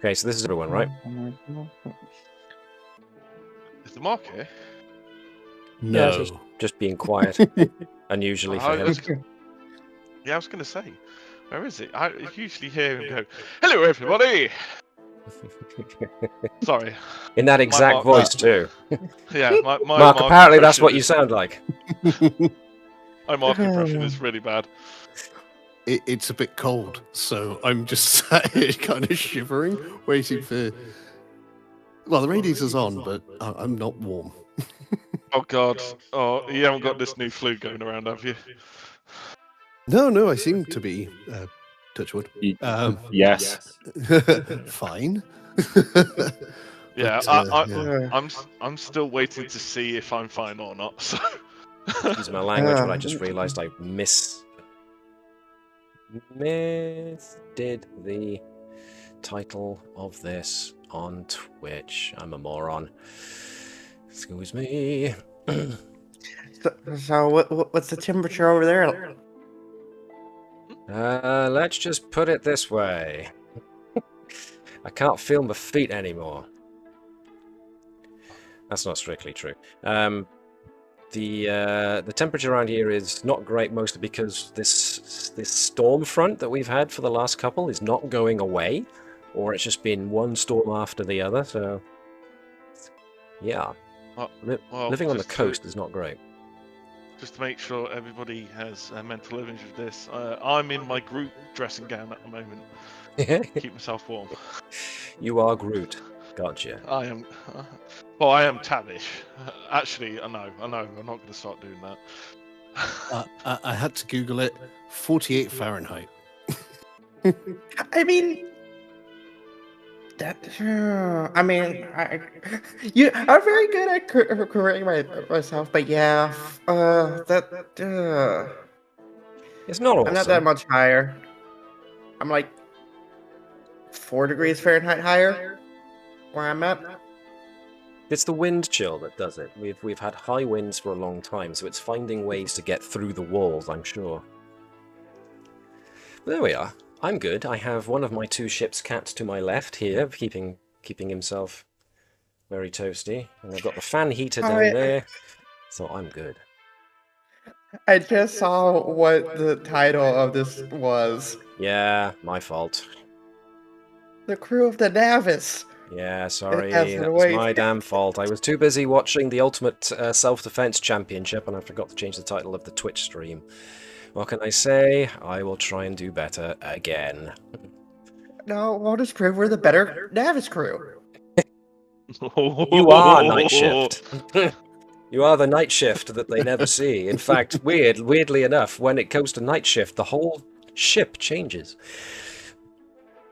Okay, so this is everyone, right? Is the mark here? Yeah, No. just being quiet, unusually for him. Yeah, I was going to say, where is it? I usually hear him go, "Hello, everybody." Sorry. In that exact voice too. Yeah, my Mark, apparently that's what you sound like. My Mark impression is really bad. It's a bit cold, so I'm just sat here kind of shivering, waiting for... Well, the radiator's on, but I'm not warm. Oh, God. Oh, you haven't got this new flu going around, have you? No, I seem to be... Touchwood. Yes. Fine. Yeah, But, I'm still waiting to see if I'm fine or not. So. Excuse my language, but I just realised I did the title of this on Twitch. I'm a moron. Excuse me. So what's the temperature over there? Let's just put it this way. I can't feel my feet anymore. That's not strictly true. The temperature around here is not great, mostly because this storm front that we've had for the last couple is not going away, or it's just been one storm after the other. So, yeah, living on the coast is not great. Just to make sure everybody has a mental image of this, I'm in my Groot dressing gown at the moment. Keep myself warm. You are Groot. Gotcha. I am. Well, I am Tavish. Actually, I know. I'm not going to start doing that. I had to Google it. 48 Fahrenheit. I mean, I'm very good at correcting myself, but yeah, it's not awesome. I'm not that much higher. I'm like 4 degrees Fahrenheit higher where I'm at. It's the wind chill that does it. We've had high winds for a long time, so it's finding ways to get through the walls, I'm sure. There we are. I'm good. I have one of my 2 ship's cats to my left here, keeping himself very toasty. And I've got the fan heater down there, so I'm good. I just saw what the title of this was. Yeah, my fault. The crew of the Navis. Yeah, sorry, that was my damn fault. I was too busy watching the Ultimate Self-Defense Championship, and I forgot to change the title of the Twitch stream. What can I say? I will try and do better again. No, we'll just prove we're the better Navis crew. You are night shift. You are the night shift that they never see. In fact, weirdly enough, when it goes to night shift, the whole ship changes.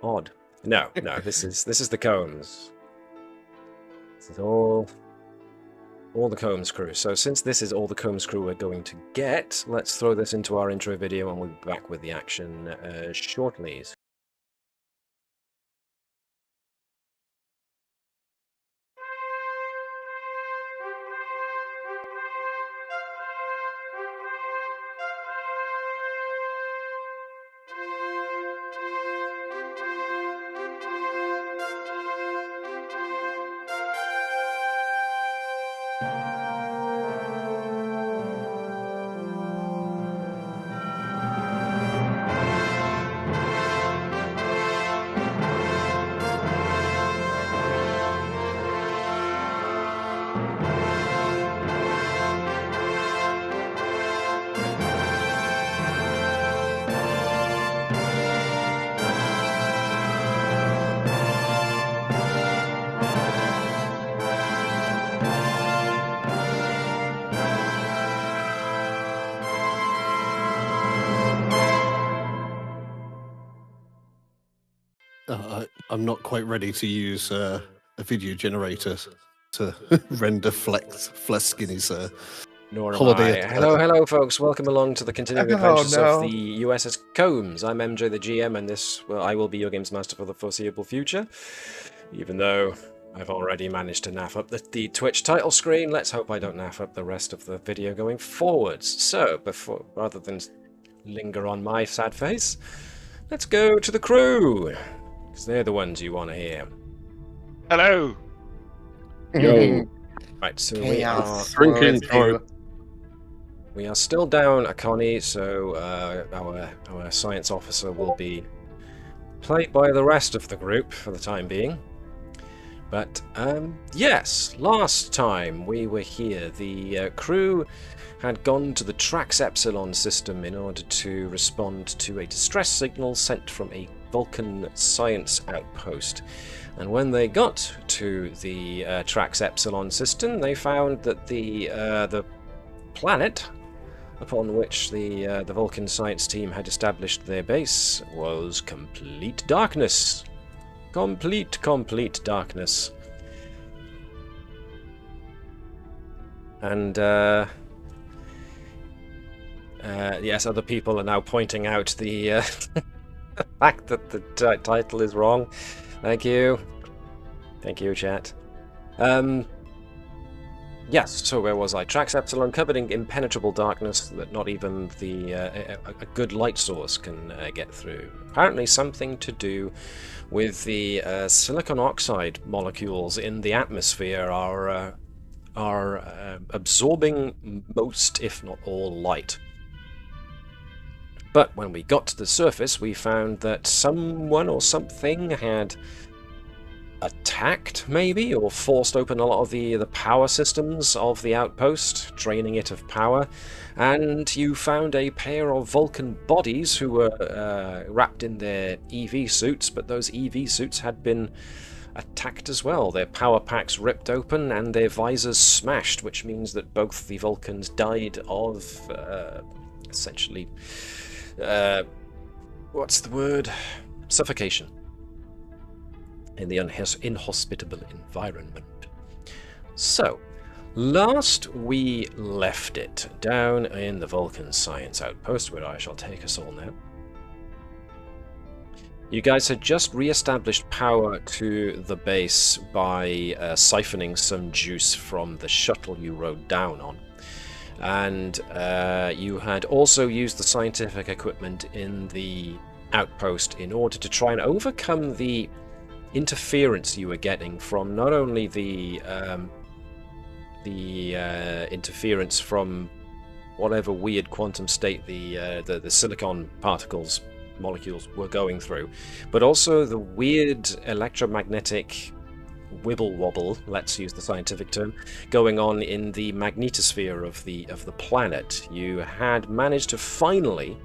Odd. No, this is the Combs. This is all the Combs crew. So since this is all the Combs crew we're going to get, let's throw this into our intro video and we'll be back with the action shortly. I'm not quite ready to use a video generator to render Fleskinny's holiday. Hello, folks. Welcome along to the continuing adventures of the USS Combs. I'm MJ, the GM, and I will be your games master for the foreseeable future. Even though I've already managed to naff up the Twitch title screen, let's hope I don't naff up the rest of the video going forwards. So, rather than linger on my sad face, let's go to the crew. because they're the ones you want to hear. Hello. Yo. Right, so Chaos Drinking swirls through. we are still down a Connie, so our science officer will be played by the rest of the group for the time being. But yes, last time we were here, the crew had gone to the Trasa Epsilon system in order to respond to a distress signal sent from a Vulcan Science outpost. And when they got to the Trasa Epsilon system, they found that the planet upon which the Vulcan Science team had established their base was complete darkness. Complete darkness. And yes, other people are now pointing out the fact that the title is wrong. Thank you, chat. Yes, so where was I? Trasa Epsilon covered in impenetrable darkness that not even a good light source can get through. Apparently something to do with the silicon oxide molecules in the atmosphere are absorbing most, if not all, light. But when we got to the surface, we found that someone or something had attacked, maybe, or forced open a lot of the power systems of the outpost, draining it of power, and you found a pair of Vulcan bodies who were wrapped in their EV suits, but those EV suits had been attacked as well. Their power packs ripped open and their visors smashed, which means that both the Vulcans died of essentially what's the word? Suffocation in the inhospitable environment. So, last we left it down in the Vulcan Science outpost, where I shall take us all now. You guys had just re-established power to the base by siphoning some juice from the shuttle you rode down on. And you had also used the scientific equipment in the outpost in order to try and overcome the interference you were getting from not only the interference from whatever weird quantum state the silicon particles molecules were going through, but also the weird electromagnetic wibble wobble, let's use the scientific term, going on in the magnetosphere of the planet. You had managed to finally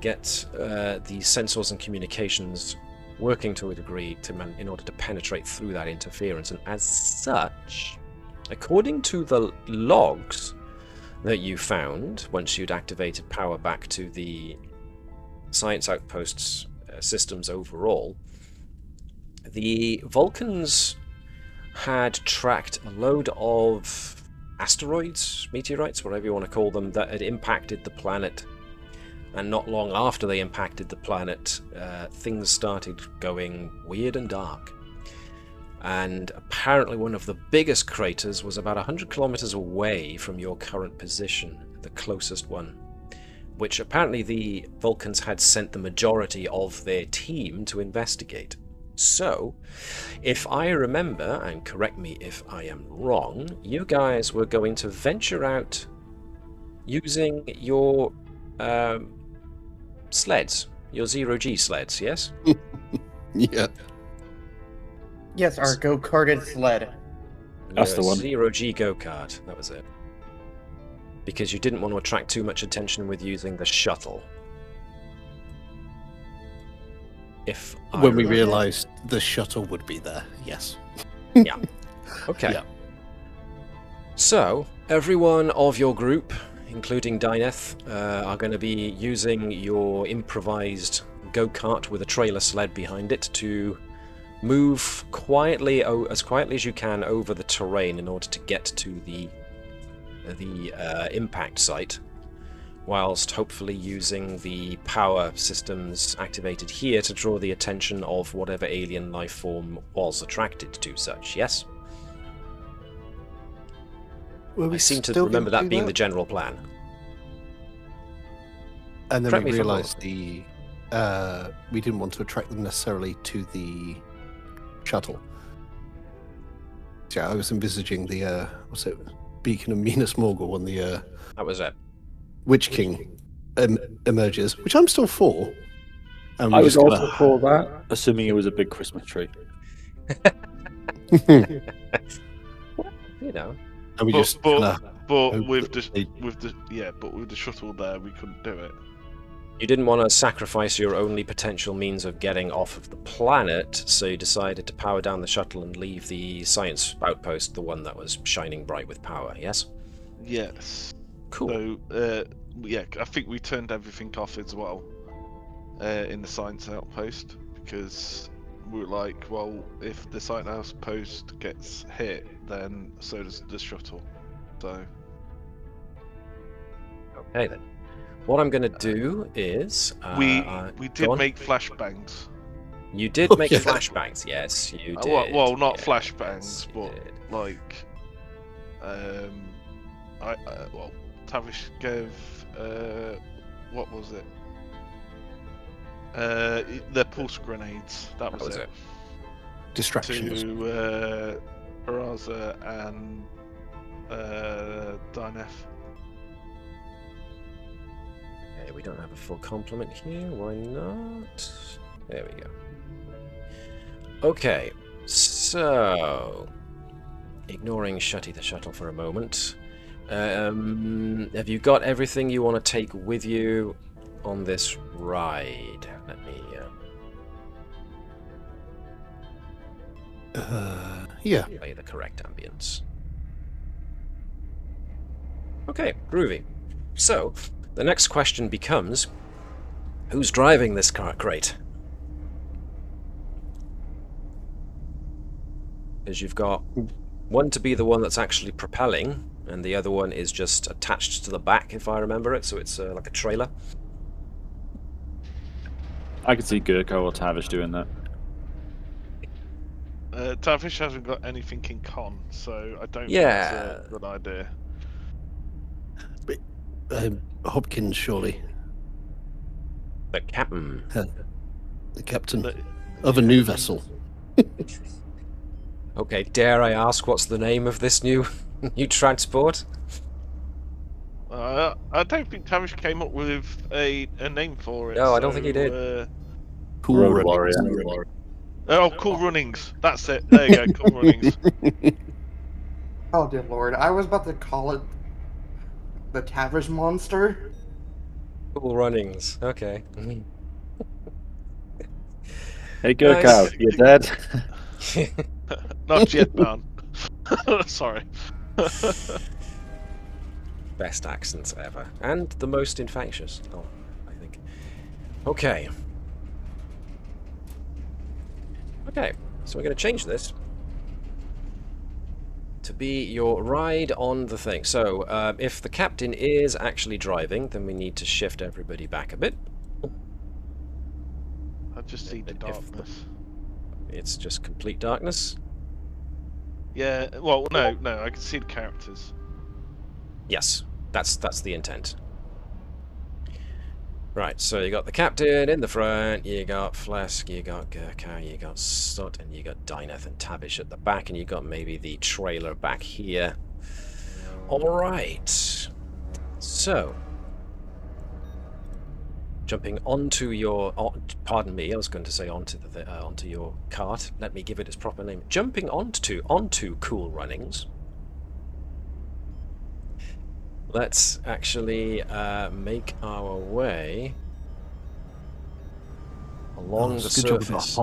get the sensors and communications working to a degree in order to penetrate through that interference, and as such, according to the logs that you found once you'd activated power back to the science outposts systems overall, the Vulcans had tracked a load of asteroids, meteorites, whatever you want to call them, that had impacted the planet. And not long after they impacted the planet, things started going weird and dark. And apparently one of the biggest craters was about 100 kilometers away from your current position, the closest one, which apparently the Vulcans had sent the majority of their team to investigate. So, if I remember, and correct me if I am wrong, you guys were going to venture out using your sleds, your zero-G sleds, yes? Yeah. Yes, our go-karted sled. That's the one. Zero-G go-kart, that was it. Because you didn't want to attract too much attention with using the shuttle. When we realised the shuttle would be there, yes. Yeah. Okay. Yeah. So, everyone of your group, including Dyneth, are going to be using your improvised go-kart with a trailer sled behind it to move quietly, as quietly as you can, over the terrain in order to get to the impact site, whilst hopefully using the power systems activated here to draw the attention of whatever alien life form was attracted to such, yes? I seem to remember that being the general plan. And then Correct we me if I'm realised wrong. we didn't want to attract them necessarily to the shuttle. So I was envisaging the what's it, Beacon of Minas Morgul when the That was it. Witch King emerges, which I'm still for. And I we was just also for that, assuming it was a big Christmas tree. kinda- You know. and we But, just but, kinda but hope with that the shuttle there, we couldn't do it. You didn't want to sacrifice your only potential means of getting off of the planet, so you decided to power down the shuttle and leave the science outpost, the one that was shining bright with power, yes? Yes. Cool. So, yeah, I think we turned everything off as well in the science outpost because we were like, well, if the science outpost gets hit, then so does the shuttle. So. Okay then. What I'm going to do is... We go did on. make flashbangs. You did make yeah. flashbangs, yes, you did. Well, not yes, flashbangs, you but did. like, well, Tavish gave, what was it? The pulse grenades. That was it. distractions. To Trasa and Dynef. Okay, we don't have a full complement here. Why not? There we go. Okay, so ignoring Shutty the shuttle for a moment. Have you got everything you want to take with you on this ride? Let me. Yeah. Play the correct ambience. Okay, groovy. So, the next question becomes, who's driving this car crate? Because you've got one to be the one that's actually propelling, and the other one is just attached to the back, if I remember it, so it's like a trailer. I could see Gurko or Tavish doing that. Tavish hasn't got anything in con, so I don't think Yeah. that's a good idea. Hopkins, surely. The captain. The captain But- of a new vessel. Okay, dare I ask what's the name of this new transport? I don't think Tavish came up with a name for it. No, I don't think he did. Cool Road Runnings. Warrior. Oh, Cool Runnings. That's it. There you go, Cool Runnings. Oh dear lord, I was about to call it the Tavish Monster. Cool Runnings. Okay. Hey Gurko, Nice. you dead? Not yet, man. Sorry. Best accents ever. And the most infectious, I think. Okay. Okay, so we're going to change this to be your ride on the thing. So, if the captain is actually driving, then we need to shift everybody back a bit. I just see the If- darkness. It's just complete darkness. Yeah, well, no, I can see the characters. Yes, that's the intent. Right, so you got the captain in the front, you got Flask, you got Gurkha, you got Sut, and you got Dyneth and Tavish at the back, and you got maybe the trailer back here. Alright. So, jumping onto your... pardon me, I was going to say onto your cart. Let me give it its proper name. Jumping onto Cool Runnings. Let's actually make our way along the surface.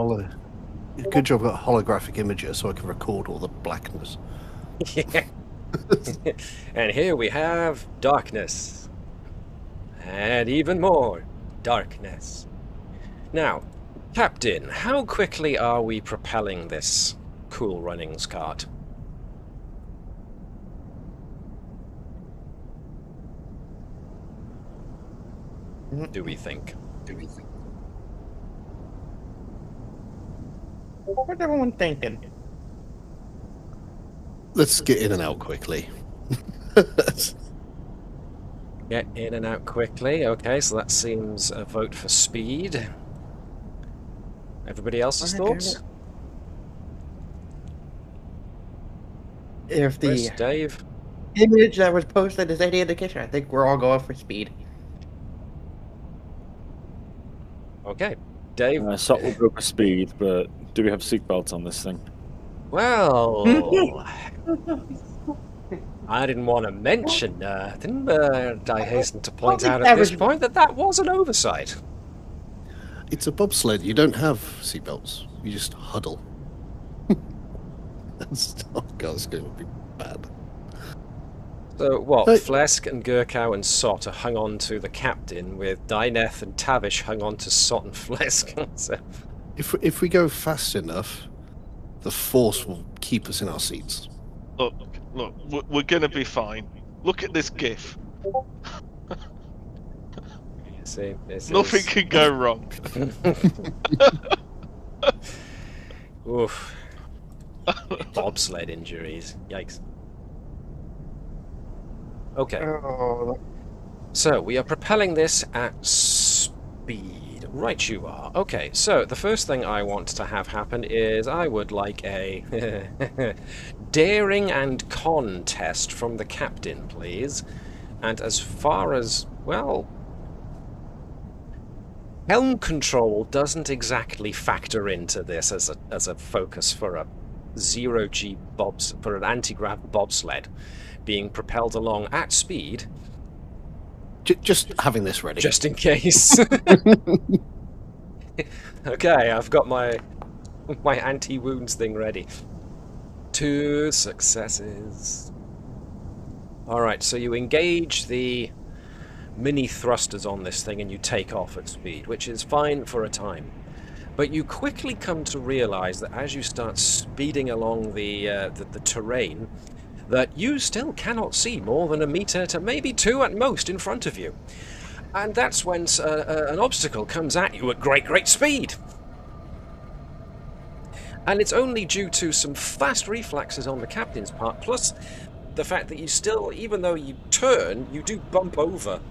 Good job I've got holographic imager so I can record all the blackness. Yeah. And here we have darkness. And even more darkness. Now, Captain, how quickly are we propelling this Cool Runnings cart? Do we think? What's everyone thinking? Let's get in and out quickly. Get in and out quickly. Okay, so that seems a vote for speed. Everybody else's thoughts? If the Chris, Dave? image that was posted is any indication, I think we're all going for speed. Okay. Dave? Sot will go for speed, but do we have seatbelts on this thing? Well, I didn't want to mention nothing, but I hasten to point out at this point that that was an oversight. It's a bobsled. You don't have seatbelts. You just huddle. Oh god, it's going to be bad. So what? Hey. Flesk and Gurkow and Sot are hung on to the captain, with Dyneth and Tavish hung on to Sot and Flesk. So, If we go fast enough, the force will keep us in our seats. Look, we're gonna be fine. Look at this GIF. see, Nothing can go wrong. Oof. Bobsled injuries. Yikes. Okay. Oh, So, we are propelling this at speed. Right you are. Okay, so the first thing I want to have happen is I would like a daring and con test from the captain, please. And as far as, well, helm control doesn't exactly factor into this as a focus for a zero-G for an anti-grav bobsled being propelled along at speed. Just having this ready. Just in case. Okay, I've got my anti-wounds thing ready. 2 successes. Alright, so you engage the mini thrusters on this thing and you take off at speed, which is fine for a time. But you quickly come to realize that as you start speeding along the terrain, that you still cannot see more than a meter to maybe 2 at most in front of you. And that's when an obstacle comes at you at great speed. And it's only due to some fast reflexes on the captain's part, plus the fact that you still, even though you turn, you do bump over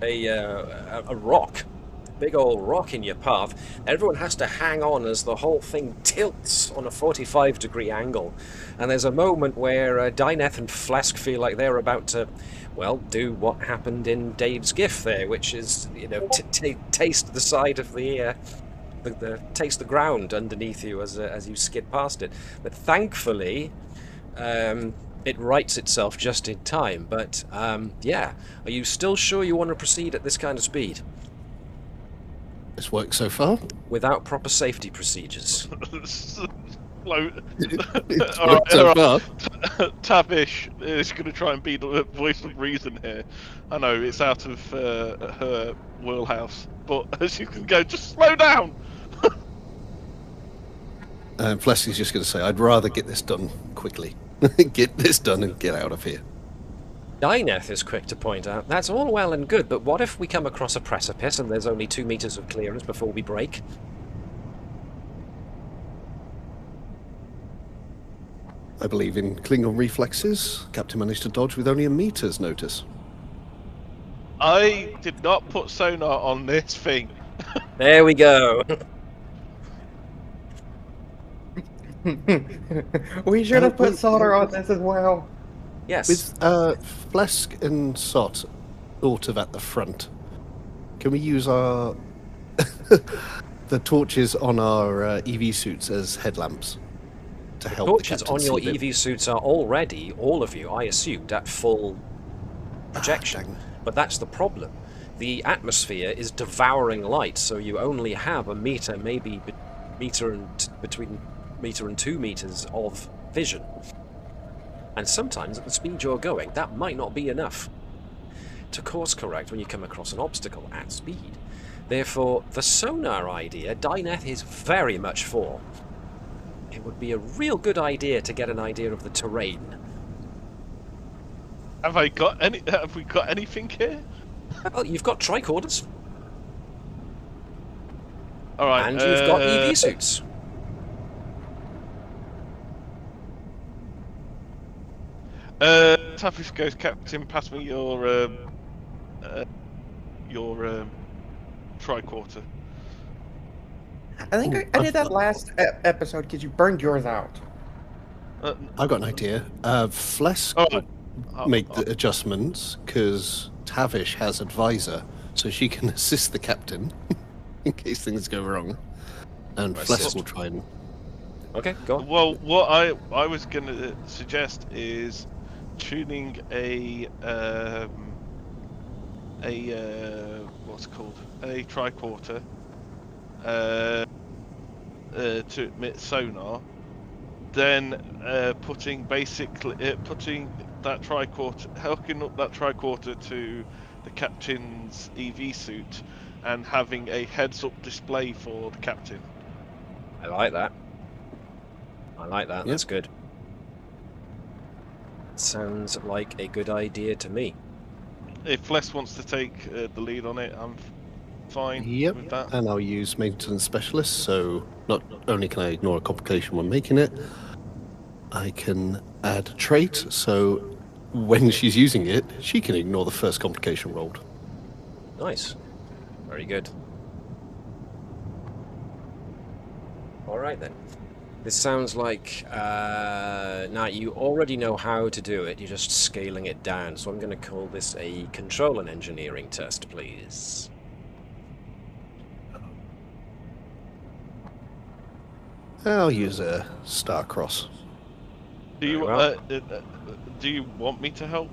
a rock. Big old rock in your path. Everyone has to hang on as the whole thing tilts on a 45-degree angle. And there's a moment where Dyneth and Flesk feel like they're about to, well, do what happened in Dave's GIF there, which is, you know, taste the side of the taste the ground underneath you as you skid past it. But thankfully, it rights itself just in time. But yeah, are you still sure you want to proceed at this kind of speed? It's worked so far. Without proper safety procedures. It's worked so far. Tavish is going to try and be the voice of reason here. I know it's out of her wheelhouse, but as you can go, just slow down. Flesk is just going to say, I'd rather get this done quickly. Get this done and get out of here. Dyneth is quick to point out, that's all well and good, but what if we come across a precipice and there's only 2 meters of clearance before we brake? I believe in Klingon reflexes. Captain managed to dodge with only a meter's notice. I did not put sonar on this thing. There we go. We should have put solder on this as well. Yes. With Flesk and Sot sort of at the front, can we use our the torches on our EV suits as headlamps to help the Torches captain on your see a bit? EV suits are already, all of you, I assumed, at full projection. dang. But that's the problem. The atmosphere is devouring light, so you only have a meter, maybe between meter and 2 meters of vision. And sometimes at the speed you're going, that might not be enough to course correct when you come across an obstacle at speed. Therefore, the sonar idea, Dyneth is very much for. It would be a real good idea to get an idea of the terrain. Have we got anything here? Well, you've got tricorders, All right, and you've got EV suits. Tavish goes, Captain, pass me your your tricorder. I think I did that last episode because you burned yours out. I've got an idea. Flesk Oh, will make the adjustments because Tavish has advisor, so she can assist the captain in case things go wrong. And Flesk will try and... Okay, go on. Well, what I was going to suggest is tuning a what's it called, a tricorder to emit sonar, then putting that tricorder, hooking up that tricorder to the captain's EV suit, and having a heads-up display for the captain. I like that. Yep. That's good. Sounds like a good idea to me. If Les wants to take the lead on it, I'm fine with that. And I'll use maintenance specialist, so not only can I ignore a complication when making it, I can add a trait, so when she's using it, she can ignore the first complication rolled. Nice. Very good. Alright then. This sounds like, now you already know how to do it, you're just scaling it down, so I'm going to call this a control and engineering test, please. I'll use a star-cross. Do you want me to help?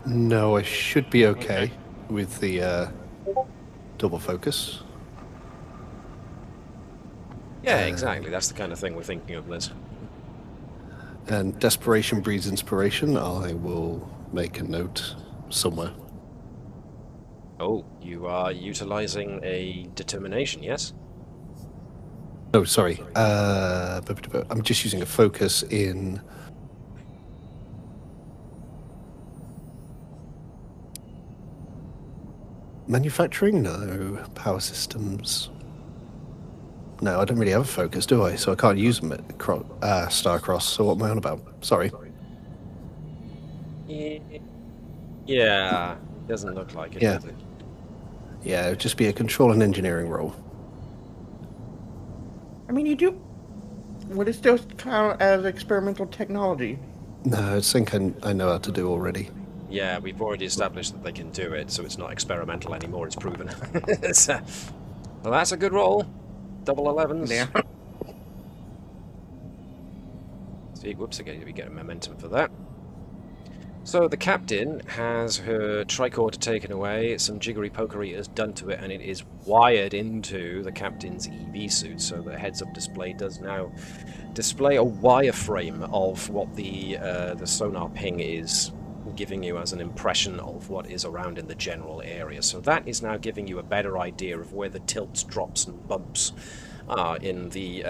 No, I should be okay with the double focus. Yeah, exactly. That's the kind of thing we're thinking of, Liz. And desperation breeds inspiration. I will make a note somewhere. Oh, you are utilizing a determination, yes? Oh, sorry. I'm just using a focus in... manufacturing? No. Power systems... No, I don't really have a focus, do I? So I can't use them at Star-Cross, so what am I on about? Sorry. Yeah, doesn't look like it, does it? Yeah, it would just be a control and engineering roll. I mean, you do... Would it still count as experimental technology? No, it's something I know how to do already. Yeah, we've already established that they can do it, so it's not experimental anymore, it's proven. So, well, that's a good roll. Double 11s. Yeah. See, whoops, again, we get a momentum for that. So the captain has her tricorder taken away, some jiggery-pokery is done to it, and it is wired into the captain's EV suit, so the heads-up display does now display a wireframe of what the sonar ping is giving you as an impression of what is around in the general area. So that is now giving you a better idea of where the tilts, drops, and bumps are in the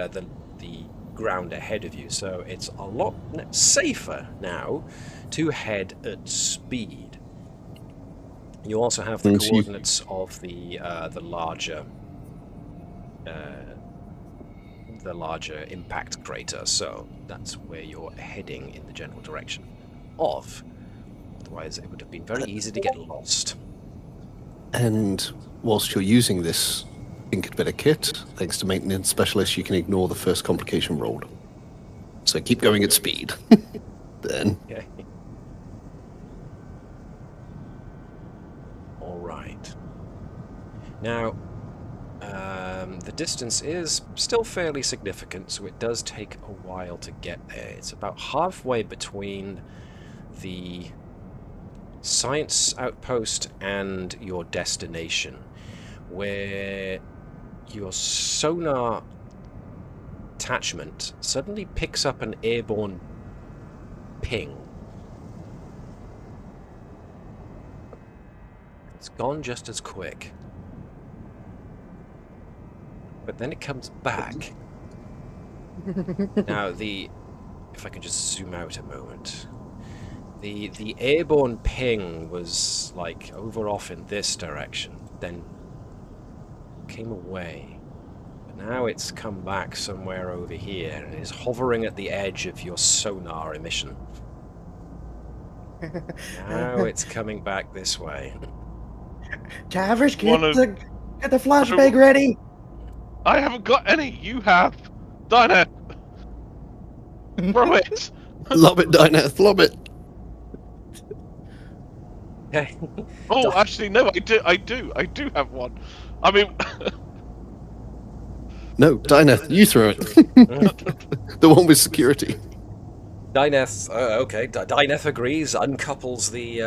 ground ahead of you. So it's a lot safer now to head at speed. You also have the coordinates of the larger impact crater, so that's where you're heading in the general direction of. Otherwise, it would have been very easy to get lost. And whilst you're using this tinkered bit of kit, thanks to maintenance specialist, you can ignore the first complication rolled. So keep going at speed. Then. Okay. All right. Now, the distance is still fairly significant, so it does take a while to get there. It's about halfway between the science outpost and your destination, where your sonar attachment suddenly picks up an airborne ping. It's gone just as quick, but then it comes back. Now, if I can just zoom out a moment. The airborne ping was like over off in this direction, then came away. But now it's come back somewhere over here and is hovering at the edge of your sonar emission. Now it's coming back this way. Tavish, One of- get the flashbang ready. I haven't got any. You have. Dinah, throw it. Lob it, Dyneth, lob it. Okay. Oh, actually, no. I do have one. I mean, No, Dyneth, you throw it. The one with security. Dyneth, okay. Dyneth agrees, uncouples the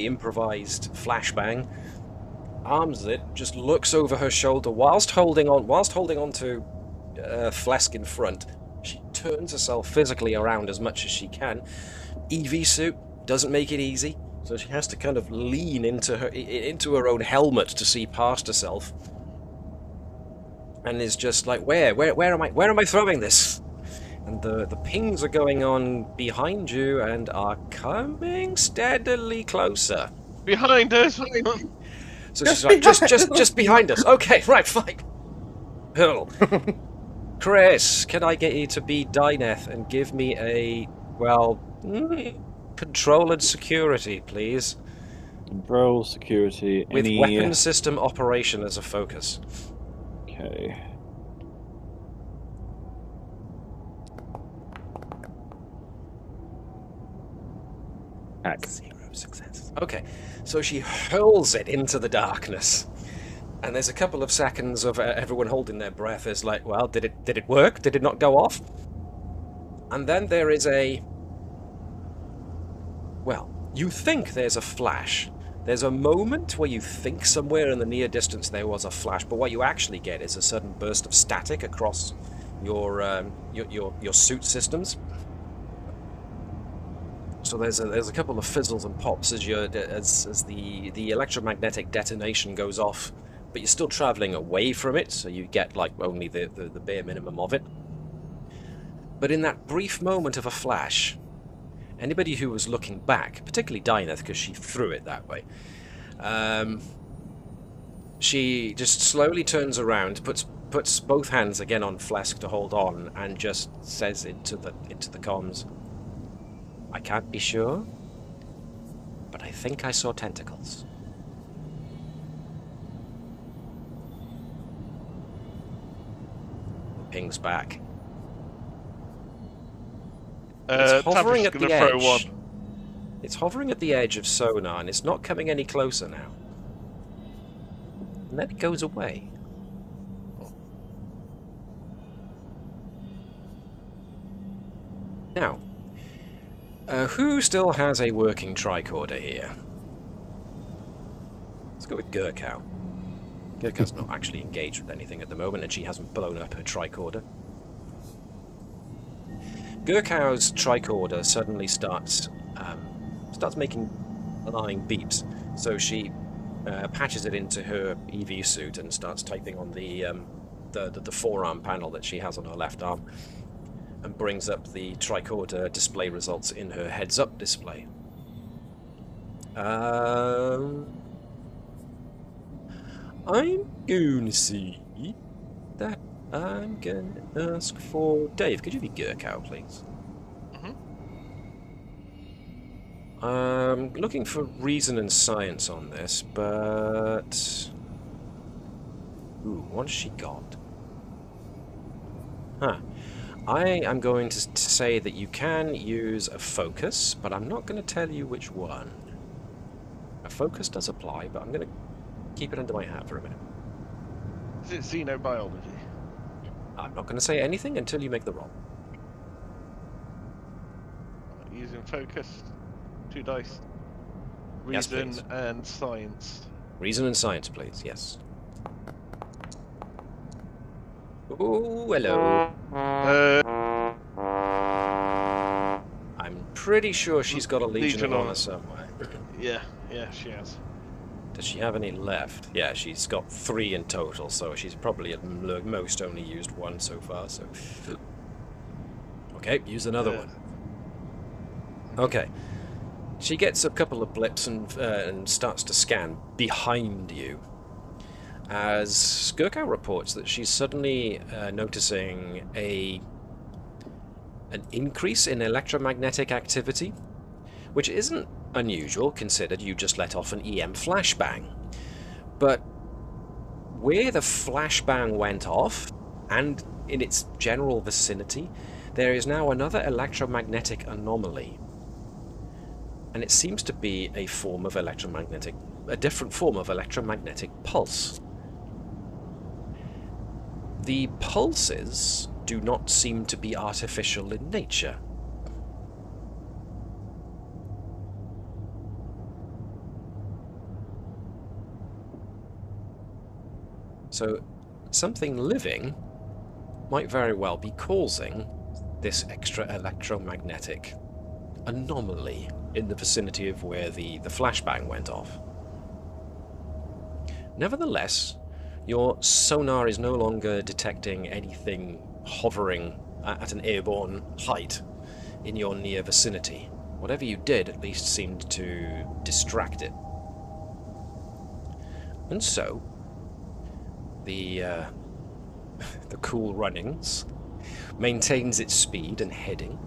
improvised flashbang, arms it, just looks over her shoulder whilst holding on to Flesk in front. She turns herself physically around as much as she can. EV suit doesn't make it easy, so she has to kind of lean into her own helmet to see past herself, and is just like, where am I throwing this? And the pings are going on behind you and are coming steadily closer. behind us. So she's like, just behind us. Okay, right, fine. Hurl. Chris, can I get you to be Dyneth and give me a, control and security, please? Control, security, With any... weapon system operation as a focus. Okay. Hack. 0 success. Okay, so she hurls it into the darkness. And there's a couple of seconds of everyone holding their breath as like, well, did it work? Did it not go off? And then there is a... Well, you think there's a flash. There's a moment where you think somewhere in the near distance there was a flash, but what you actually get is a sudden burst of static across your suit systems. So there's a couple of fizzles and pops as the electromagnetic detonation goes off, but you're still traveling away from it, so you get like only the bare minimum of it. But in that brief moment of a flash, anybody who was looking back, particularly Dyneth, because she threw it that way, she just slowly turns around, puts both hands again on Flesk to hold on, and just says into the comms, "I can't be sure, but I think I saw tentacles." Pings back. It's hovering at the edge. It's hovering at the edge of sonar, and it's not coming any closer now. And then it goes away. Now, who still has a working tricorder here? Let's go with Gurkow. Gurkow's not actually engaged with anything at the moment, and she hasn't blown up her tricorder. Gurkow's tricorder suddenly starts making alarming beeps, so she patches it into her EV suit and starts typing on the forearm panel that she has on her left arm, and brings up the tricorder display results in her heads-up display. I'm going to see that I'm going to ask for... Dave, could you be Gurkow, please? Looking for reason and science on this, but... Ooh, what's she got? Huh. I am going to say that you can use a focus, but I'm not going to tell you which one. A focus does apply, but I'm going to keep it under my hat for a minute. Is it xenobiology? I'm not going to say anything until you make the roll. Using focus, 2 dice. Yes, Reason please. and science. Reason and science, please. Yes. Oh, hello. I'm pretty sure she's got a Legion of Honor somewhere. Yeah, she has. Does she have any left? Yeah, she's got 3 in total, so she's probably at most only used 1 so far, so... Okay, use another one. Okay. She gets a couple of blips and starts to scan behind you, as Gurkow reports that she's suddenly noticing an increase in electromagnetic activity, which isn't unusual considered you just let off an EM flashbang. But where the flashbang went off, and in its general vicinity, there is now another electromagnetic anomaly. And it seems to be a different form of electromagnetic pulse. The pulses do not seem to be artificial in nature. So something living might very well be causing this extra electromagnetic anomaly in the vicinity of where the flashbang went off. Nevertheless, your sonar is no longer detecting anything hovering at an airborne height in your near vicinity. Whatever you did at least seemed to distract it. And so, the Cool Runnings maintains its speed and heading.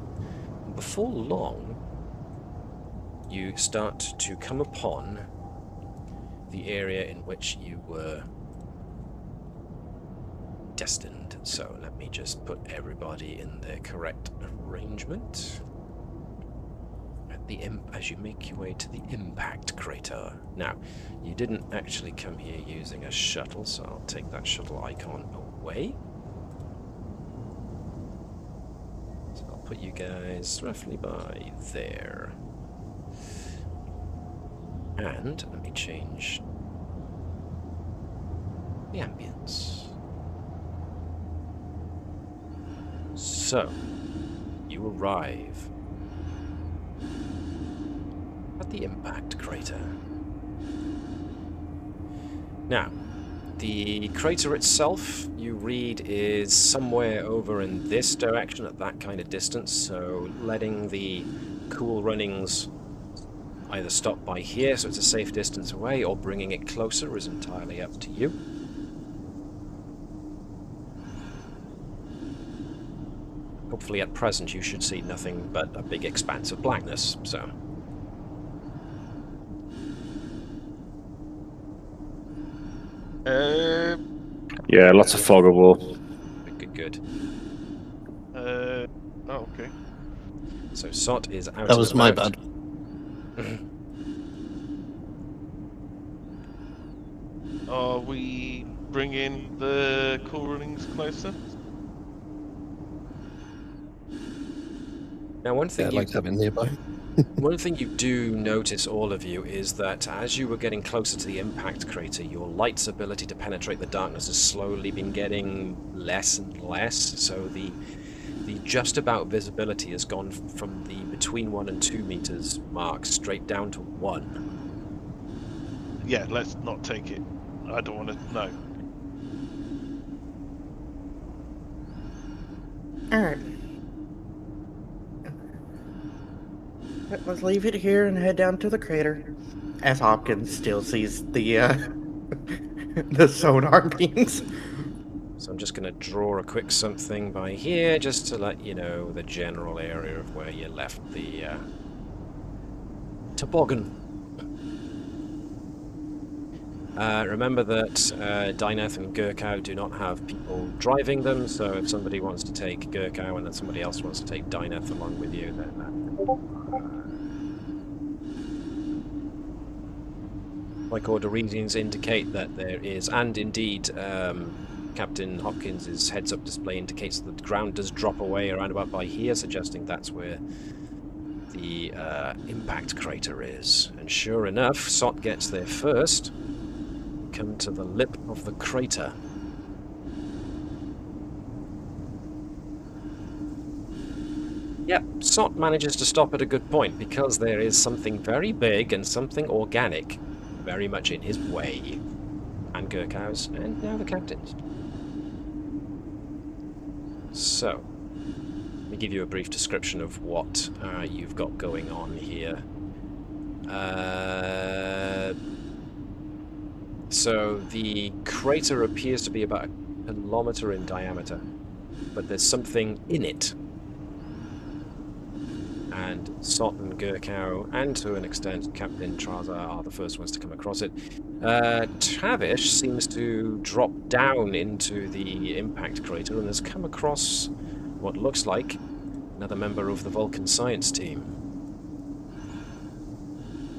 Before long, you start to come upon the area in which you were destined. So let me just put everybody in their correct arrangement. As you make your way to the impact crater. Now, you didn't actually come here using a shuttle, so I'll take that shuttle icon away. So I'll put you guys roughly by there. And let me change the ambience. So, you arrive at the impact crater. Now, the crater itself, you read, is somewhere over in this direction at that kind of distance, so letting the Cool Runnings either stop by here so it's a safe distance away, or bringing it closer is entirely up to you. Hopefully at present you should see nothing but a big expanse of blackness, so... Yeah, lots of fog of war. Good. Oh, okay. So Sot is out. That was my about. bad. Are we bringing the Cool Runnings closer? Now, one thing Yeah, I'd like to have it nearby. one thing you do notice, all of you, is that as you were getting closer to the impact crater, your light's ability to penetrate the darkness has slowly been getting less and less. So the just about visibility has gone from the between 1 and 2 meters mark straight down to 1. Yeah, let's not take it. I don't want to know. Alright. Let's leave it here and head down to the crater. As Hopkins still sees the the sonar beams. So I'm just going to draw a quick something by here, just to let you know the general area of where you left the toboggan. Remember that Dyneth and Gurkow do not have people driving them, so if somebody wants to take Gurkow and then somebody else wants to take Dyneth along with you, then like order readings indicate that there is, and indeed Captain Hopkins' heads-up display indicates that the ground does drop away around about by here, suggesting that's where the impact crater is. And sure enough, Sot gets there first. Come to the lip of the crater. Yep, Sot manages to stop at a good point, because there is something very big and something organic very much in his way. And Gurkow's, and now the captain's. So, let me give you a brief description of what you've got going on here. So the crater appears to be about 1 kilometer in diameter, but there's something in it. and Sot and Gurkow, and to an extent Captain Trasa are the first ones to come across it. Tavish seems to drop down into the impact crater and has come across what looks like another member of the Vulcan Science team.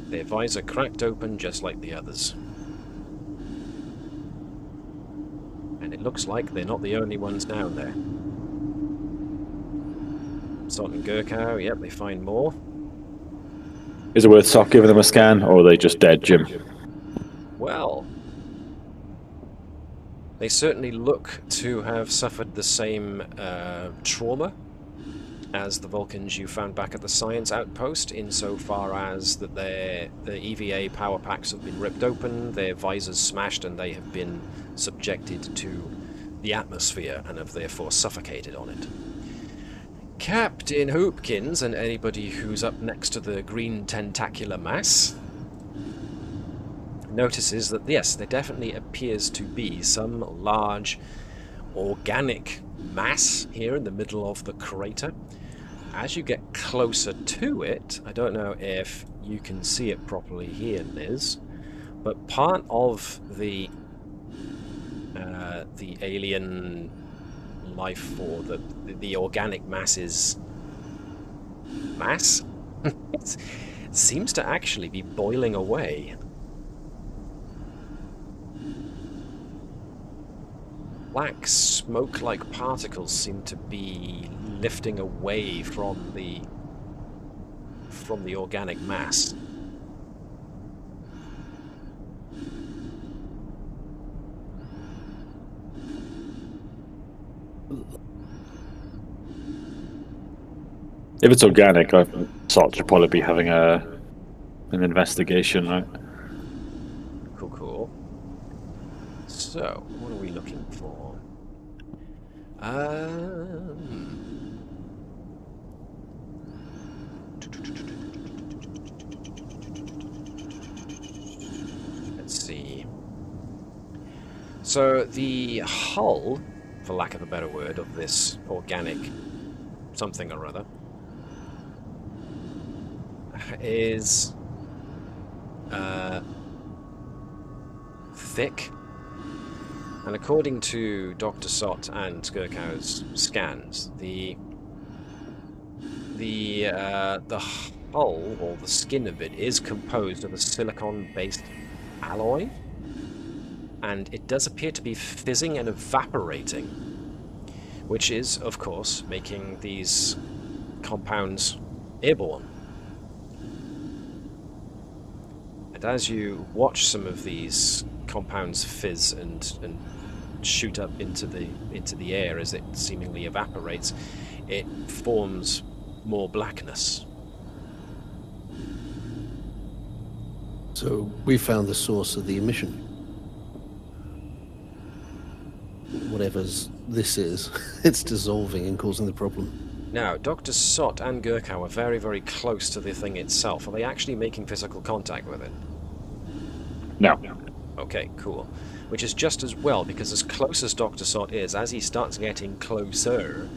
Their visor cracked open just like the others. And it looks like they're not the only ones down there. Sot and Gurkow, yep, they find more. Is it worth Sock giving them a scan, or are they just dead, Jim? Well, they certainly look to have suffered the same trauma as the Vulcans you found back at the Science Outpost, insofar as that the EVA power packs have been ripped open, their visors smashed, and they have been subjected to the atmosphere and have therefore suffocated on it. Captain Hopkins, and anybody who's up next to the green tentacular mass, notices that, yes, there definitely appears to be some large organic mass here in the middle of the crater. As you get closer to it, I don't know if you can see it properly here, Liz, but part of the alien life, or the organic mass's mass it seems to actually be boiling away. Black smoke-like particles seem to be lifting away from the organic mass. If it's organic, I thought should probably be having an investigation, right? Cool. So, what are we looking for? Let's see. So, the hull, for lack of a better word, of this organic something or other is thick, and according to Dr. Sot and Gurkow's scans, the hull, or the skin of it, is composed of a silicon-based alloy, and it does appear to be fizzing and evaporating, which is, of course, making these compounds airborne. And as you watch some of these compounds fizz and shoot up into the air as it seemingly evaporates, it forms more blackness. So we found the source of the emission. Whatever's this is, it's dissolving and causing the problem. Now, Dr. Sot and Gurkow are very, very close to the thing itself. Are they actually making physical contact with it? No. Okay, cool. Which is just as well, because as close as Dr. Sot is, as he starts getting closer,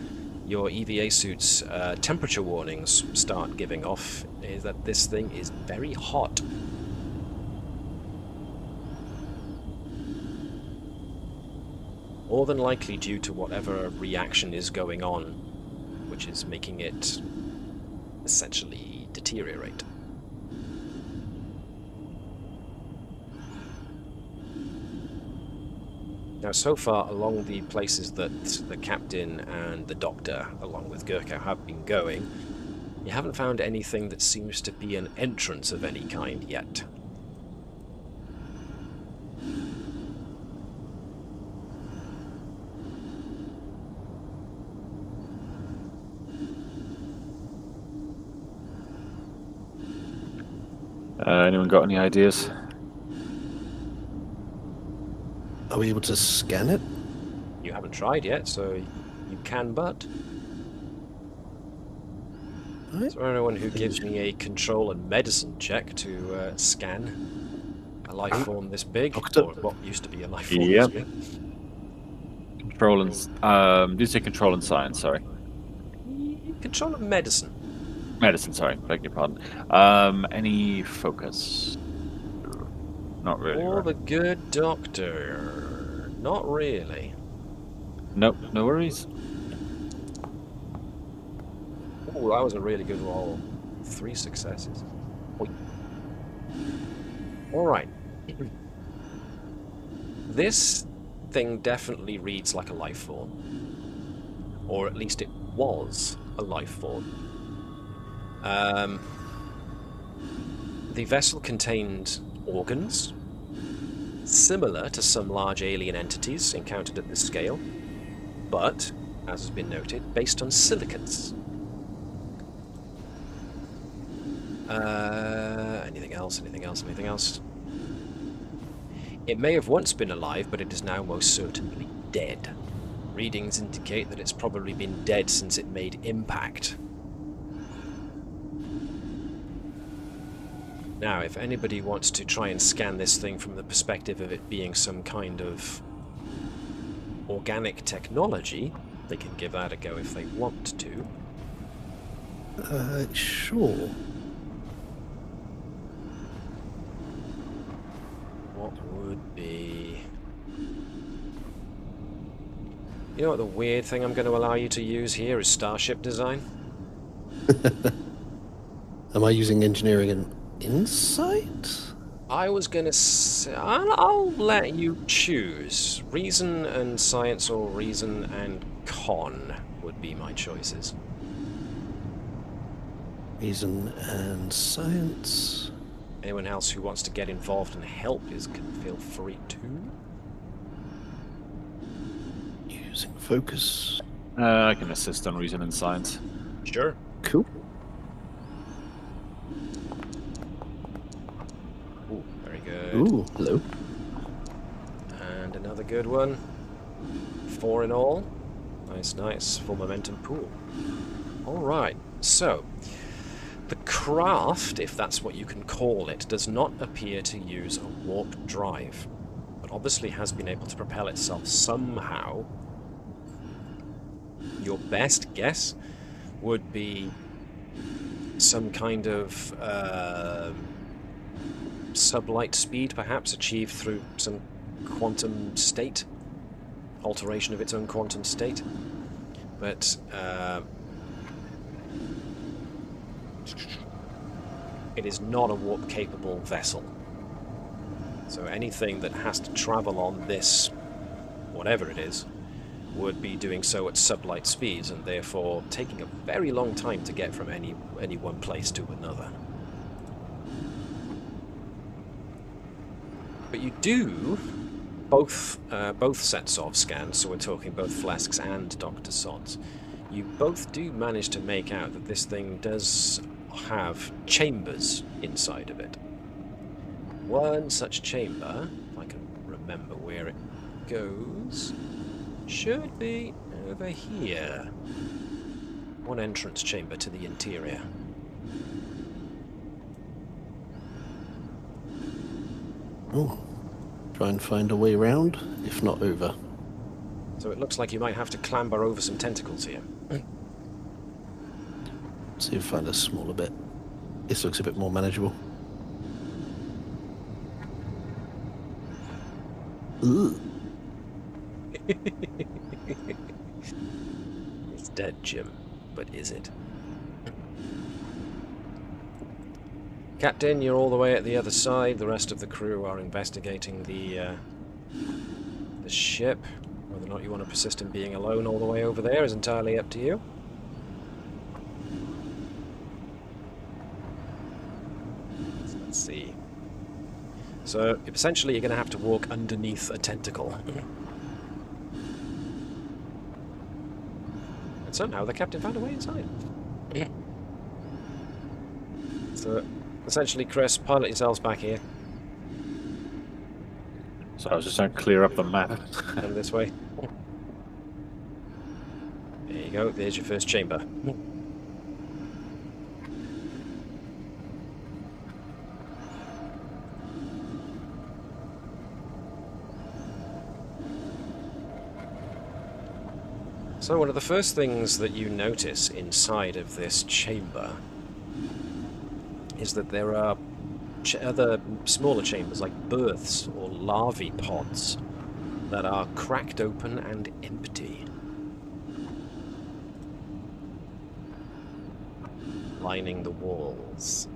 your EVA suit's temperature warnings start giving off, is that this thing is very hot. More than likely due to whatever reaction is going on, which is making it essentially deteriorate. Now, so far along the places that the captain and the doctor, along with Gurkow, have been going, you haven't found anything that seems to be an entrance of any kind yet. Anyone got any ideas? Are we able to scan it? You haven't tried yet, so you can but. Right. Is there anyone who gives me a control and medicine check to scan a life form this big, Doctor. or what used to be a life form Yep. this big? Control and did you say control and science? Sorry. Control and medicine. Medicine, sorry, beg your pardon. Any focus? Not really. Or Right? the good doctor? Not really. Nope, no worries. Oh, that was a really good roll. 3 successes. All right. This thing definitely reads like a life form. Or at least it was a life form. The vessel contained organs, similar to some large alien entities encountered at this scale, but, as has been noted, based on silicates. Anything else? Anything else? Anything else? It may have once been alive, but it is now most certainly dead. Readings indicate that it's probably been dead since it made impact. Now, if anybody wants to try and scan this thing from the perspective of it being some kind of organic technology, they can give that a go if they want to. Sure. What would be... You know what the weird thing I'm going to allow you to use here is starship design? Am I using engineering and insight? I was going to say... I'll let you choose. Reason and science or reason and con would be my choices. Reason and science. Anyone else who wants to get involved and help can feel free to. Using focus. I can assist on reason and science. Sure. Cool. Ooh, very good. Ooh, hello. And another good one. 4 in all. Nice, nice. Full momentum pool. Alright, so... The craft, if that's what you can call it, does not appear to use a warp drive, but obviously has been able to propel itself somehow. Your best guess would be some kind of sublight speed, perhaps, achieved through some quantum state, alteration of its own quantum state. But it is not a warp-capable vessel. So anything that has to travel on this, whatever it is, would be doing so at sublight speeds, and therefore taking a very long time to get from any one place to another. But you do both sets of scans, so we're talking both Flesks and Dr. Sods. You both do manage to make out that this thing does have chambers inside of it. One such chamber, if I can remember where it goes, should be over here. One entrance chamber to the interior. Oh, try and find a way around, if not over. So it looks like you might have to clamber over some tentacles here. See if I find a smaller bit. This looks a bit more manageable. Ooh. It's dead, Jim. But is it? Captain, you're all the way at the other side. The rest of the crew are investigating the ship. Whether or not you want to persist in being alone all the way over there is entirely up to you. Let's see. So, essentially, you're going to have to walk underneath a tentacle. And somehow the captain found a way inside. So, essentially, Chris, pilot yourselves back here. So I was just trying to clear up the map. Come this way. There you go, there's your first chamber. So one of the first things that you notice inside of this chamber is that there are other smaller chambers like berths or larvae pods that are cracked open and empty, lining the walls.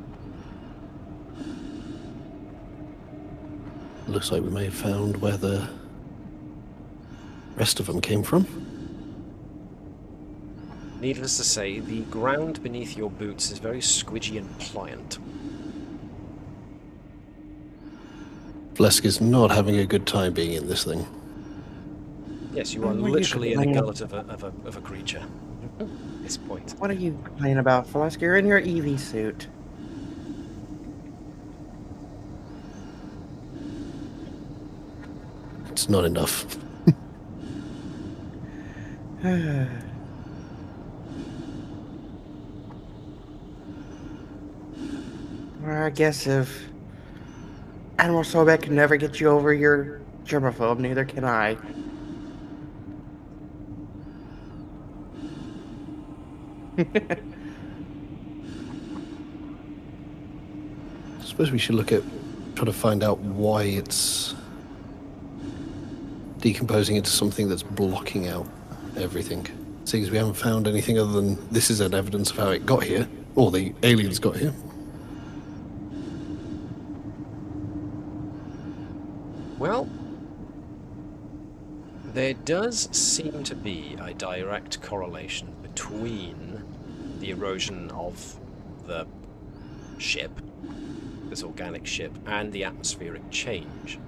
Looks like we may have found where the rest of them came from. Needless to say, the ground beneath your boots is very squidgy and pliant. Blesk is not having a good time being in this thing. Yes, you are What are you literally in a complaining gullet of a creature at this point. What are you complaining about, Flesk? You're in your EV suit. It's not enough. Well, I guess if Admiral Sobek can never get you over your germaphobe, neither can I. I suppose we should look at trying to find out why it's decomposing into something that's blocking out everything. Seeing as we haven't found anything other than this is an evidence of how it got here, or the aliens got here. Well, there does seem to be a direct correlation between the erosion of the ship, this organic ship, and the atmospheric change.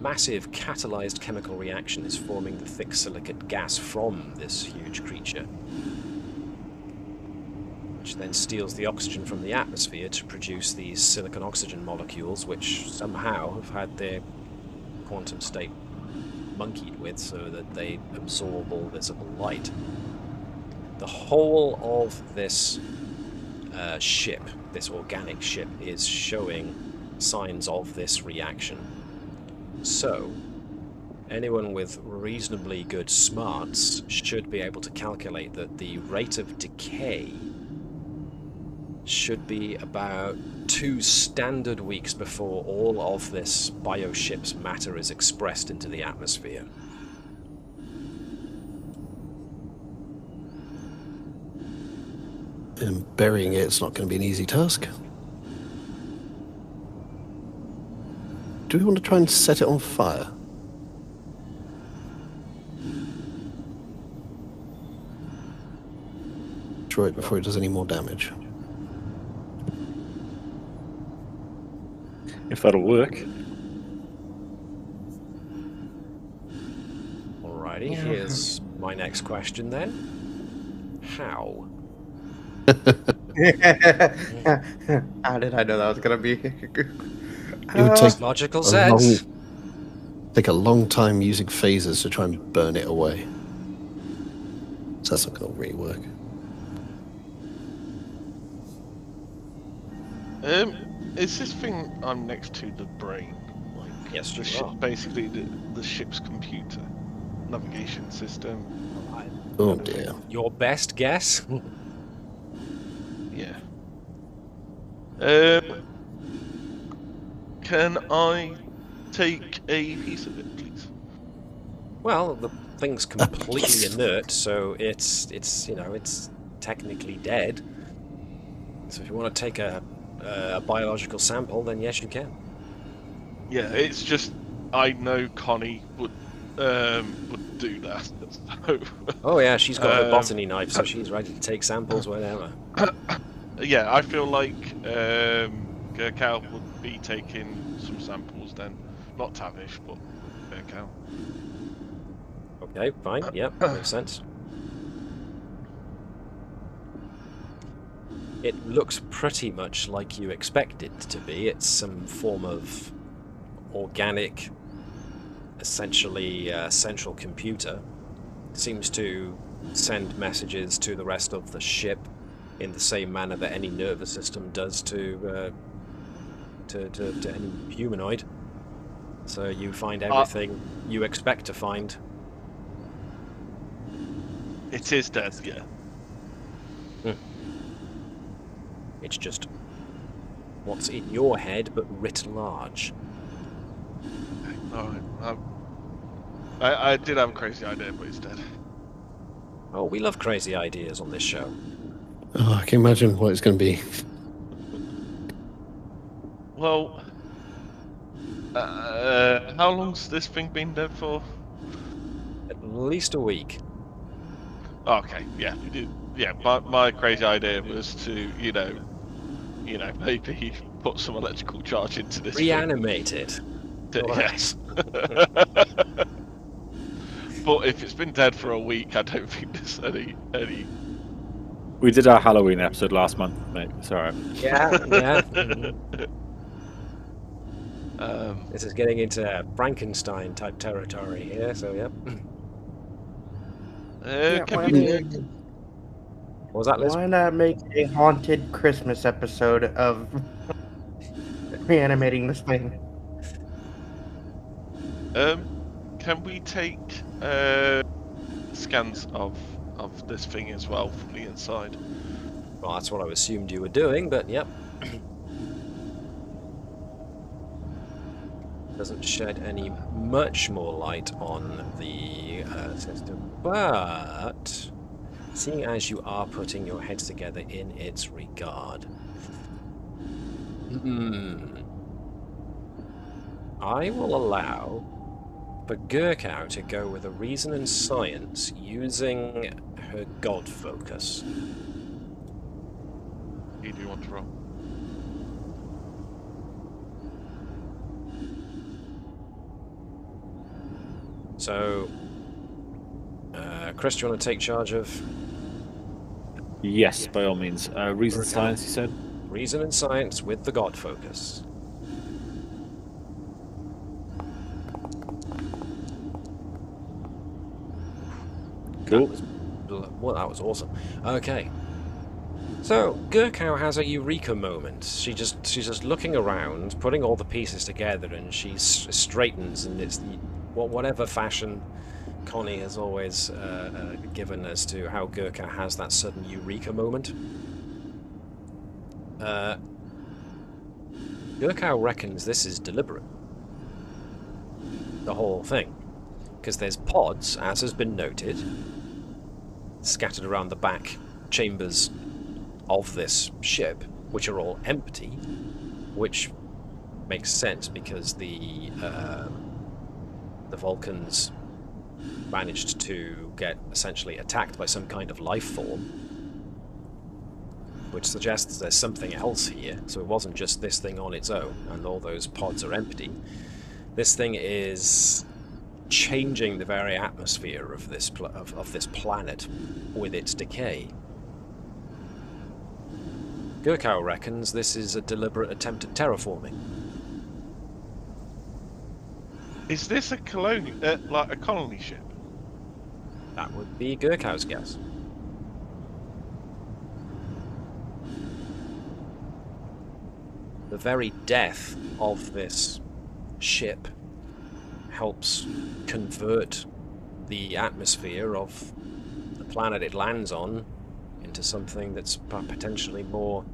Massive catalyzed chemical reaction is forming the thick silicate gas from this huge creature, which then steals the oxygen from the atmosphere to produce these silicon oxygen molecules, which somehow have had their quantum state monkeyed with so that they absorb all visible light. The whole of this ship, this organic ship, is showing signs of this reaction. So, anyone with reasonably good smarts should be able to calculate that the rate of decay should be about 2 standard weeks before all of this bioship's matter is expressed into the atmosphere. And burying it's not going to be an easy task. Do we want to try and set it on fire? Destroy it before it does any more damage. If that'll work. Alrighty, here's my next question then. How? How did I know that was gonna be? It would take Logical a sense. take a long time using phasers to try and burn it away. So that's not going to really work. Is this thing I'm next to the brain? Like Yes, the you ship, are. basically the ship's computer, navigation system. Oh dear. Your best guess? Yeah. Can I take a piece of it, please? Well, the thing's completely inert, so it's technically dead. So if you want to take a biological sample, then yes, you can. Yeah, it's just I know Connie would do that. So, Oh yeah, she's got her botany knife, so she's ready to take samples whenever. yeah, I feel like Cal would be taking some samples then. Not Tavish, but Cal. Okay, fine. Yep, makes sense. It looks pretty much like you expect it to be. It's some form of organic, essentially central computer. Seems to send messages to the rest of the ship in the same manner that any nervous system does to any humanoid. So you find everything you expect to find. It is dead, yeah. It's just what's in your head, but writ large. Alright. I did have a crazy idea, but it's dead. Oh, we love crazy ideas on this show. Oh, I can imagine what it's going to be. Well, how long's this thing been dead for? At least a week. Okay, yeah, we did. Yeah, my crazy idea was to, maybe put some electrical charge into this Reanimate it. thing. Yes. But if it's been dead for a week, I don't think there's any. We did our Halloween episode last month, mate. It's alright. Yeah. Um, This is getting into Frankenstein type territory here, so yep. can we? What was that, Liz? Why not make a haunted Christmas episode of reanimating this thing? Can we take scans of this thing as well from the inside? Well, that's what I assumed you were doing, but yep. Doesn't shed any much more light on the system, but seeing as you are putting your heads together in its regard, I will allow for Gurkow to go with a reason and science using her god focus. Who do you want to roll? So, Chris, do you want to take charge of Yes, by all means. Reason science, you said? reason and science with the god focus? Cool. Well, that was awesome. Okay. So, Gurkow has a eureka moment. She's just looking around, putting all the pieces together, and she straightens, and it's whatever fashion Connie has always given as to how Gurkow has that sudden eureka moment. Gurkow reckons this is deliberate. The whole thing. Because there's pods, as has been noted, scattered around the back chambers of this ship, which are all empty, which makes sense because the Vulcans managed to get essentially attacked by some kind of life form, which suggests there's something else here. So it wasn't just this thing on its own, and all those pods are empty. This thing is changing the very atmosphere of this this planet with its decay. Gurkow reckons this is a deliberate attempt at terraforming. Is this a colonial, like a colony ship? That would be Gurkow's guess. The very death of this ship helps convert the atmosphere of the planet it lands on into something that's potentially more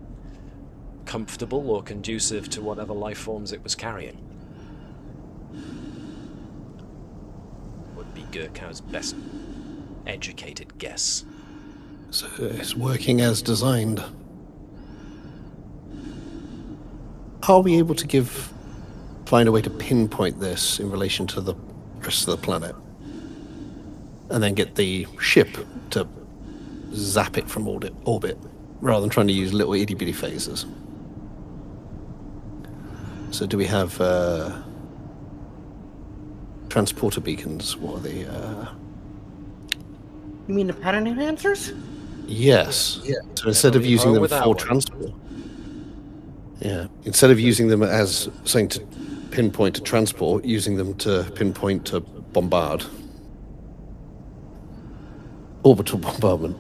comfortable or conducive to whatever life forms it was carrying. Would be Gurkow's best educated guess. So it's working as designed. Are we able to find a way to pinpoint this in relation to the rest of the planet? And then get the ship to zap it from orbit, rather than trying to use little itty-bitty phasers. So do we have transporter beacons? What are they? You mean the pattern enhancers? Yes. Yeah. So instead of using them for transport, instead of using them as something to pinpoint to transport, using them to pinpoint to bombard. Orbital bombardment.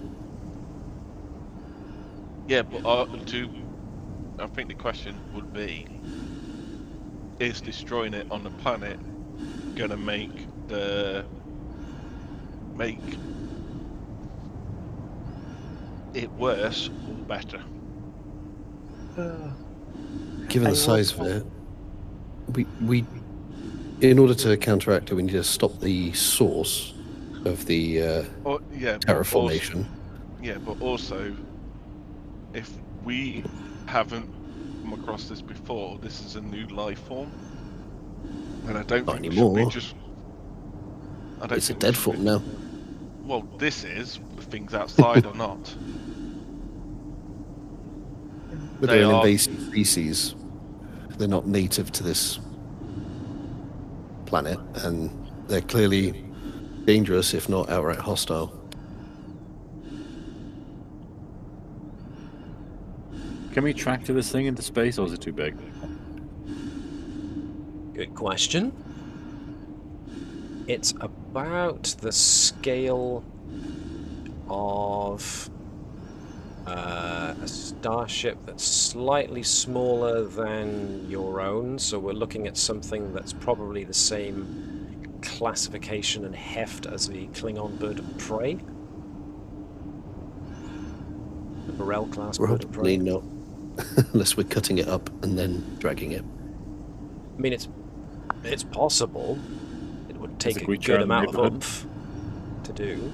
Yeah, but I think the question would be, is destroying it on the planet gonna make it worse or better? Given the size of it, we in order to counteract it, we need to stop the source of the terraformation. But also, if we haven't come across this before, this is a new life form, and I don't Not think we should be anymore. just. It's a dead form now. Well, this is. The things outside are not. But they're an invasive species. They're not native to this planet, and they're clearly dangerous, if not outright hostile. Can we tractor this thing into space, or is it too big? Good question. It's about the scale of a starship that's slightly smaller than your own, so we're looking at something that's probably the same classification and heft as the Klingon bird of prey. The Burrell class bird of prey. Probably not, unless we're cutting it up and then dragging it. I mean, it's possible. It would take a creature good in the amount of neighborhood. oomph to do.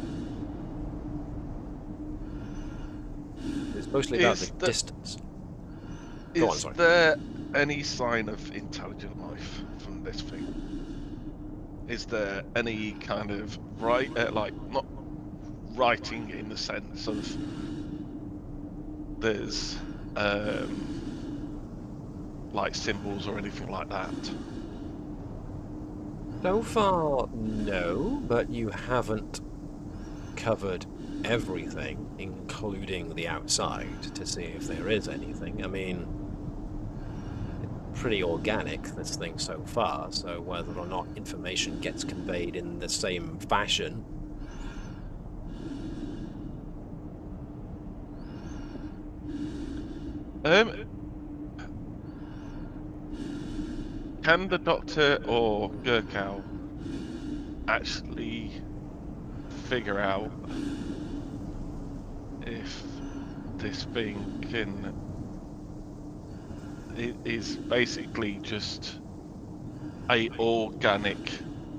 It's mostly about the distance. Go on, sorry. Is there any sign of intelligent life from this thing? Is there any kind of not writing in the sense of there's like symbols or anything like that? So far, no, but you haven't covered everything, including the outside, to see if there is anything. I mean, it's pretty organic, this thing so far, so whether or not information gets conveyed in the same fashion. Can the Doctor or Gurkau actually figure out if this thing is basically just a organic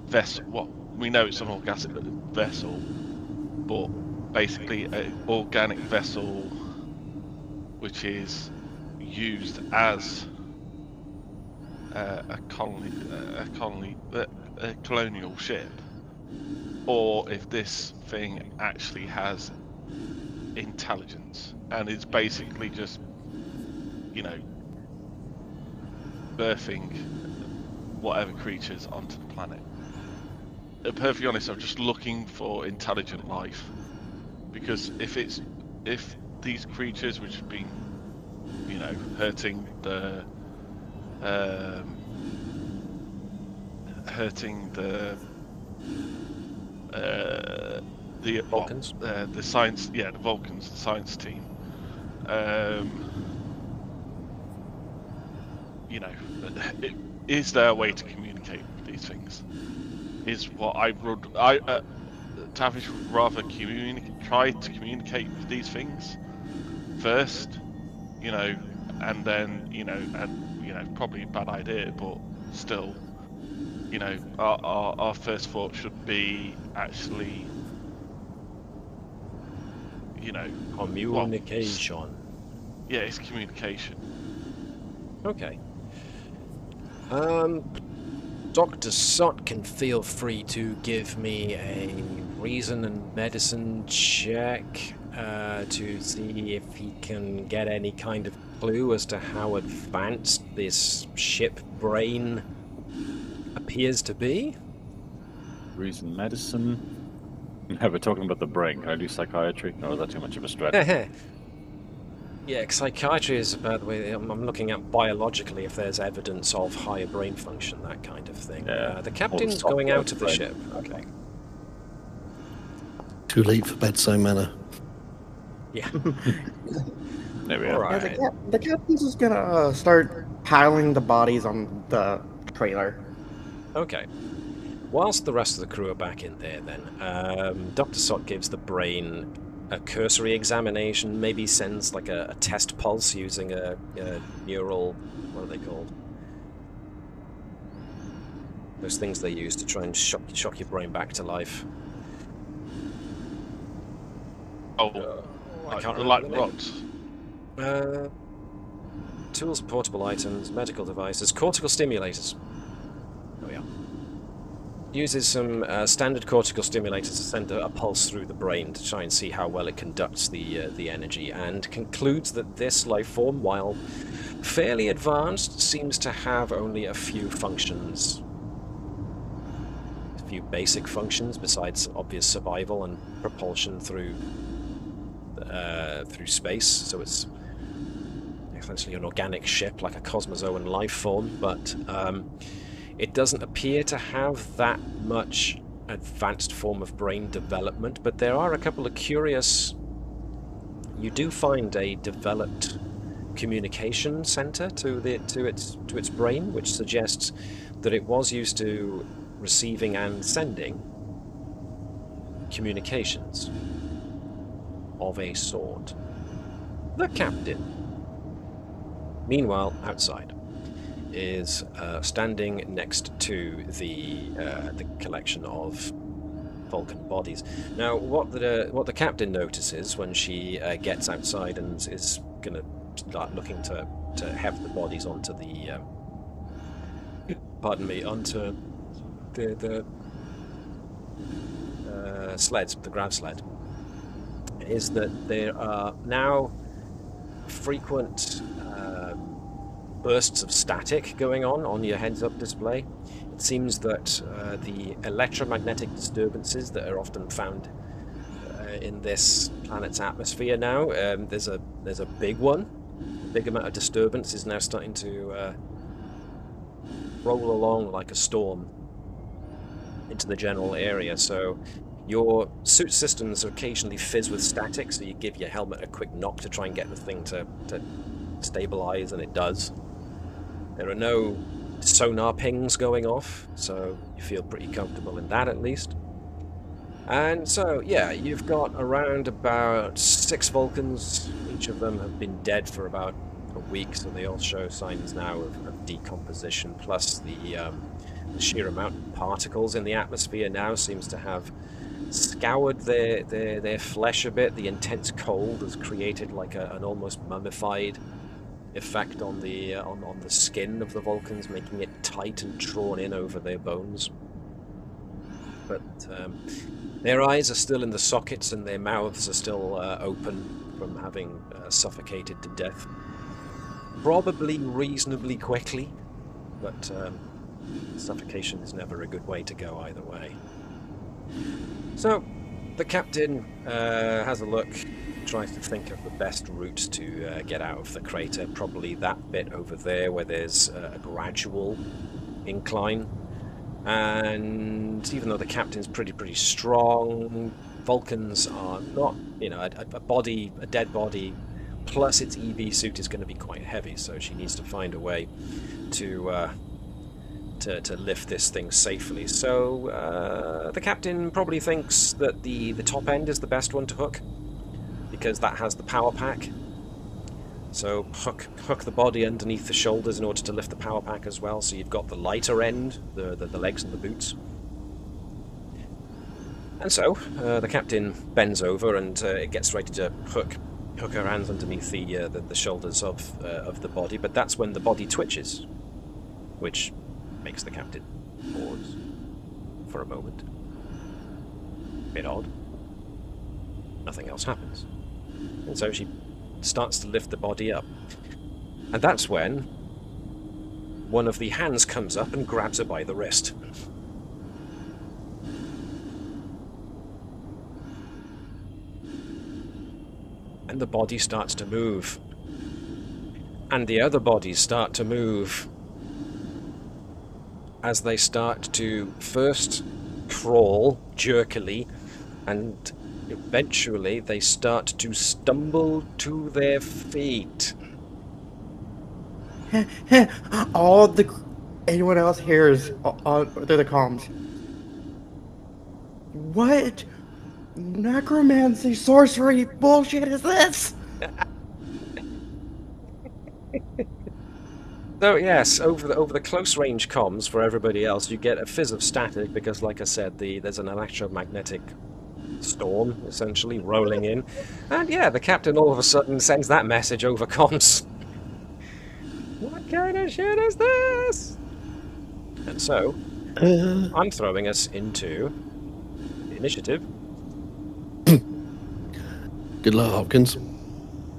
vessel? Well, we know it's an organic vessel, but basically an organic vessel which is used as a colonial ship, or if this thing actually has intelligence and is basically just, birthing whatever creatures onto the planet. Perfectly honest, I'm just looking for intelligent life, because if these creatures which have been, hurting the Vulcans? The science, the Vulcans, the science team. Is there a way to communicate with these things? Is what Tavish would rather try to communicate with these things first, and then, probably a bad idea, but still, our first thought should be actually, Communication. It's communication. Okay. Dr. Sott can feel free to give me a reason and medicine check to see if he can get any kind of clue as to how advanced this ship brain appears to be. Reason medicine. Yeah, we're talking about the brain. Can I do psychiatry? Or is that too much of a stretch? Yeah, psychiatry is about the way I'm looking at biologically if there's evidence of higher brain function, that kind of thing. Yeah. The captain's going out of the ship. Okay. Too late for bedside manner. Yeah. There we are. All right. The captain's just gonna start piling the bodies on the trailer. Okay. Whilst the rest of the crew are back in there, then, Dr. Sott gives the brain a cursory examination, maybe sends like a test pulse using a neural, what are they called? Those things they use to try and shock your brain back to life. Oh, I can't like remember the name. rods. Tools, portable items, medical devices, cortical stimulators. Oh yeah. Uses some standard cortical stimulators to send a pulse through the brain to try and see how well it conducts the energy, and concludes that this life form, while fairly advanced, seems to have only a few functions. A few basic functions besides obvious survival and propulsion through space. So it's essentially an organic ship, like a cosmozoan life form, but it doesn't appear to have that much advanced form of brain development. But there are a couple of curious... You do find a developed communication center to its brain, which suggests that it was used to receiving and sending communications of a sort. The captain, meanwhile, outside, is standing next to the collection of Vulcan bodies. Now, what the captain notices when she gets outside and is going to start looking to have the bodies onto the onto the sleds, the grav sled, is that there are now frequent bursts of static going on your heads-up display. It seems that the electromagnetic disturbances that are often found in this planet's atmosphere now, there's a big one. A big amount of disturbance is now starting to roll along like a storm into the general area. So your suit systems occasionally fizz with static, so you give your helmet a quick knock to try and get the thing to stabilize, and it does. There are no sonar pings going off, so you feel pretty comfortable in that at least. And so, yeah, you've got around about 6 Vulcans. Each of them have been dead for about a week, so they all show signs now of decomposition, plus the sheer amount of particles in the atmosphere now seems to have scoured their flesh a bit. The intense cold has created like an almost mummified effect on the skin of the Vulcans, making it tight and drawn in over their bones. But their eyes are still in the sockets and their mouths are still open from having suffocated to death. Probably reasonably quickly, but suffocation is never a good way to go either way. So the captain has a look, tries to think of the best route to get out of the crater. Probably that bit over there where there's a gradual incline. And even though the captain's pretty strong, Vulcans are not, you know, a dead body plus its EV suit is going to be quite heavy, so she needs to find a way to lift this thing safely. So the captain probably thinks that the top end is the best one to hook, because that has the power pack. So hook the body underneath the shoulders in order to lift the power pack as well, so you've got the lighter end, the legs and the boots. And so the captain bends over and gets ready to hook her hands underneath the shoulders of the body, but that's when the body twitches, which makes the captain pause for a moment. Bit odd. Nothing else happens. And so she starts to lift the body up. And that's when one of the hands comes up and grabs her by the wrist. And the body starts to move. And the other bodies start to move as they start to first crawl jerkily, and eventually they start to stumble to their feet. Anyone else hears through the comms. What necromancy, sorcery bullshit is this? So yes, over the close range comms for everybody else, you get a fizz of static because, like I said, there's an electromagnetic storm essentially rolling in, and yeah, the captain all of a sudden sends that message over comms. What kind of shit is this? And so, I'm throwing us into the initiative. Good luck, Hopkins.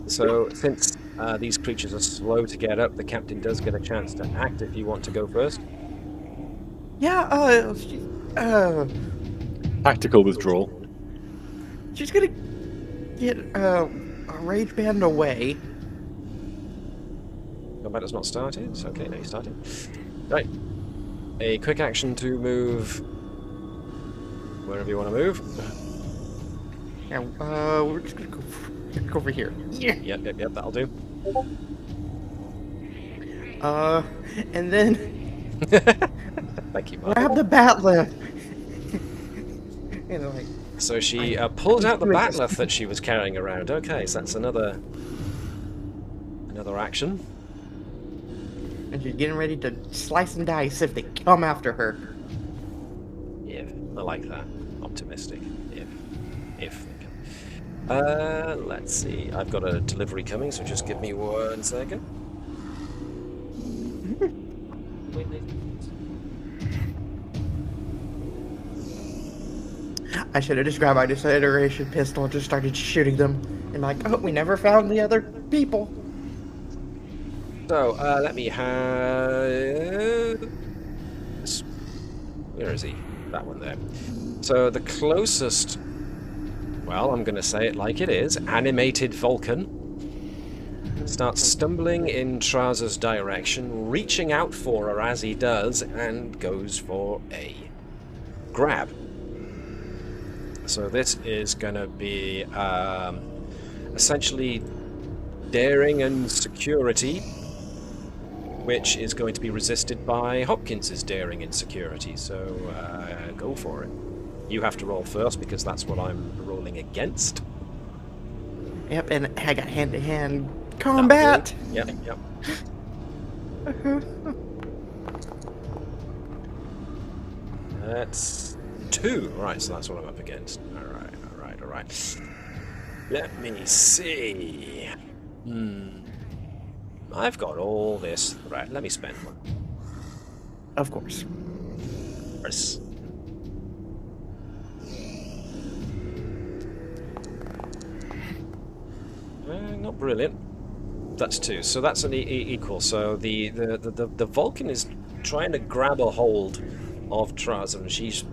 So, since these creatures are slow to get up, the captain does get a chance to act if you want to go first. Yeah, Tactical withdrawal. she's gonna get a rage band away. Combat has not started. It's okay, now you started. Right. A quick action to move wherever you want to move. Yeah, we're just gonna go over here. Yeah. Yep, that'll do. And then Thank you, Mark. grab the batleth. And like, So she pulled out the batleth that she was carrying around. Okay, so that's another action. and she's getting ready to slice and dice if they come after her. Yeah, I like that. Optimistic. If they can. Let's see. I've got a delivery coming, so just give me 1 second. I should have just grabbed my disintegration pistol and just started shooting them. And like, oh, we never found the other people. So, let me have... Where is he? That one there. So, the closest... Well, I'm going to say it like it is. Animated Vulcan starts stumbling in Trasa's direction, reaching out for her as he does, and goes for a grab. So this is going to be essentially daring and security, which is going to be resisted by Hopkins' daring and security. So go for it. You have to roll first because that's what I'm rolling against. Yep, and I got hand-to-hand combat. Yep. That's 2. Right, so that's what I'm up against. Alright. Let me see. I've got all this. Right, let me spend one. Of course. Yes. Not brilliant. That's 2. So that's an equal. So the Vulcan is trying to grab a hold of Trasa, and she's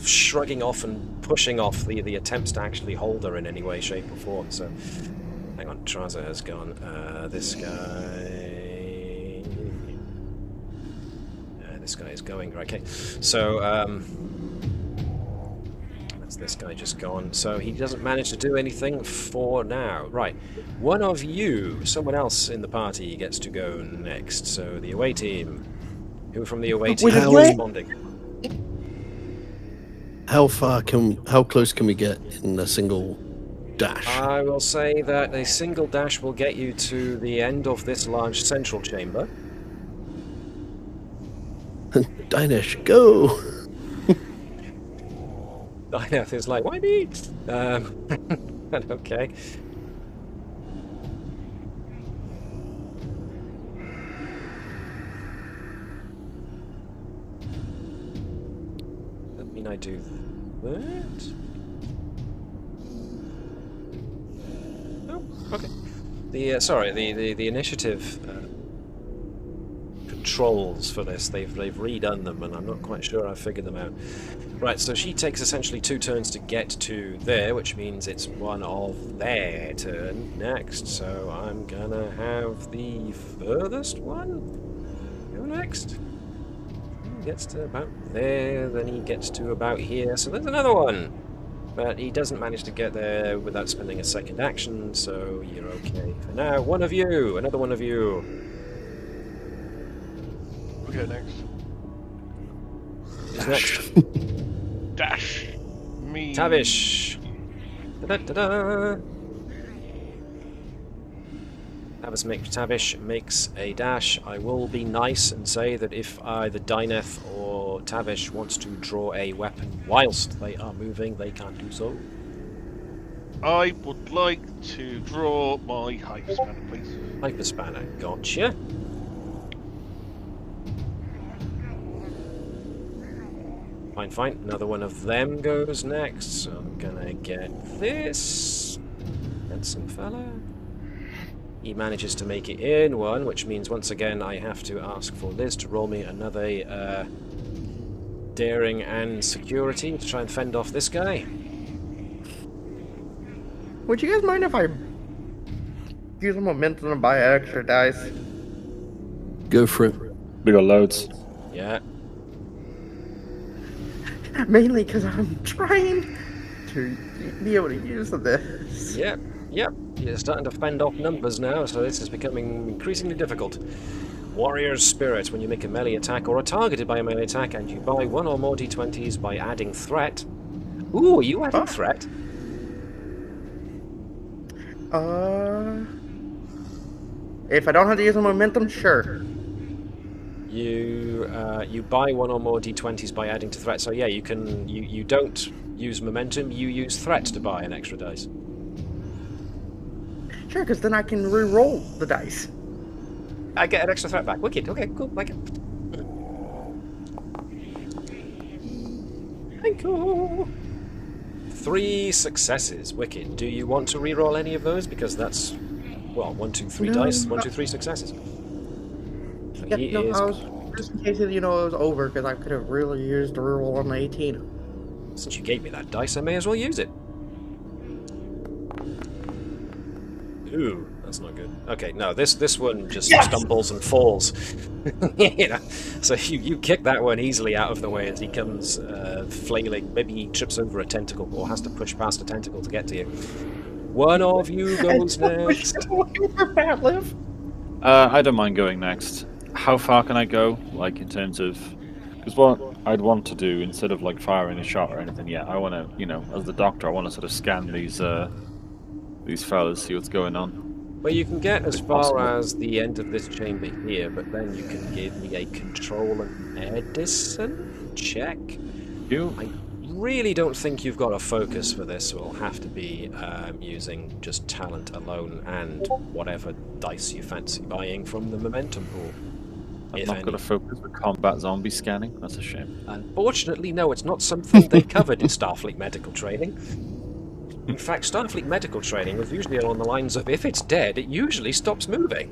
shrugging off and pushing off the attempts to actually hold her in any way, shape, or form. So, hang on, Trasa has gone. This guy. This guy is going. Okay, so that's this guy just gone. So he doesn't manage to do anything for now. Right, one of you, someone else in the party, gets to go next. So the away team. Who from the away team is responding? How close can we get in a single dash? I will say that a single dash will get you to the end of this large central chamber. Dinesh, go! Dineth is like, why me? Okay. Doesn't mean I do that. Oh, okay. The initiative controls for this, they've redone them, and I'm not quite sure I figured them out. Right, so she takes essentially 2 turns to get to there, which means it's one of their turn next. So I'm gonna have the furthest one go next. He gets to about there, then he gets to about here. So there's another one, but he doesn't manage to get there without spending a second action. So you're okay for now. One of you, another one of you. Okay, next. Who's next? Dash. Me. Tavish. Da-da-da-da. Tavish makes a dash. I will be nice and say that if either Dyneth or Tavish wants to draw a weapon whilst they are moving, they can do so. I would like to draw my hyper spanner, please. Hyper Spanner, gotcha. Fine, fine. Another one of them goes next, so I'm gonna get this. Handsome fella. He manages to make it in one, which means once again I have to ask for Liz to roll me another daring and security to try and fend off this guy. Would you guys mind if I use a momentum to buy extra dice? Go for it. We got loads. Yeah. Mainly because I'm trying to be able to use this. Yep, yep. You're starting to fend off numbers now, so this is becoming increasingly difficult. Warrior's Spirit. When you make a melee attack or are targeted by a melee attack and you buy one or more d20s by adding threat. Ooh, are you adding threat? If I don't have to use a momentum, sure. You buy one or more d20s by adding to threat, so yeah, you can you don't use momentum, you use threat to buy an extra dice. Sure, because then I can re-roll the dice. I get an extra threat back. Wicked. Okay, cool. Like it. Thank you. 3 successes. Wicked. Do you want to re-roll any of those? Because that's, well, 1, 2, 3 dice. 1, 2, 3 successes. So Yeah, he no, is. I was just in case it was over, because I could have really used the reroll on the 18. Since you gave me that dice, I may as well use it. Ooh, that's not good. Okay, no, this one just stumbles and falls. You know, so you kick that one easily out of the way as he comes flailing. Maybe he trips over a tentacle or has to push past a tentacle to get to you. One of you goes next. I don't mind going next. How far can I go? Like in terms of, because what I'd want to do instead of like firing a shot or anything, I want to, you know, as the doctor, I want to sort of scan these fellas, see what's going on. Well, you can get as far as the end of this chamber here, but then you can give me a control and medicine check. I really don't think you've got a focus for this, so it'll have to be using just talent alone and whatever dice you fancy buying from the momentum pool. I've not got a focus for combat zombie scanning. That's a shame. Unfortunately, no, it's not something they covered in Starfleet medical training. In fact, Starfleet medical training was usually along the lines of, if it's dead, it usually stops moving.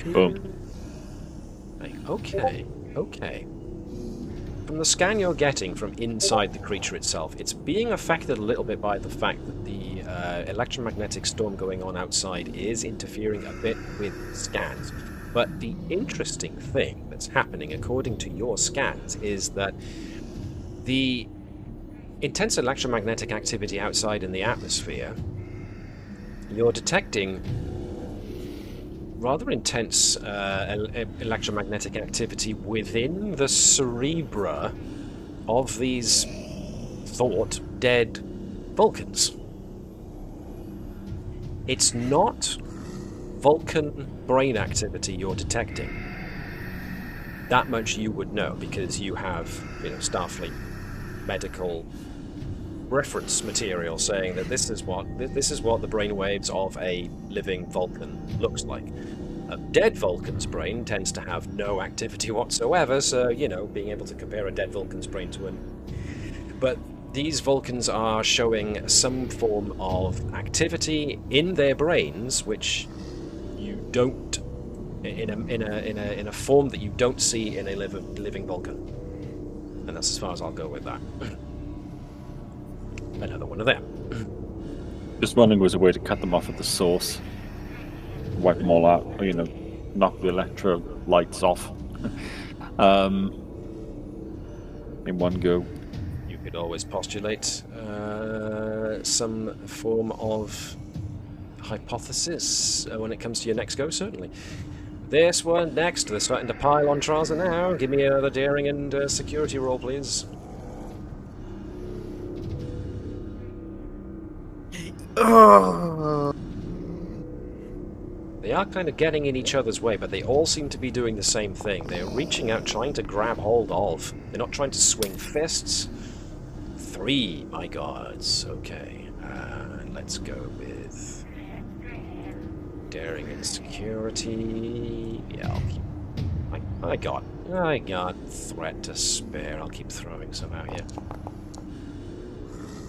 Boom. Okay, okay. From the scan you're getting from inside the creature itself, it's being affected a little bit by the fact that the electromagnetic storm going on outside is interfering a bit with scans. But the interesting thing that's happening, according to your scans, is that the intense electromagnetic activity outside in the atmosphere, you're detecting rather intense electromagnetic activity within the cerebra of these thought dead Vulcans. It's not Vulcan brain activity you're detecting. That much you would know because you have, you know, Starfleet medical reference material saying that this is what the brainwaves of a living Vulcan looks like. A dead Vulcan's brain tends to have no activity whatsoever, so, you know, being able to compare a dead Vulcan's brain to but these Vulcans are showing some form of activity in their brains which you don't in a form that you don't see in a living Vulcan. And that's as far as I'll go with that. Another one of them. Just wondering was a way to cut them off at the source. Wipe them all out, or, you know, knock the electrolytes off. In one go. You could always postulate some form of hypothesis when it comes to your next go, certainly. This one next. They're starting to pile on Trasa now. Give me another daring and security roll, please. Oh. They are kind of getting in each other's way, but they all seem to be doing the same thing. They're reaching out, trying to grab hold of. They're not trying to swing fists. 3, my gods. Okay, let's go with daring and security. Yeah, I'll keep. I got threat to spare. I'll keep throwing some out here.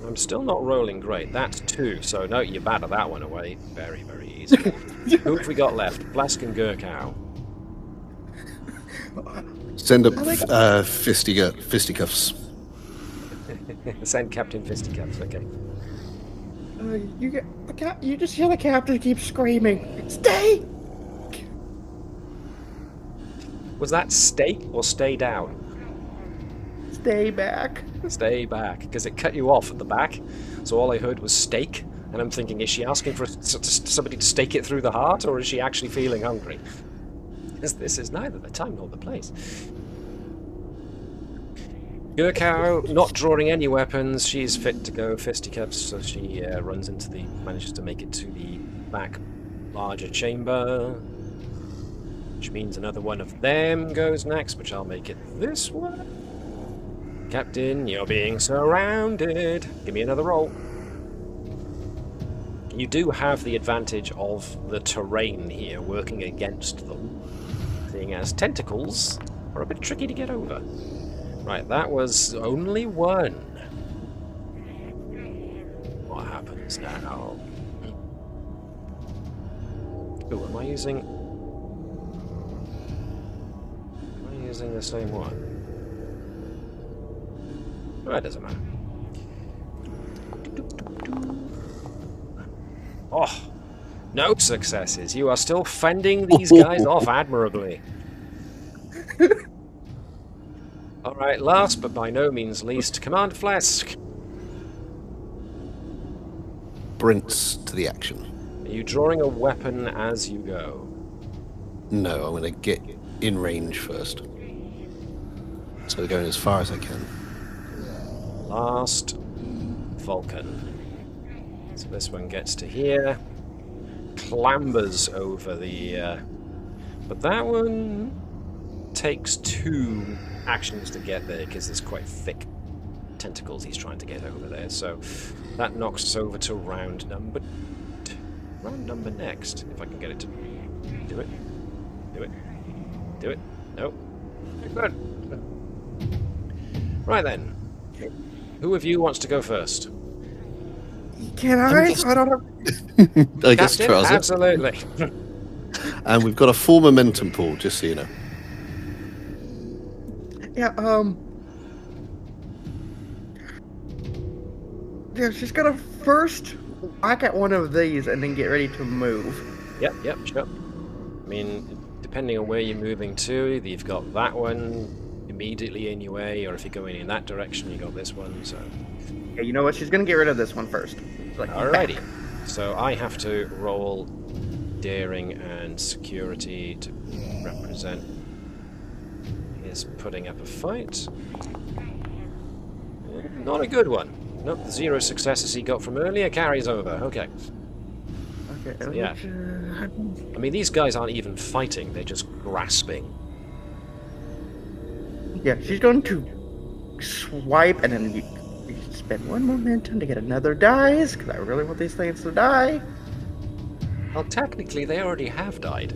I'm still not rolling great. That's 2, so no, you batter that one away. Very, very easy. Who have we got left? Blesk and Gurkow. Send up fisticuffs. Send Captain Fisticuffs, okay. You just hear the captain keep screaming, "Stay!" Was that stay or stay down? Stay back. Stay back, because it cut you off at the back, so all I heard was steak, and I'm thinking, is she asking for somebody to stake it through the heart, or is she actually feeling hungry? This is neither the time nor the place. Gurkow, not drawing any weapons, she's fit to go fisticuffs, so she manages to make it to the back larger chamber, which means another one of them goes next, which I'll make it this one. Captain, you're being surrounded. Give me another roll. You do have the advantage of the terrain here working against them, seeing as tentacles are a bit tricky to get over. Right, that was only 1. What happens now? Oh, am I using the same one? Oh, it doesn't matter. Oh, no successes. You are still fending these guys off admirably. Alright, last but by no means least, Command Flesk. Sprints to the action. Are you drawing a weapon as you go? No, I'm going to get in range first. So going as far as I can. Last Vulcan. So this one gets to here, clambers over the... but that one takes 2 actions to get there because there's quite thick tentacles he's trying to get over there. So that knocks us over to round number next. If I can get it to do it. Do it. No. Good. Right then. Who of you wants to go first? Can I? I don't know. I guess Captain? Trasa. Absolutely. And we've got a full momentum pool, just so you know. Yeah, yeah, she's gonna first whack at one of these and then get ready to move. Yep, sure. I mean, depending on where you're moving to, you've got that one immediately in your way, or if you're going in that direction, you got this one, so... Yeah, you know what? She's gonna get rid of this one first. Like, alrighty. So I have to roll daring and security to represent his putting up a fight. Not a good one. Nope, the 0 successes he got from earlier carries over. Okay. Okay. So, yeah. I mean, these guys aren't even fighting; they're just grasping. Yeah, she's going to swipe, and then you spend 1 momentum to get another dice, because I really want these things to die. Well, technically, they already have died.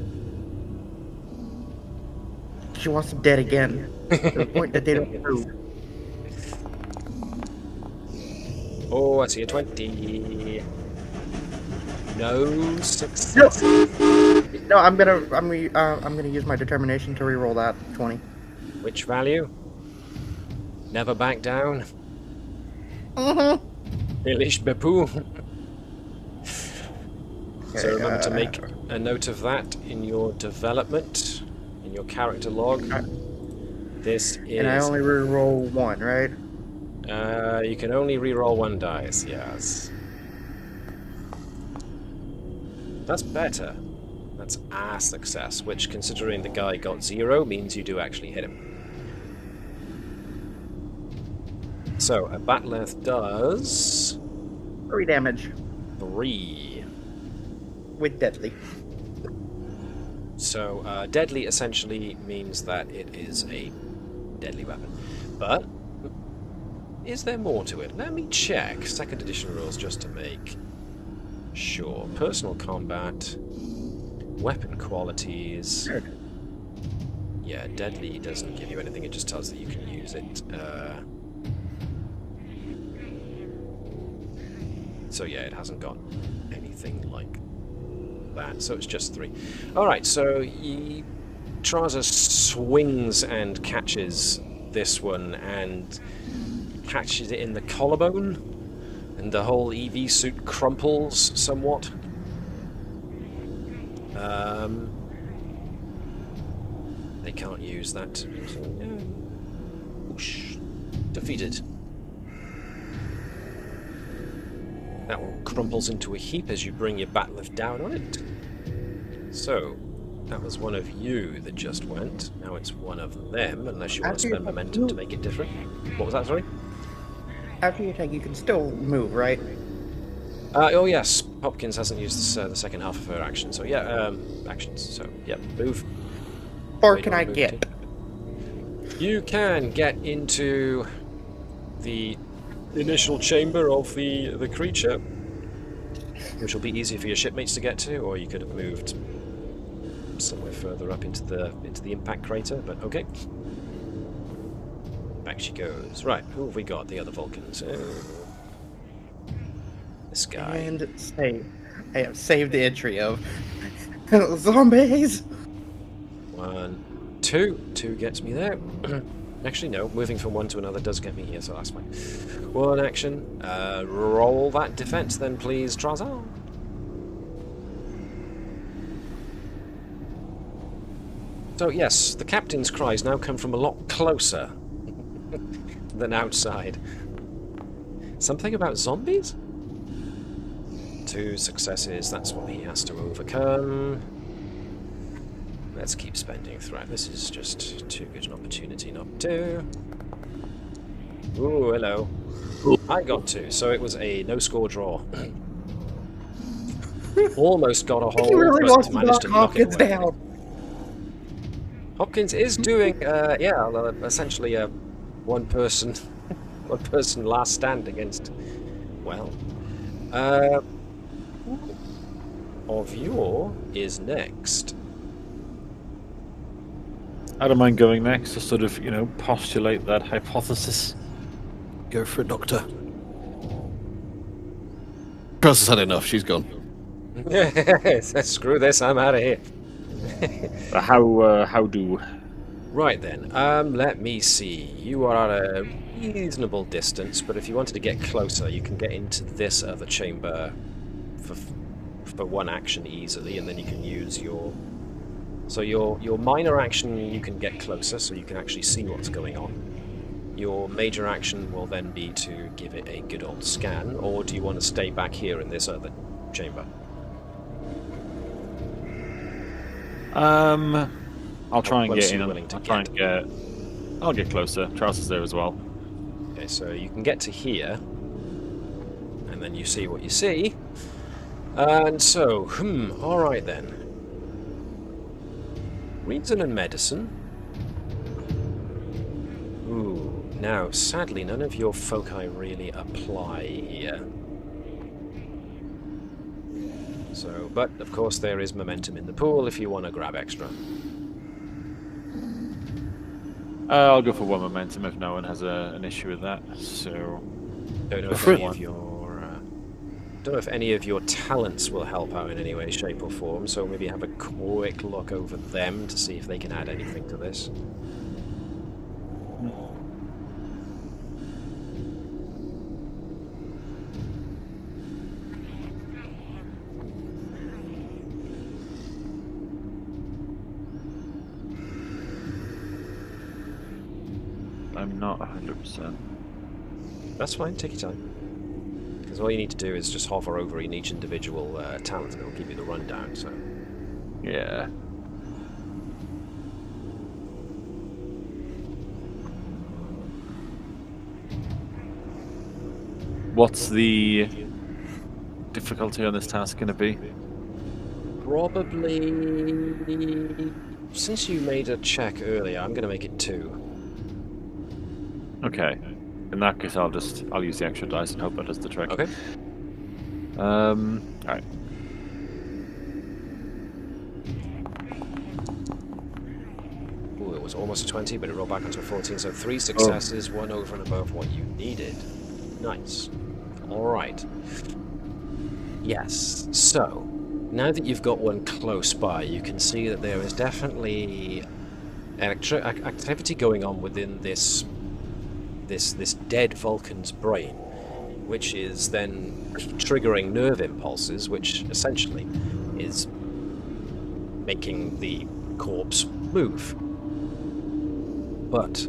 She wants them dead again. To the point that they don't move. Oh, I see a 20. No success. No, I'm gonna use my determination to reroll that 20. Which value? Never back down. Elish Bepu. So remember to make a note of that in your development, in your character log. This is... And I only reroll 1, right? You can only reroll 1 dice, yes. That's better. That's a success, which, considering the guy got 0, means you do actually hit him. So, a Batleth does... 3 damage. 3. With deadly. So, deadly essentially means that it is a deadly weapon. But, is there more to it? Let me check 2nd edition rules just to make sure. Personal combat, weapon qualities. Yeah, deadly doesn't give you anything, it just tells that you can use it. So yeah, it hasn't got anything like that, so it's just 3. Alright, so Trasa swings and catches this one and catches it in the collarbone, and the whole EV suit crumples somewhat. They can't use that. So, yeah. Whoosh. Defeated. That one crumples into a heap as you bring your bat lift down on it. So, that was one of you that just went. Now it's one of them, unless you want to spend momentum to make it different. What was that, sorry? After you attack, you can still move, right? Oh yes, Hopkins hasn't used the second half of her action, so yeah, actions. So yeah, move. Or can I get? You can get into the initial chamber of the creature, which will be easier for your shipmates to get to, or you could have moved somewhere further up into the impact crater. But okay, back she goes. Right, who have we got? The other Vulcans. This guy. And save. I have saved the entry of zombies. 1, 2. 2 gets me there. Actually, no. Moving from one to another does get me here, so that's fine. 1 action. Roll that defense then, please, Trasa. So, yes, the captain's cries now come from a lot closer than outside. Something about zombies? 2 successes, that's what he has to overcome. Let's keep spending threat. This is just too good an opportunity not to. Ooh, hello. I got 2, so it was a no-score draw. Almost got a hold, He really but wants to managed to knock it Hopkins away. down. Hopkins is doing, essentially a one-person last stand against, well, of your is next. I don't mind going next to sort of, postulate that hypothesis. Go for it, Doctor. Trasa's had enough. She's gone. Screw this, I'm out of here. How do? Right then, let me see. You are at a reasonable distance, but if you wanted to get closer, you can get into this other chamber for 1 action easily, and then you can use your... So your minor action, you can get closer, so you can actually see what's going on. Your major action will then be to give it a good old scan, or do you want to stay back here in this other chamber? I'll try and get in. I'll get closer. Trasa's there as well. Okay, so you can get to here, and then you see what you see. And so, alright then. Reason and medicine. Ooh, now, sadly, none of your foci really apply here. So, but, of course, there is momentum in the pool if you want to grab extra. I'll go for 1 momentum if no one has an issue with that. So, Don't know if any of your talents will help out in any way, shape, or form. So maybe have a quick look over them to see if they can add anything to this. I'm not 100%. That's fine. Take your time. Because all you need to do is just hover over in each individual talent, and it'll give you the rundown. So Yeah. What's the difficulty on this task going to be? Probably... Since you made a check earlier, I'm going to make it 2. Okay. In that case, I'll use the extra dice and hope that does the trick. Okay. Alright. Ooh, it was almost a 20, but it rolled back onto a 14, so 3 successes, 1 over and above what you needed. Nice. Alright. Yes, so, now that you've got one close by, you can see that there is definitely activity going on within this dead Vulcan's brain, which is then triggering nerve impulses, which essentially is making the corpse move. But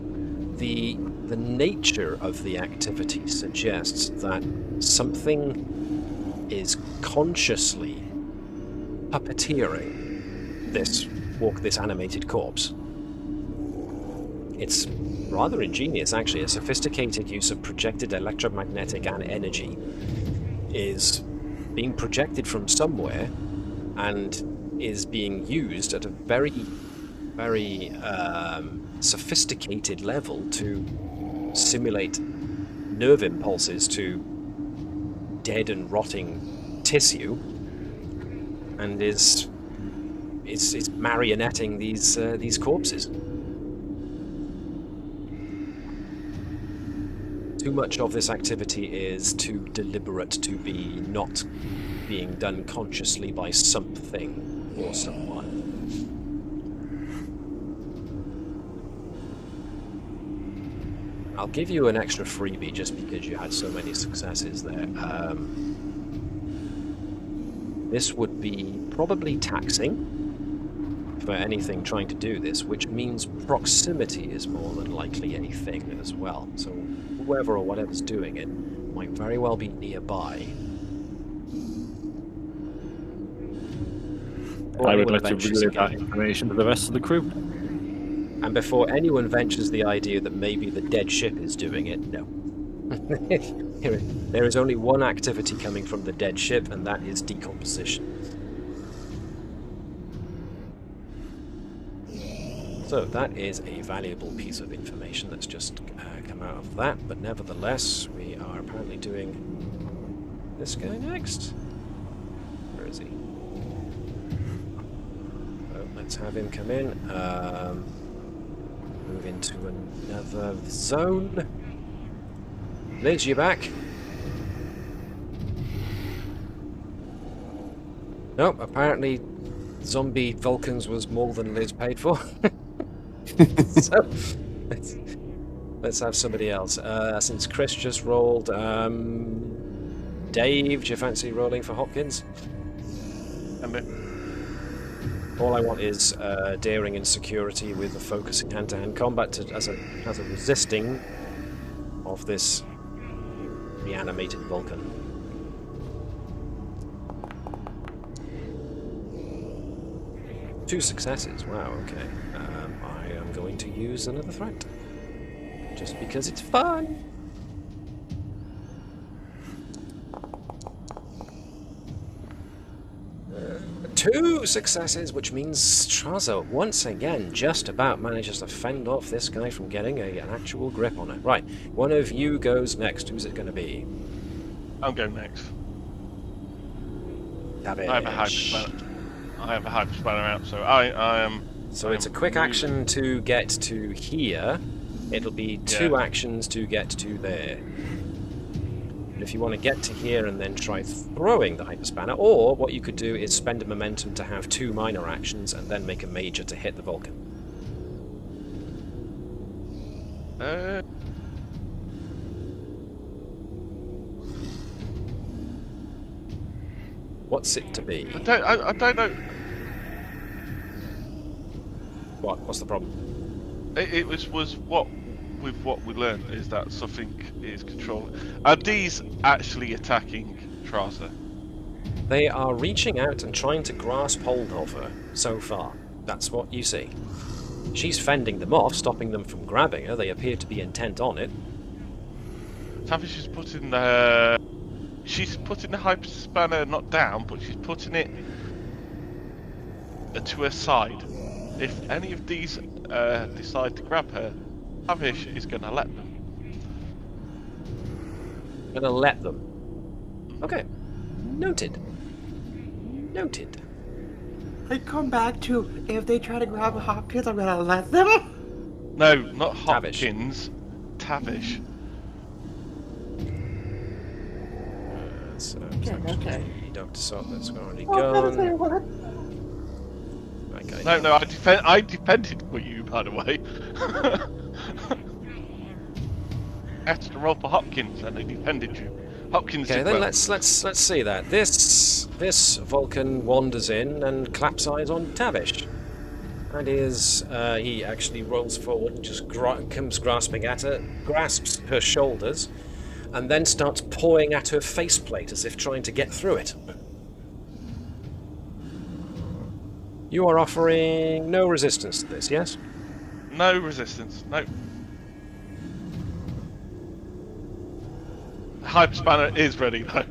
the nature of the activity suggests that something is consciously puppeteering this animated corpse. It's rather ingenious, actually. A sophisticated use of projected electromagnetic and energy is being projected from somewhere and is being used at a very, very sophisticated level to simulate nerve impulses to dead and rotting tissue, and is marionetting these corpses. Too much of this activity is too deliberate to be not being done consciously by something or someone. I'll give you an extra freebie just because you had so many successes there. This would be probably taxing for anything trying to do this, which means proximity is more than likely a thing as well. So whoever or whatever's doing it might very well be nearby. I would like to relay that information to the rest of the crew. And before anyone ventures the idea that maybe the dead ship is doing it, no. There is only one activity coming from the dead ship, and that is decomposition. So that is a valuable piece of information that's just come out of that, but nevertheless, we are apparently doing this guy next. Where is he? Oh, let's have him come in. Move into another zone. Liz, you back? Nope, apparently zombie Vulcans was more than Liz paid for. So, let's have somebody else. Since Chris just rolled, Dave, do you fancy rolling for Hopkins? All I want is daring and security with a focus in hand-to-hand combat as a resisting of this reanimated Vulcan. Two successes. Wow. Okay. I am going to use another threat, just because it's fun. Two successes, which means Trasa once again just about manages to fend off this guy from getting an actual grip on it. Right, one of you goes next. Who's it going to be? I'm going next. Cabbage. I have a hyper spanner out, so I am. So it's a quick action to get to here. It'll be two actions to get to there. And if you want to get to here and then try throwing the hyper spanner, or what you could do is spend a momentum to have two minor actions and then make a major to hit the Vulcan. What's it to be? I don't know. What's the problem? It was what with what we learned is that something is controlling. Are these actually attacking Trasa? They are reaching out and trying to grasp hold of her so far. That's what you see. She's fending them off, stopping them from grabbing her. They appear to be intent on it. Tavish is putting she's putting the hyper spanner not down, but she's putting it to her side. If any of these decide to grab her, Tavish is going to let them. Gonna let them. Okay. Noted. Noted. I come back to if they try to grab Hopkins, I'm gonna let them. No, not Tavish. Hopkins. Tavish. So Okay. Dr. Sotman's already Say gone. what? Okay. No, I defended for you, by the way. I had to roll for Hopkins, and I defended you. Hopkins. Okay, did then well. let's see that. This Vulcan wanders in and claps eyes on Tavish. And he actually rolls forward and just comes grasping at her, grasps her shoulders, and then starts pawing at her faceplate as if trying to get through it. You are offering no resistance to this, yes? No resistance. No. Hyper spanner is ready though.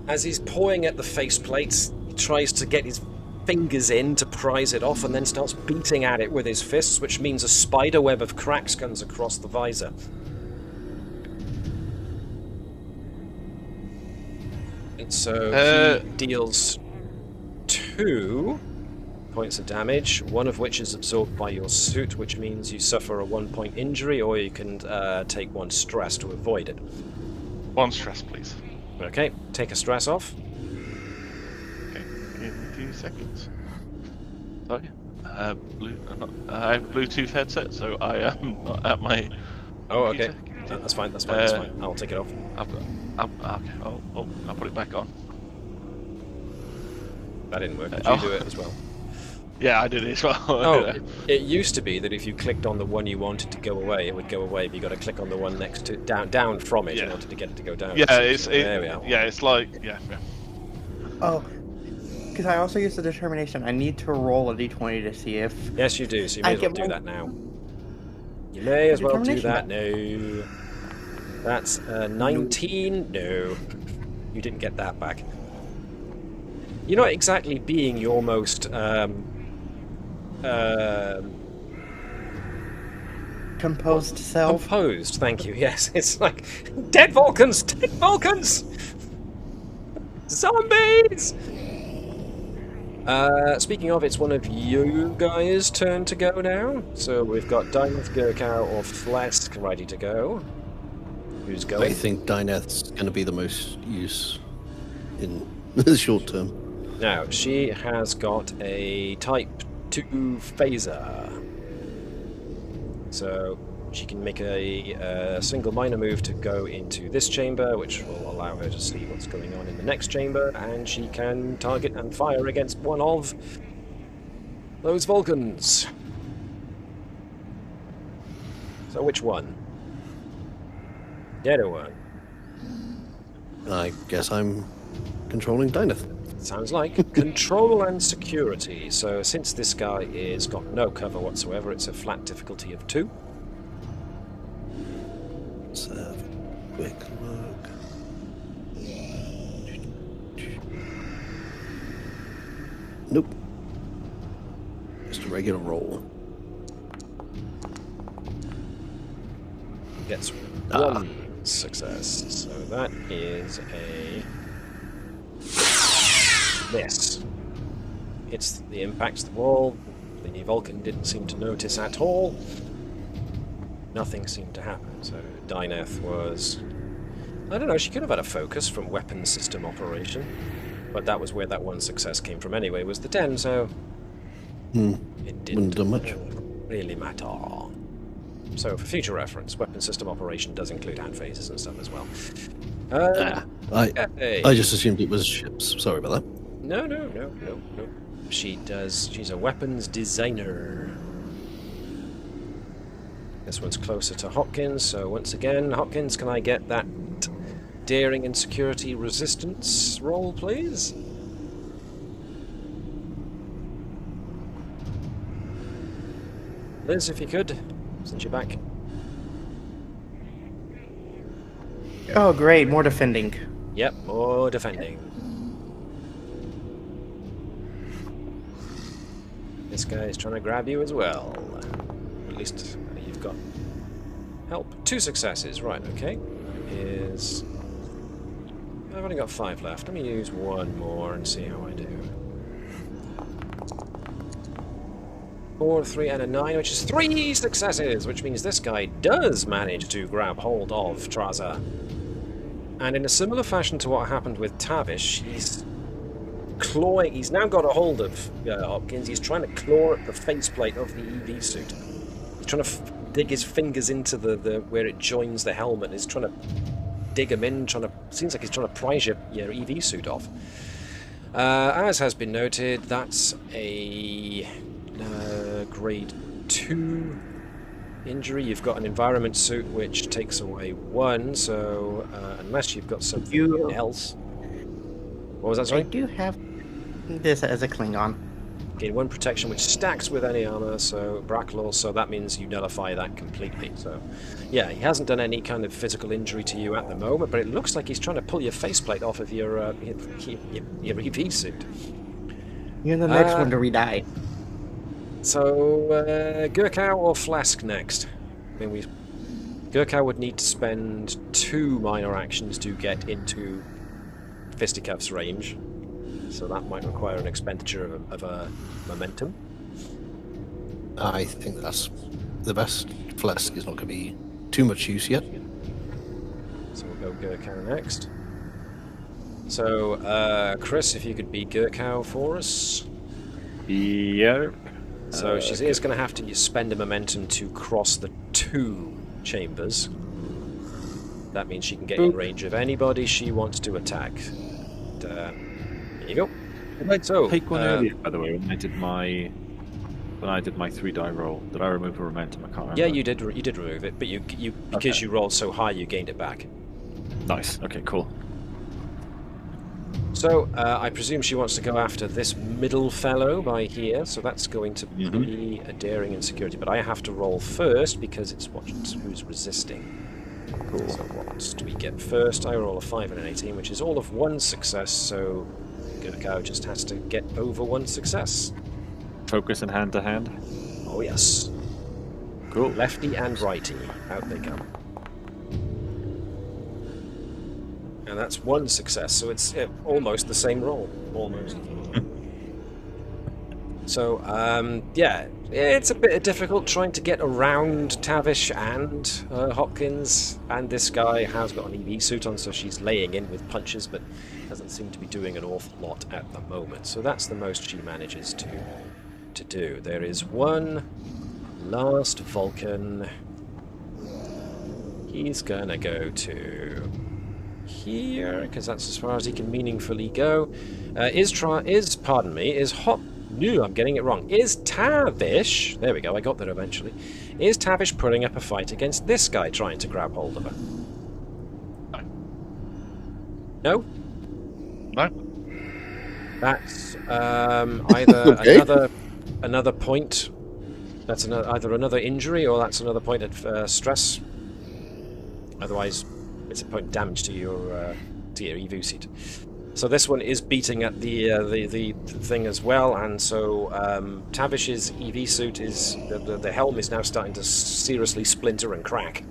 As he's pawing at the faceplate, he tries to get his fingers in to prise it off and then starts beating at it with his fists, which means a spider web of cracks comes across the visor. And so he deals 2 points of damage, one of which is absorbed by your suit, which means you suffer a 1-point injury, or you can take 1 stress to avoid it. 1 stress, please. Okay, take a stress off. Okay, give me 2 seconds. Sorry. I have a Bluetooth headset, so I am not at my. Oh, okay. computer. That's fine. That's fine. That's fine. I'll take it off. Okay. I'll put it back on. That didn't work. Did Oh. you do it as well? Yeah, I did it as well. Oh, it used to be that if you clicked on the one you wanted to go away, it would go away. But you got to click on the one next to down from it in order to get it to go down. Yeah, there we are. Yeah, it's like yeah. Oh, because I also use the determination. I need to roll a d20 to see if. Yes, you do. So you may I as well get do one- that now. You may as well do Determination that. No, that's 19. No, you didn't get that back. You're not exactly being your most Composed self. composed. Thank you. Yes, it's like dead Vulcans, dead Vulcans, zombies. Speaking of, it's one of you guys' turn to go now. So we've got Dineth, Gurkow, or Flesk ready to go. Who's I going? think Dineth's going to be the most use in the short term. Now, she has got a Type 2 phaser. So she can make a single minor move to go into this chamber, which will allow her to see what's going on in the next chamber, and she can target and fire against one of those Vulcans. So which one? The other one. I guess I'm controlling Dineth. Sounds like control and security. So since this guy is got no cover whatsoever, it's a flat difficulty of 2. Let's have a quick look. Nope. Just a regular roll. Gets 1 success. So that is a miss. Hits the impacts the wall. The Vulcan didn't seem to notice at all. Nothing seemed to happen. So Dineth was, I don't know, she could have had a focus from weapon system operation, but that was where that 1 success came from anyway, was the 10, so it didn't Wouldn't do much. really matter. So for future reference, weapon system operation does include hand phases and stuff as well. I just assumed it was ships. Sorry about that. No. She does. She's a weapons designer. This one's closer to Hopkins, so once again, Hopkins, can I get that daring and security resistance roll, please? Liz, if you could, since you're back. Oh, great, more defending. Yep, more defending. This guy is trying to grab you as well. At least you've got help. 2 successes, right, okay. Is... I've only got 5 left. Let me use 1 more and see how I do. 4, 3, and a 9, which is 3 successes, which means this guy does manage to grab hold of Trasa. And in a similar fashion to what happened with Tavish, he's clawing. He's now got a hold of Hopkins. He's trying to claw at the faceplate of the EV suit. He's trying to dig his fingers into the where it joins the helmet. He's trying to dig him in. Seems like he's trying to prise your EV suit off. As has been noted, that's a grade 2 injury. You've got an environment suit which takes away 1, so unless you've got something else. What was that, sorry? I do have this as a Klingon. Gain 1 protection which stacks with any armor, so Bracklaw, so that means you nullify that completely. So yeah, he hasn't done any kind of physical injury to you at the moment, but it looks like he's trying to pull your faceplate off of your EV suit. You're the next one to re-die. So, Gurkow or Flask next? I mean, Gurkow would need to spend 2 minor actions to get into Fisticuff's range, so that might require an expenditure of a momentum. I think that's the best. Flask is not going to be too much use yet. So we'll go Gurkow next. So, Chris, if you could be Gurkow for us. Yeah. So she is going to have to spend a momentum to cross the 2 chambers. That means she can get in range of anybody she wants to attack. And, there you go. Did I take one earlier, by the way, when I did my 3-die roll? Did I remove a momentum? I can't remember. Yeah, you did remove it, but because you rolled so high, you gained it back. Nice. Okay, cool. So, I presume she wants to go after this middle fellow by here, so that's going to be a daring and security, but I have to roll first because it's who's resisting. Cool. So what do we get first? I roll a 5 and an 18, which is all of 1 success, so Gurkow just has to get over 1 success. Focus and hand-to-hand? Oh yes. Cool. Lefty and righty, out they come. And that's 1 success, so it's almost the same roll. Almost. So, yeah, it's a bit difficult trying to get around Tavish and Hopkins, and this guy has got an EV suit on, so she's laying in with punches, but doesn't seem to be doing an awful lot at the moment. So that's the most she manages to do. There is one last Vulcan. He's gonna go to here, because that's as far as he can meaningfully go. Is Tavish, there we go, I got there eventually. Is Tavish putting up a fight against this guy trying to grab hold of her? No? No. That's either Okay. another point. That's either another injury or that's another point of stress. Otherwise, it's a point of damage to your EV seat. So this one is beating at the thing as well, and so Tavish's EV suit is the helm is now starting to seriously splinter and crack.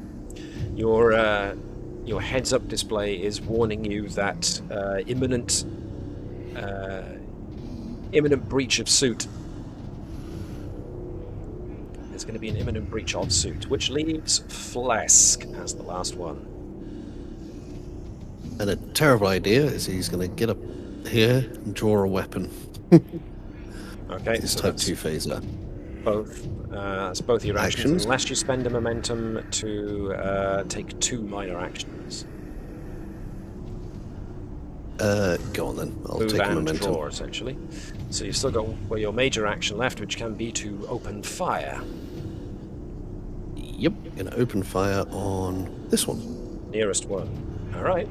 Your heads-up display is warning you that imminent breach of suit. There's going to be an imminent breach of suit, which leaves Flask as the last one. And a terrible idea is he's going to get up here and draw a weapon. Okay, This so type that's 2 phaser. that's both your actions, Actions. unless you spend a momentum to take 2 minor actions. Go on then. I'll Move take a and momentum. draw, essentially. So you've still got your major action left, which can be to open fire. Yep, going to open fire on this one. Nearest one. All right.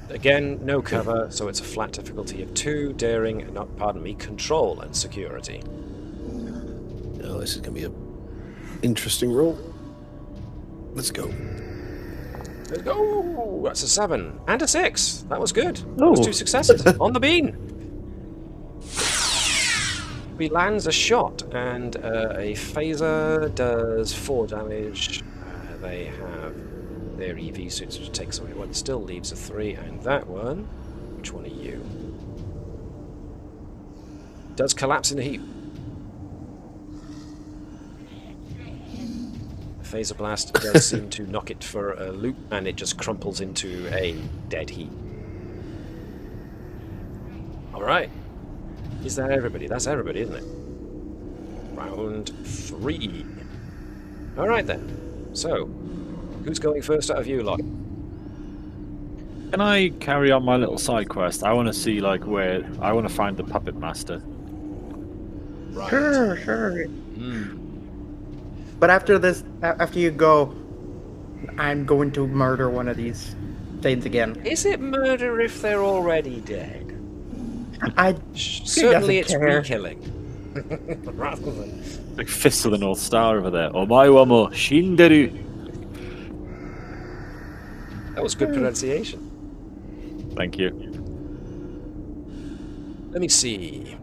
Again, no cover, so it's a flat difficulty of 2, daring, control and security. Oh, this is going to be an interesting roll. Let's go. Let's go! That's a 7 and a 6. That was good. That was 2 successes on the bean. He lands a shot, and a phaser does 4 damage. They have their EV suits, which takes away 1, still leaves a 3, and that one, which one are you? Does collapse in a heap. The phaser blast does seem to knock it for a loop, and it just crumples into a dead heap. Alright. Is that everybody? That's everybody, isn't it? Round 3. Alright then. So, who's going first out of you lot? Can I carry on my little side quest? I want to see, like, where... I want to find the puppet master. Right. Sure. But after this, after you go, I'm going to murder one of these things again. Is it murder if they're already dead? doesn't Certainly it's care. re-killing. Rather than... Big fist of the North Star over there. Omae wa mo shinderu. That was good pronunciation. Thank you. Let me see.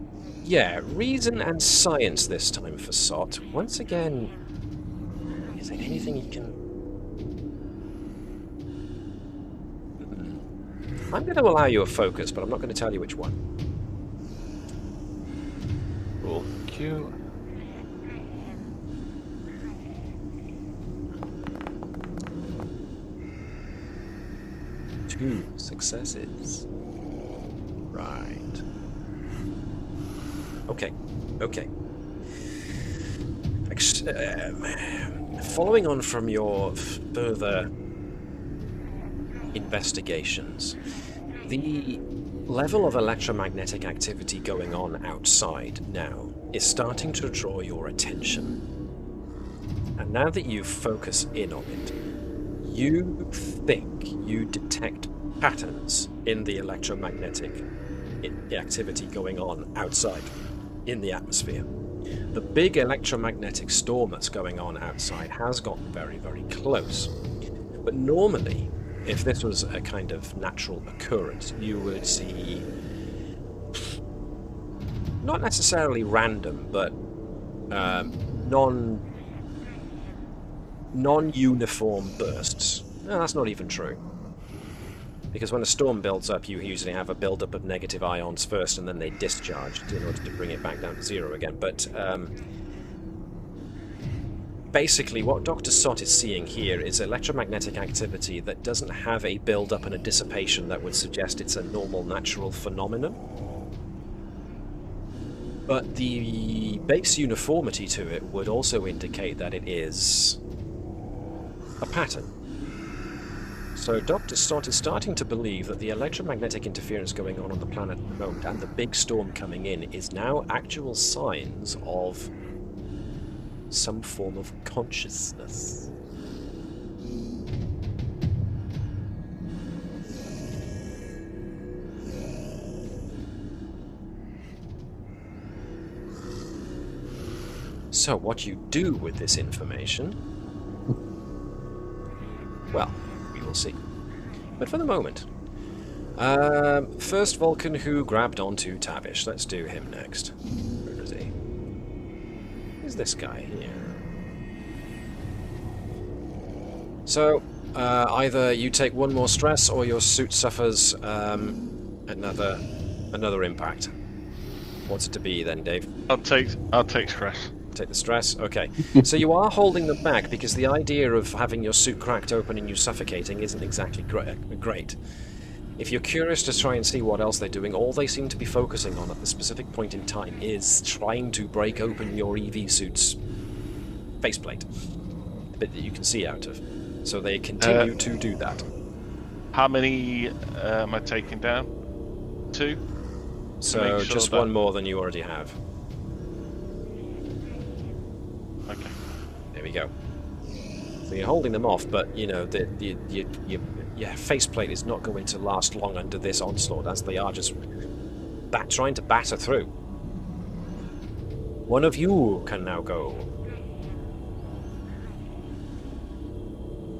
Yeah, reason and science this time for Sot. Once again, is there anything you can... I'm going to allow you a focus, but I'm not going to tell you which one. Cool. Thank you. Two successes. Right. Okay. Okay. Following on from your further investigations, the level of electromagnetic activity going on outside now is starting to draw your attention. And now that you focus in on it, you think you detect patterns in the electromagnetic activity going on outside in the atmosphere. The big electromagnetic storm that's going on outside has gotten very, very close. But normally, if this was a kind of natural occurrence, you would see not necessarily random, but non-uniform bursts. No, that's not even true. Because when a storm builds up, you usually have a build-up of negative ions first, and then they discharge in order to bring it back down to 0 again. But basically, what Dr. Sot is seeing here is electromagnetic activity that doesn't have a build-up and a dissipation that would suggest it's a normal, natural phenomenon. But the base uniformity to it would also indicate that it is a pattern. So Dr. Sot is starting to believe that the electromagnetic interference going on the planet at the moment and the big storm coming in is now actual signs of some form of consciousness. So what you do with this information, well, we will see. But for the moment, first Vulcan who grabbed onto Tavish. Let's do him next. Where is he? Who's this guy here? So, either you take 1 more stress or your suit suffers another impact. What's it to be then, Dave? I'll take stress. Take the stress? Okay. So you are holding them back because the idea of having your suit cracked open and you suffocating isn't exactly great. If you're curious to try and see what else they're doing, all they seem to be focusing on at the specific point in time is trying to break open your EV suit's faceplate. The bit that you can see out of. So they continue to do that. How many am I taking down? 2? So just 1 more than you already have. Okay. There we go. So you're holding them off, but you know your faceplate is not going to last long under this onslaught, as they are just trying to batter through. One of you can now go.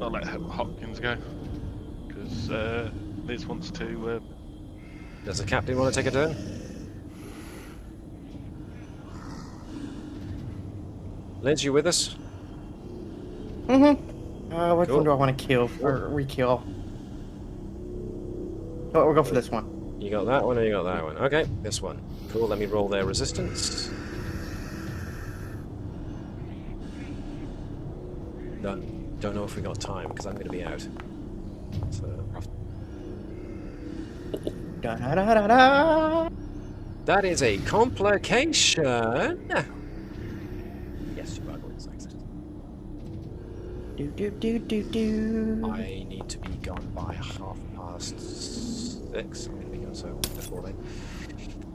I'll let Hopkins go. because Liz wants to. Does the captain want to take a turn? Liz, you with us? Mm-hmm. Which Cool. one do I want to kill or re-kill? Oh, we'll go for this one. You got that one or you got that one? Okay, this one. Cool, let me roll their resistance. Done. Don't know if we got time, because I'm going to be out. So, Da da da da da. that is a complication. Yes, you are going to success. Do do do do do. I need to be gone by 6:30. I'm going to be gone, so before then.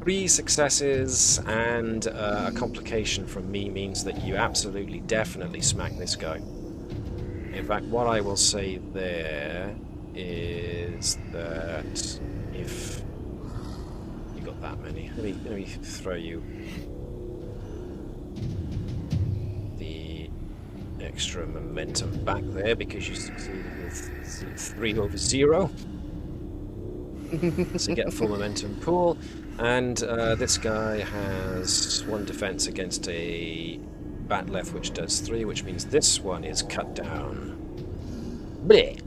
3 successes and a complication from me means that you absolutely, definitely smack this guy. In fact, what I will say there is that if you got that many, let me throw you the extra momentum back there because you succeeded with 3 over 0. So you get a full momentum pool, and this guy has 1 defense against a Batleth, which does 3, which means this one is cut down. Blech.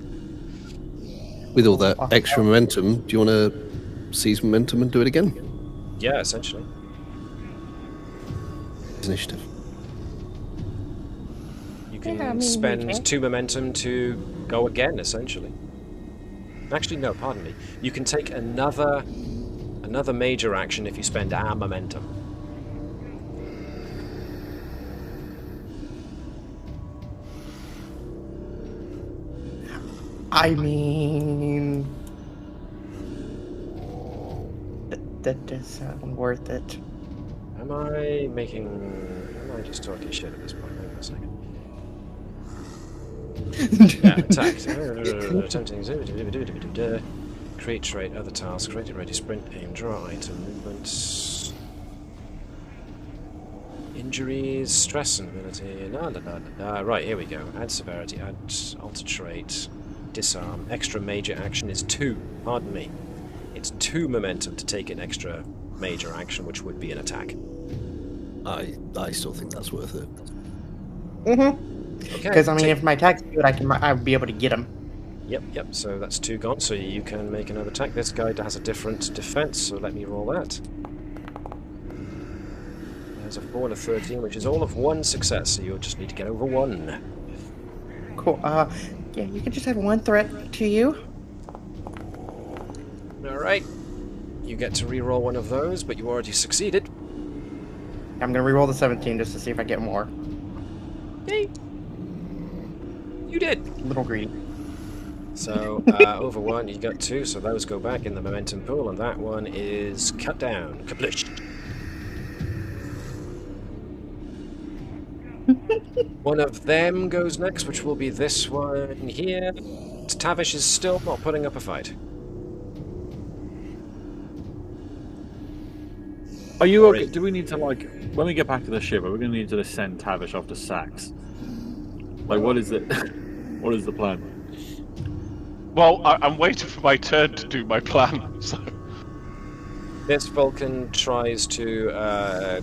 With all that extra momentum, do you want to seize momentum and do it again? Yeah, essentially. Initiative. You can Yeah, I mean, spend okay. 2 momentum to go again, essentially. Actually, no, pardon me. You can take another major action if you spend our momentum. I mean, that does sound worth it. Am I just talking shit at this point? Hang on a second. Yeah, attack. Attempting. Create trait, other tasks, create it ready, sprint, aim, draw item, movements. Injuries, stress and ability. Right, here we go. Add severity, add alter trait, disarm. Extra major action is 2. Pardon me. It's 2 momentum to take an extra major action, which would be an attack. I still think that's worth it. Mm-hmm. Okay. Because I mean, if my attack's good, I'll be able to get him. Yep, so that's 2 gone, so you can make another attack. This guy has a different defense, so let me roll that. There's a 4 and a 13, which is all of 1 success, so you'll just need to get over 1. Cool. Yeah, you can just have 1 threat to you. Alright. You get to re-roll 1 of those, but you already succeeded. I'm gonna reroll the 17 just to see if I get more. Yay! You did! A little greedy. So, over 1, you got 2, so those go back in the momentum pool, and that one is cut down. Kaplish! One of them goes next, which will be this one here. Tavish is still not putting up a fight. Are you okay? Do we need to, like, when we get back to the ship, are we going to need to send Tavish off to Sax? Like, what is it? What is the plan? Well, I'm waiting for my turn to do my plan. So This Vulcan tries to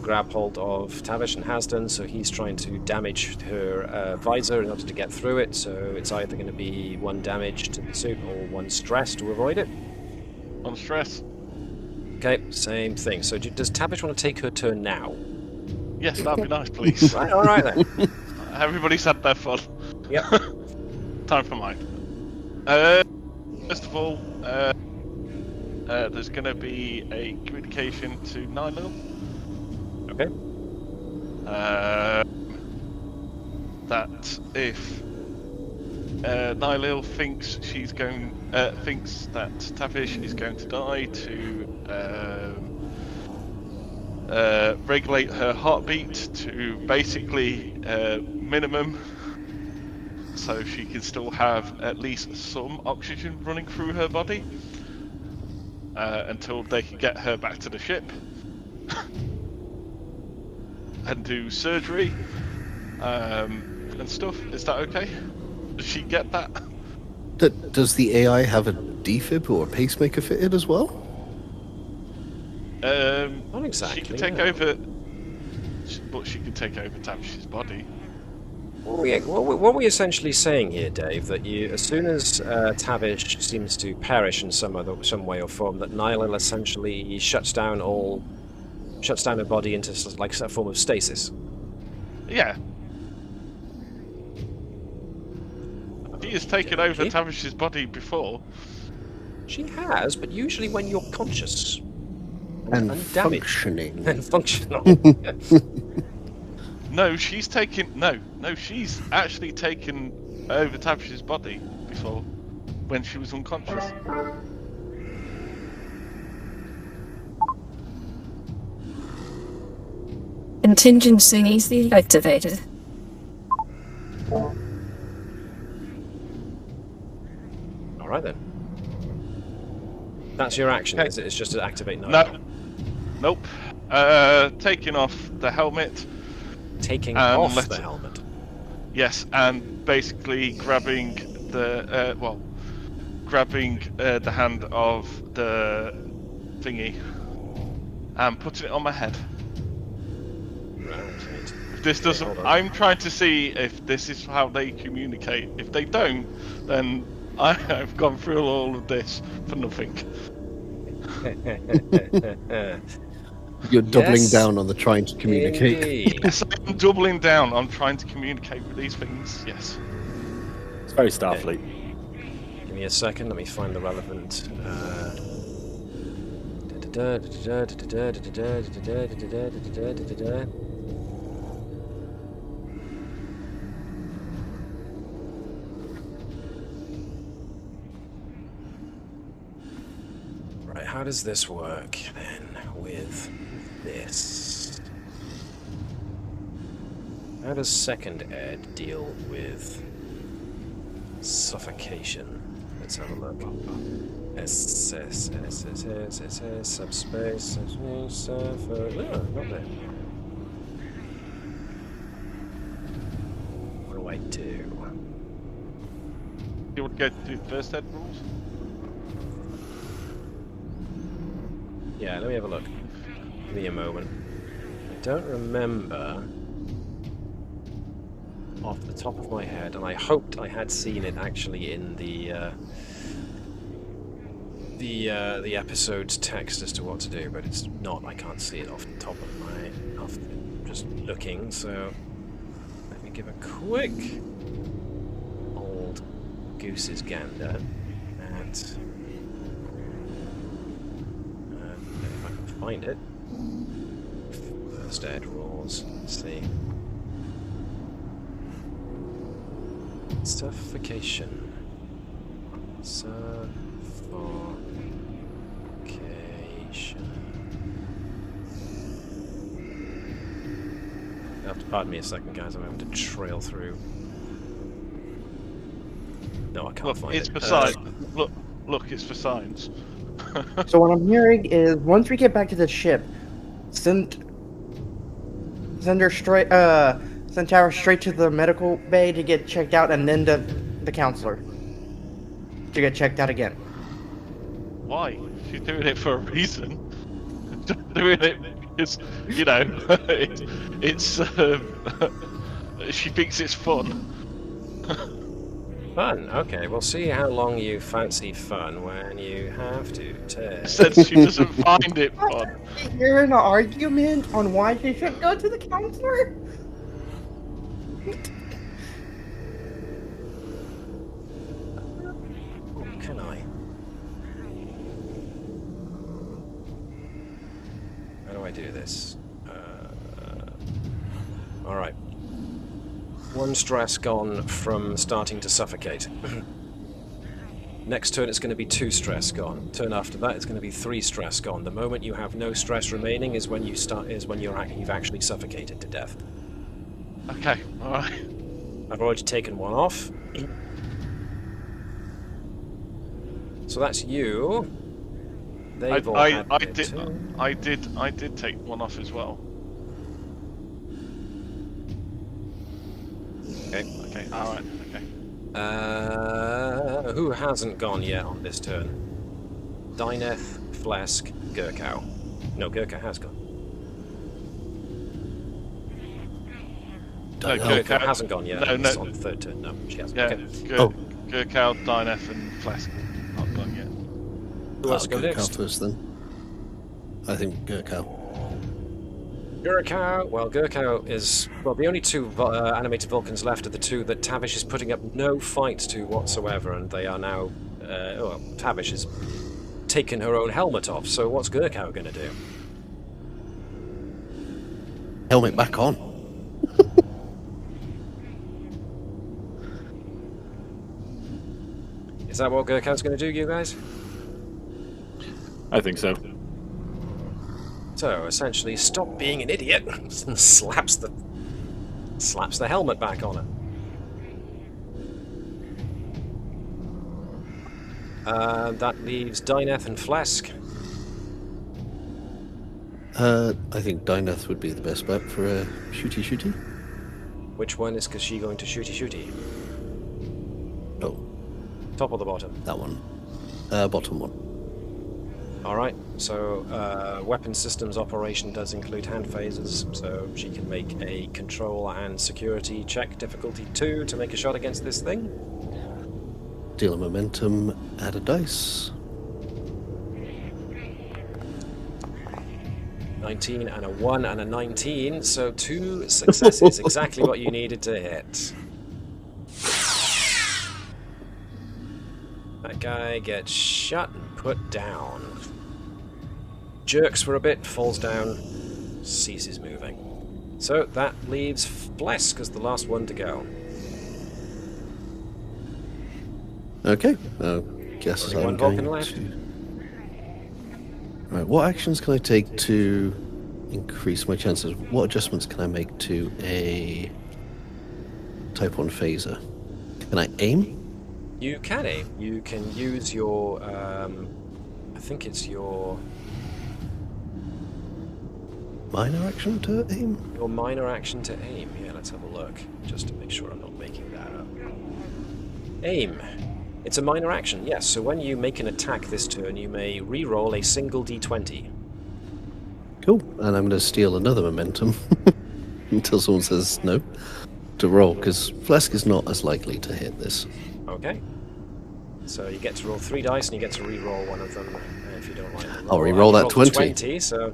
grab hold of Tavish and has done, so he's trying to damage her visor in order to get through it, so it's either going to be 1 damage to the suit or 1 stress to avoid it. on stress. Okay, same thing. So does Tavish want to take her turn now? Yes, that'd be nice, please. Right, alright then. Everybody's had their fun. Yep. Time for mine. First of all, there's going to be a communication to Nylil. Okay. That if Nylil thinks thinks that Tavish is going to die, to regulate her heartbeat to basically minimum, so she can still have at least some oxygen running through her body until they can get her back to the ship and do surgery and stuff. Is that okay? Does she get that? Does the AI have a defib or a pacemaker fitted as well? Not exactly, She can take no. over, but she can take over Tavish's body. What we're essentially saying here, Dave, that as soon as Tavish seems to perish in some way or form, that Nihil essentially shuts down her body into like a form of stasis. Yeah. She has taken over Tavish's body before. She has, but usually when you're conscious And undamaged. functioning. And functional. No, she's actually taken over Tavish's body before, when she was unconscious. Contingency easily activated. Alright then. That's your action, Okay. is it? It's just to activate Nihil. No. Nope. Taking off the helmet. Taking And off the helmet. Yes, and basically grabbing the hand of the thingy and putting it on my head. Right. If this doesn't, hold on. I'm trying to see if this is how they communicate. If they don't, then I've gone through all of this for nothing. You're doubling Yes, down on the trying to communicate. indeed. Yes, I'm doubling down on trying to communicate with these things. Yes. It's very Starfleet. Give me a second, let me find the relevant. Right, how does this work then with this? How does second ed deal with suffocation? Let's have a look. Subspace, not there. What do I do? You would go to first ed rules? Yeah, let me have a look. Give me a moment. I don't remember off the top of my head, and I hoped I had seen it actually in the episode's text as to what to do, but it's not. I can't see it off the top of my just looking. So let me give a quick old goose's gander at. If I can find it. First ed rules. Let's see. Suffocation. You have to pardon me a second, guys. I'm having to trail through. No, I can't Look, find it's it. for science. Look, it's for science. So what I'm hearing is, once we get back to the ship, send Tara straight to the medical bay to get checked out, and then the counselor to get checked out again. Why? She's doing it for a reason. Doing it because, you know, it's she thinks it's fun. Fun? Okay, we'll see how long you fancy fun when you have to test. Said she doesn't find it fun. You're in an argument on why she should go to the counselor? Can I? How do I do this? Alright. One stress gone from starting to suffocate. Next turn it's going to be 2 stress gone. Turn after that it's going to be 3 stress gone. The moment you have no stress remaining is when you've actually suffocated to death. Okay, alright. I've already taken one off. So that's you. They've all had I their turn. did take one off as well. Okay. Okay, alright, okay. Who hasn't gone yet on this turn? Dyneth, Flesk, Gurkow. No, Gurkow has gone. No, Gurkow hasn't gone yet. No, It's no. on the third turn. No, she hasn't. Yeah, Okay. Gurkow, Dynef, and Flask not gone yet. Who wants to go Gurkow next? first then. I think Gurkow. Gurkow. Well, Gurkow is the only two animated Vulcans left are the two that Tavish is putting up no fight to whatsoever, and they are now. Tavish has taken her own helmet off. So what's Gurkow going to do? Helmet back on. Is that what Gurkow's going to do, you guys? I think so. So essentially, stop being an idiot and slaps the helmet back on her. That leaves Dyneth and Flesk. I think Dyneth would be the best bet for a shooty. Which one is she going to shooty? Oh, Top or the bottom? that one. Bottom one. Alright, so weapon systems operation does include hand phases, so she can make a control and security check, difficulty 2, to make a shot against this thing. Deal a momentum, add a dice. 19 and a 1 and a 19, so 2 successes, exactly what you needed to hit. That guy gets shot and put down. Jerks for a bit, falls down, ceases moving. So that leaves Flesk as the last one to go. Okay, I guess Only one I'm going Vulcan left. to... Right, what actions can I take to increase my chances? What adjustments can I make to a Type 1 phaser? Can I aim? You can aim. You can use your, I think it's your Minor action to aim? minor action to aim. Yeah, let's have a look, just to make sure I'm not making that up. Aim. It's a minor action, yes. So when you make an attack this turn, you may re-roll a single d20. Cool, and I'm going to steal another momentum until someone says no to roll, because Flesk is not as likely to hit this. Okay. So you get to roll 3 dice, and you get to re-roll one of them if you don't like the roll. I'll re-roll that rolled 20. 20, so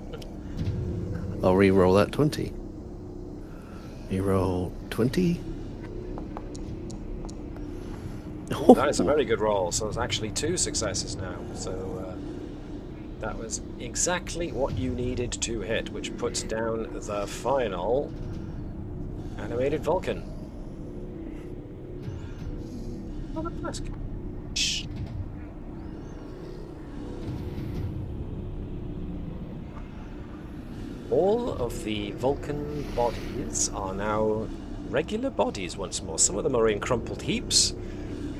I'll re-roll that 20. Re-roll 20. ooh, that is a very good roll. So it's actually 2 successes now. So that was exactly what you needed to hit, which puts down the final animated Vulcan. Oh, that's good. Shh. All of the Vulcan bodies are now regular bodies once more. Some of them are in crumpled heaps,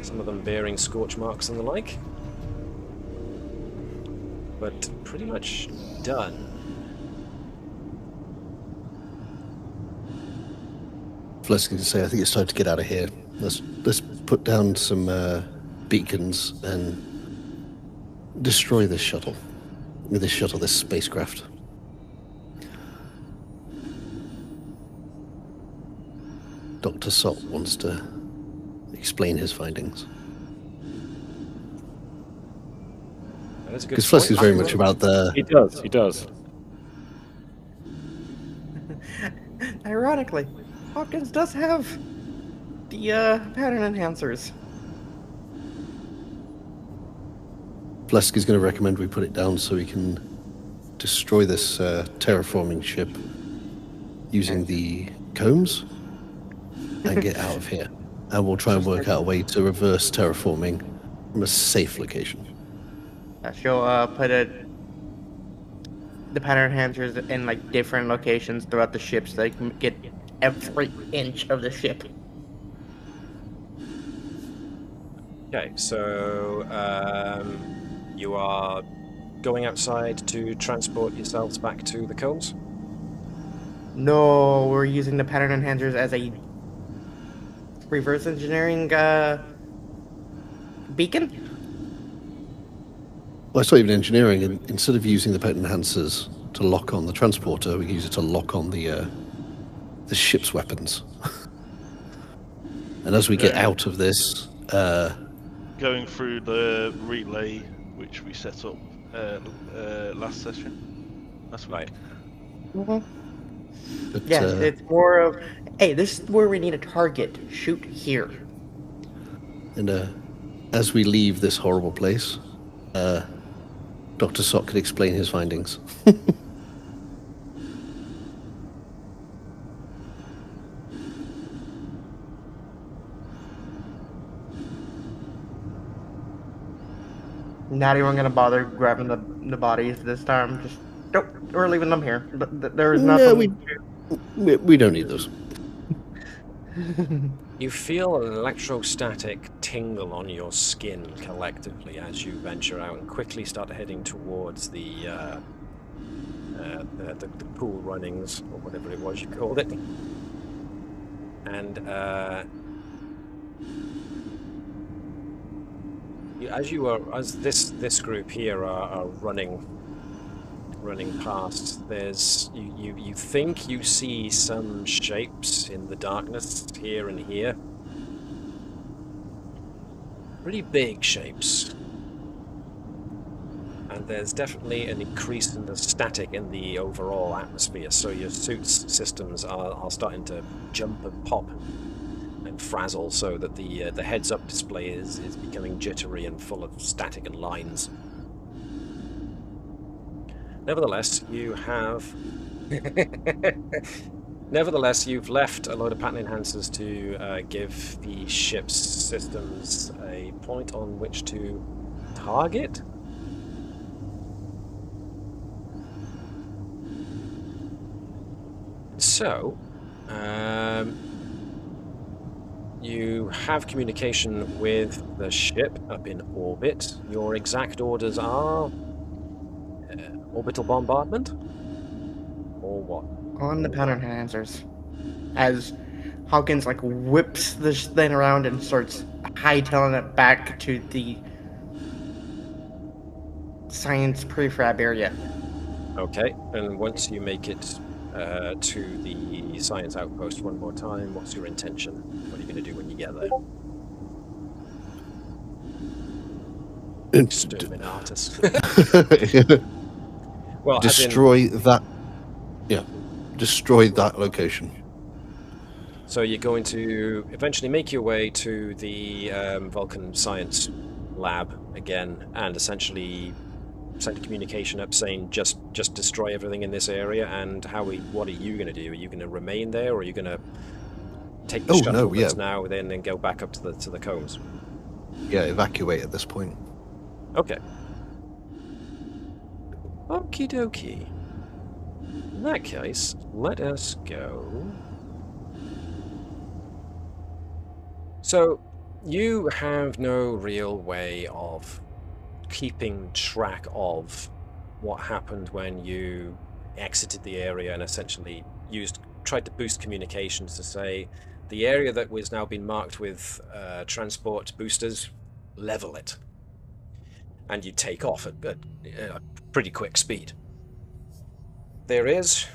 some of them bearing scorch marks and the like. But pretty much done. Flesk can say, I think it's time to get out of here. Let's put down some beacons and destroy this shuttle. This spacecraft. Dr. Salt wants to explain his findings. That is a good Because Flesk point. is very much about the... He does. Ironically, Hopkins does have the pattern enhancers. Flesk is going to recommend we put it down so we can destroy this terraforming ship using the combs and get out of here. And we'll try and work out a way to reverse terraforming from a safe location. She'll put the pattern enhancers in like different locations throughout the ship so they can get every inch of the ship. Okay, so you are going outside to transport yourselves back to the combs? No, we're using the pattern enhancers as a reverse engineering beacon? Well, it's not even engineering. Instead of using the potent enhancers to lock on the transporter, we use it to lock on the ship's weapons. And as we get out of this, going through the relay which we set up last session, last week. Right. Mm-hmm. but, Yeah, it's more of, hey, this is where we need a target. Shoot here. and as we leave this horrible place, Dr. Sock could explain his findings. Not even gonna bother grabbing the bodies this time. Just nope, we're leaving them here. There is nothing. No, we don't need those. You feel an electrostatic tingle on your skin collectively as you venture out and quickly start heading towards the pool runnings, or whatever it was you called it. And as this group here are running past, there's you think you see some shapes in the darkness here and here. Pretty big shapes. And there's definitely an increase in the static in the overall atmosphere, so your suit's systems are starting to jump and pop and frazzle, so that the heads-up display is becoming jittery and full of static and lines. Nevertheless, you've left a load of pattern enhancers to give the ship's systems a point on which to target. So, you have communication with the ship up in orbit. Your exact orders are orbital bombardment, or what? On the pattern enhancers. As Hopkins like whips this thing around and starts hightailing it back to the science prefab area. Okay, and once you make it to the science outpost one more time, what's your intention? What are you going to do when you get there? Exterminatus. Well, destroy that. Yeah, destroy that location. So you're going to eventually make your way to the Vulcan Science lab again, and essentially send a communication up saying just destroy everything in this area. And what are you going to do? Are you going to remain there, or are you going to take the shuttle that's now then and go back up to the combs? Yeah, evacuate at this point. Okay. Okie dokie. In that case, let us go. So, you have no real way of keeping track of what happened when you exited the area and essentially tried to boost communications to say the area that was now been marked with transport boosters, level it. And you take off at a pretty quick speed. There is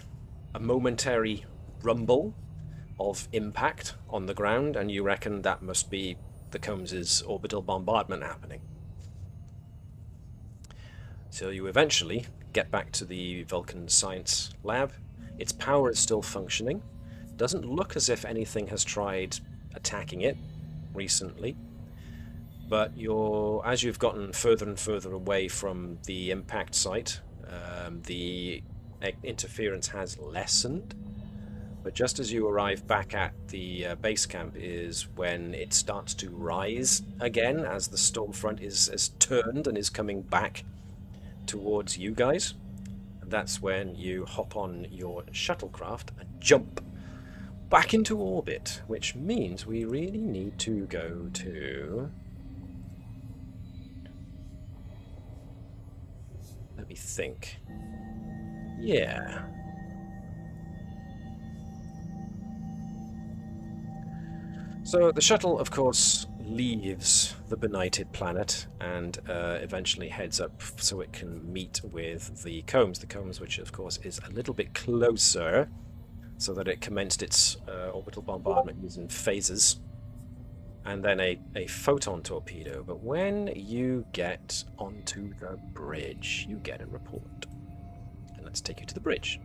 a momentary rumble of impact on the ground, and you reckon that must be the Combs' orbital bombardment happening. So you eventually get back to the Vulcan Science lab. Its power is still functioning. Doesn't look as if anything has tried attacking it recently. But as you've gotten further and further away from the impact site, the interference has lessened. But just as you arrive back at the base camp is when it starts to rise again, as the storm front is turned and is coming back towards you guys. And that's when you hop on your shuttlecraft and jump back into orbit, which means we really need to go to... Let me think. Yeah. So the shuttle, of course, leaves the benighted planet and eventually heads up so it can meet with the Combs. The Combs, which of course is a little bit closer, so that it commenced its orbital bombardment using phases, and then a photon torpedo. But when you get onto the bridge, you get a report. And let's take you to the bridge.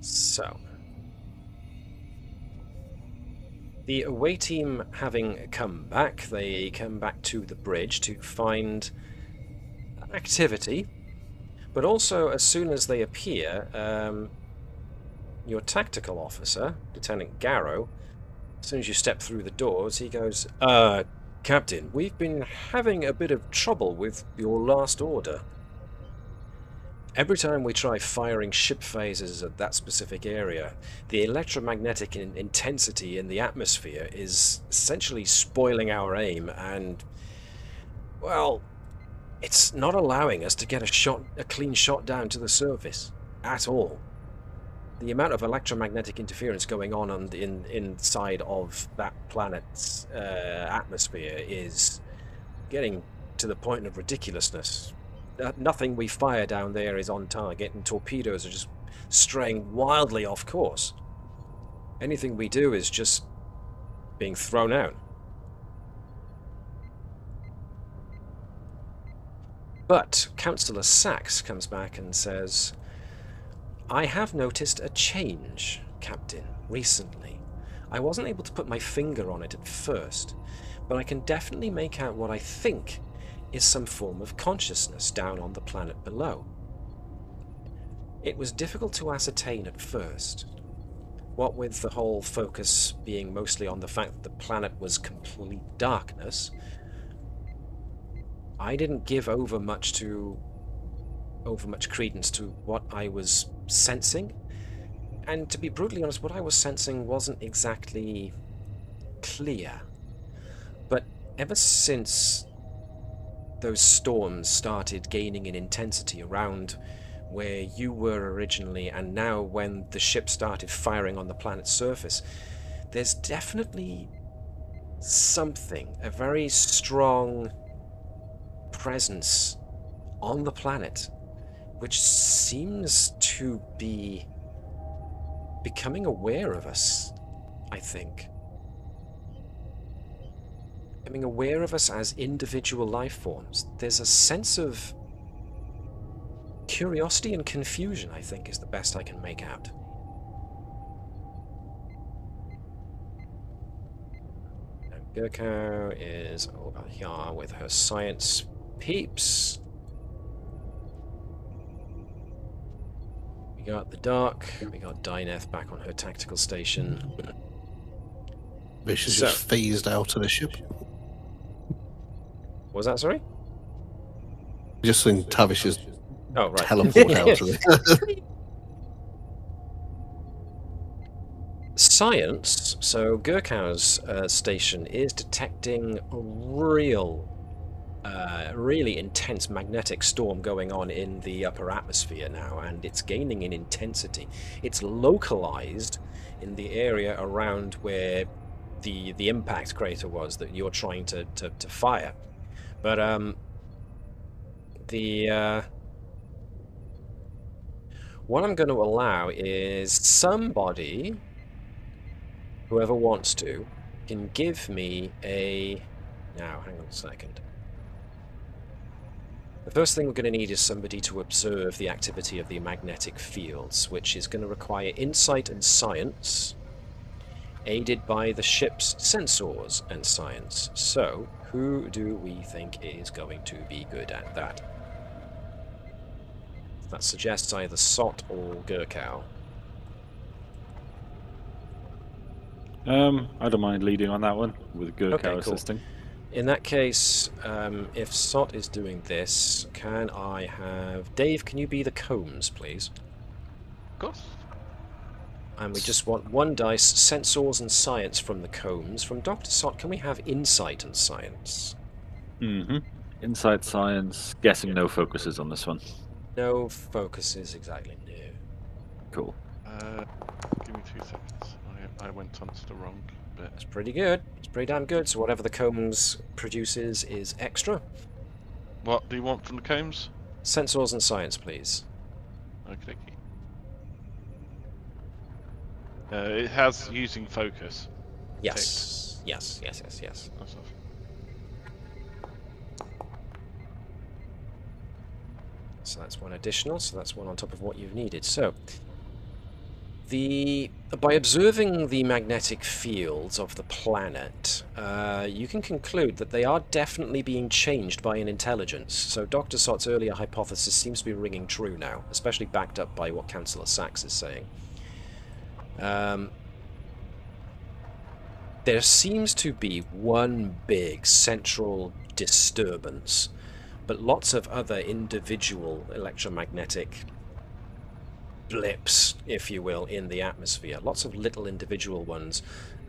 So, the away team having come back, they come back to the bridge to find activity, but also as soon as they appear, your tactical officer, Lieutenant Garrow, as soon as you step through the doors, he goes, Captain, we've been having a bit of trouble with your last order. Every time we try firing ship phases at that specific area, the electromagnetic intensity in the atmosphere is essentially spoiling our aim, and, well, it's not allowing us to get a clean shot down to the surface at all. The amount of electromagnetic interference going on inside of that planet's atmosphere is getting to the point of ridiculousness. Nothing we fire down there is on target, and torpedoes are just straying wildly off course. Anything we do is just being thrown out. But Councillor Sachs comes back and says, I have noticed a change, Captain, recently. I wasn't able to put my finger on it at first, but I can definitely make out what I think is some form of consciousness down on the planet below. It was difficult to ascertain at first, what with the whole focus being mostly on the fact that the planet was complete darkness. I didn't give over much credence to what I was sensing, and to be brutally honest, what I was sensing wasn't exactly clear. But ever since those storms started gaining in intensity around where you were originally, and now when the ship started firing on the planet's surface, there's definitely something, a very strong presence on the planet, which seems to be becoming aware of us, I think. Becoming aware of us as individual life forms. There's a sense of curiosity and confusion, I think, is the best I can make out. And Gurko is over here with her science peeps. We got the Dark, we got Dyneth back on her tactical station. Vicious just phased out of the ship. What was that, sorry? Just saying Tavish is right. teleport out of it. Science, so Gurkow's station is detecting a really intense magnetic storm going on in the upper atmosphere now, and it's gaining in intensity. It's localized in the area around where the impact crater was that you're trying to fire. But what I'm going to allow is somebody, whoever wants to, can give me a... Now, hang on a second. The first thing we're going to need is somebody to observe the activity of the magnetic fields, which is going to require insight and science, aided by the ship's sensors and science. So, who do we think is going to be good at that? That suggests either Sot or Gurkow. I don't mind leading on that one, with Gurkow assisting. In that case, if Sot is doing this, can I have... Dave, can you be the Combs, please? Of course. And we just want one dice, sensors and science from the Combs. From Dr. Sot, can we have insight and science? Mm-hmm. Insight, science. Guessing no focuses on this one. No focuses, exactly, no. Cool. Give me 2 seconds. I went onto the wrong bit. bit. It's pretty good. It's pretty damn good. So whatever the combs produces is extra. What do you want from the combs? Sensors and science, please. Okay. It has using focus. Yes. Yes. That's off. So that's one additional. So that's one on top of what you've needed. So by observing the magnetic fields of the planet, you can conclude that they are definitely being changed by an intelligence. So Dr. Sott's earlier hypothesis seems to be ringing true now, especially backed up by what Councillor Sachs is saying. There seems to be one big central disturbance, but lots of other individual electromagnetic blips, if you will, in the atmosphere. Lots of little individual ones,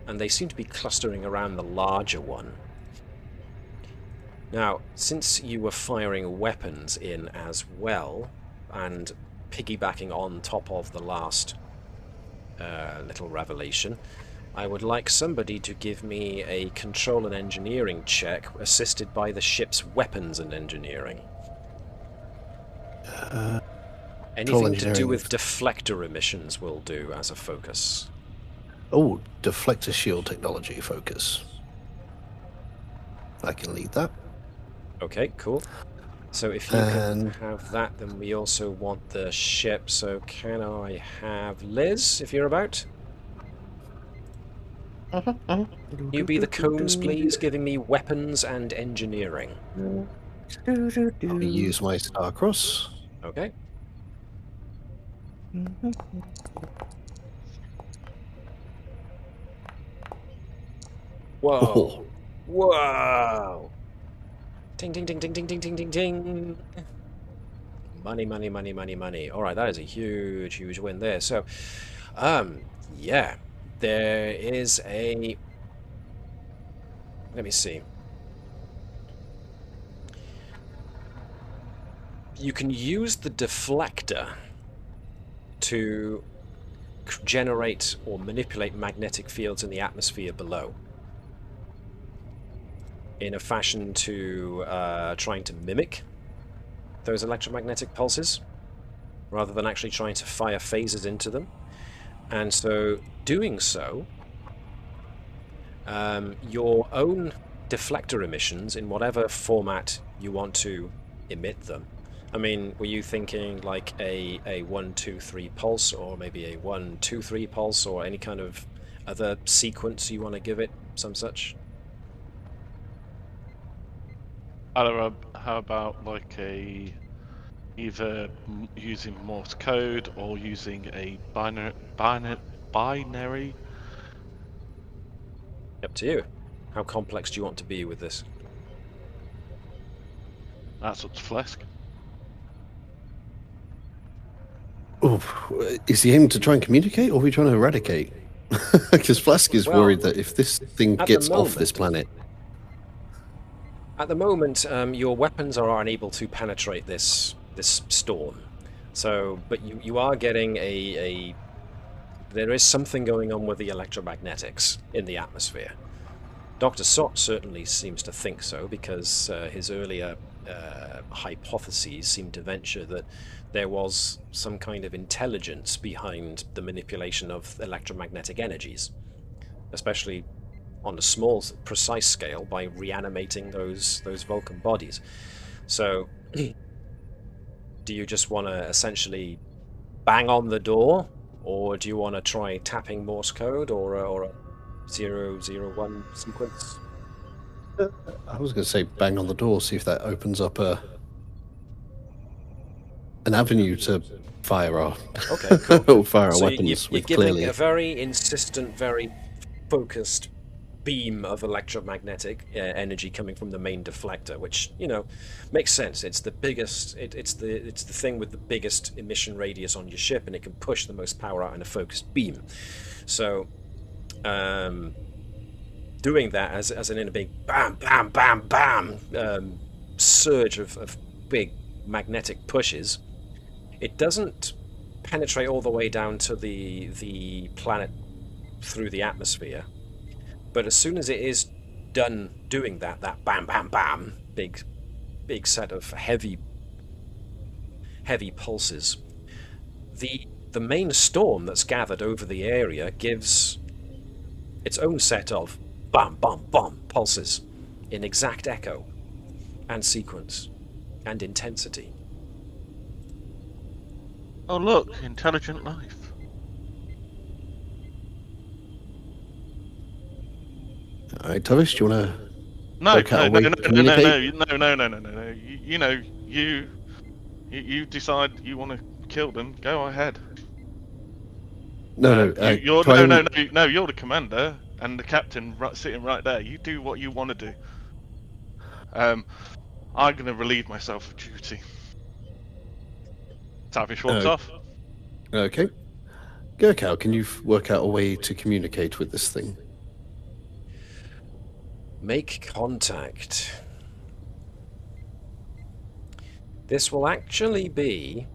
and they seem to be clustering around the larger one. Now, since you were firing weapons in as well, and piggybacking on top of the last little revelation, I would like somebody to give me a control and engineering check assisted by the ship's weapons and engineering. Anything to do with deflector emissions will do as a focus. Oh, deflector shield technology focus. I can lead that. Okay, cool. So if you can have that, then we also want the ship. So can I have Liz, if you're about? You be the combs, please, giving me weapons and engineering. I'll use my Starcross. Okay. Whoa. Oh. Whoa. Ding, ding, ding, ding, ding, ding, ding, ding, ding. Money, money, money, money, money. All right, that is a huge, huge win there. So, yeah, there is a... Let me see. You can use the deflector to generate or manipulate magnetic fields in the atmosphere below, in a fashion to trying to mimic those electromagnetic pulses, rather than actually trying to fire phasers into them. And so, doing so, your own deflector emissions, in whatever format you want to emit them. I mean, were you thinking like a 1-2-3 pulse, or maybe a 1-2-3 pulse, or any kind of other sequence you want to give it, some such? How about like either using Morse code or using a binary? Up to you. How complex do you want to be with this? That's up to Flesk. Oh, is he aiming to try and communicate, or are we trying to eradicate? Because Flask is worried that if this thing gets off this planet... At the moment, your weapons are unable to penetrate this storm. So, but you are getting there is something going on with the electromagnetics in the atmosphere. Dr. Sott certainly seems to think so, because his earlier hypotheses seem to venture that there was some kind of intelligence behind the manipulation of electromagnetic energies, especially on a small, precise scale, by reanimating those Vulcan bodies. So, do you just want to essentially bang on the door, or do you want to try tapping Morse code, or a 001 sequence? I was going to say bang on the door, see if that opens up an avenue to fire our, okay, cool. fire our so weapons. You're giving a very insistent, very focused beam of electromagnetic energy coming from the main deflector, which, you know, makes sense. It's the biggest. It's the thing with the biggest emission radius on your ship, and it can push the most power out in a focused beam. So, doing that as in a big bam, bam, bam, bam surge of big magnetic pushes, it doesn't penetrate all the way down to the planet through the atmosphere. But as soon as it is done doing that bam, bam, bam, big set of heavy pulses, the main storm that's gathered over the area gives its own set of bam, bam, bam pulses in exact echo and sequence and intensity. Oh look, intelligent life. Alright, Tavish, do you want to... No, Work out a no, way no, to no, no, communicate? no. You decide you want to kill them. Go ahead. No, You're try and- no. You're the commander and the captain sitting right there. You do what you want to do. I'm going to relieve myself of duty. Tavish walks off. Okay. Gurkau, can you work out a way to communicate with this thing? Make contact. This will actually be...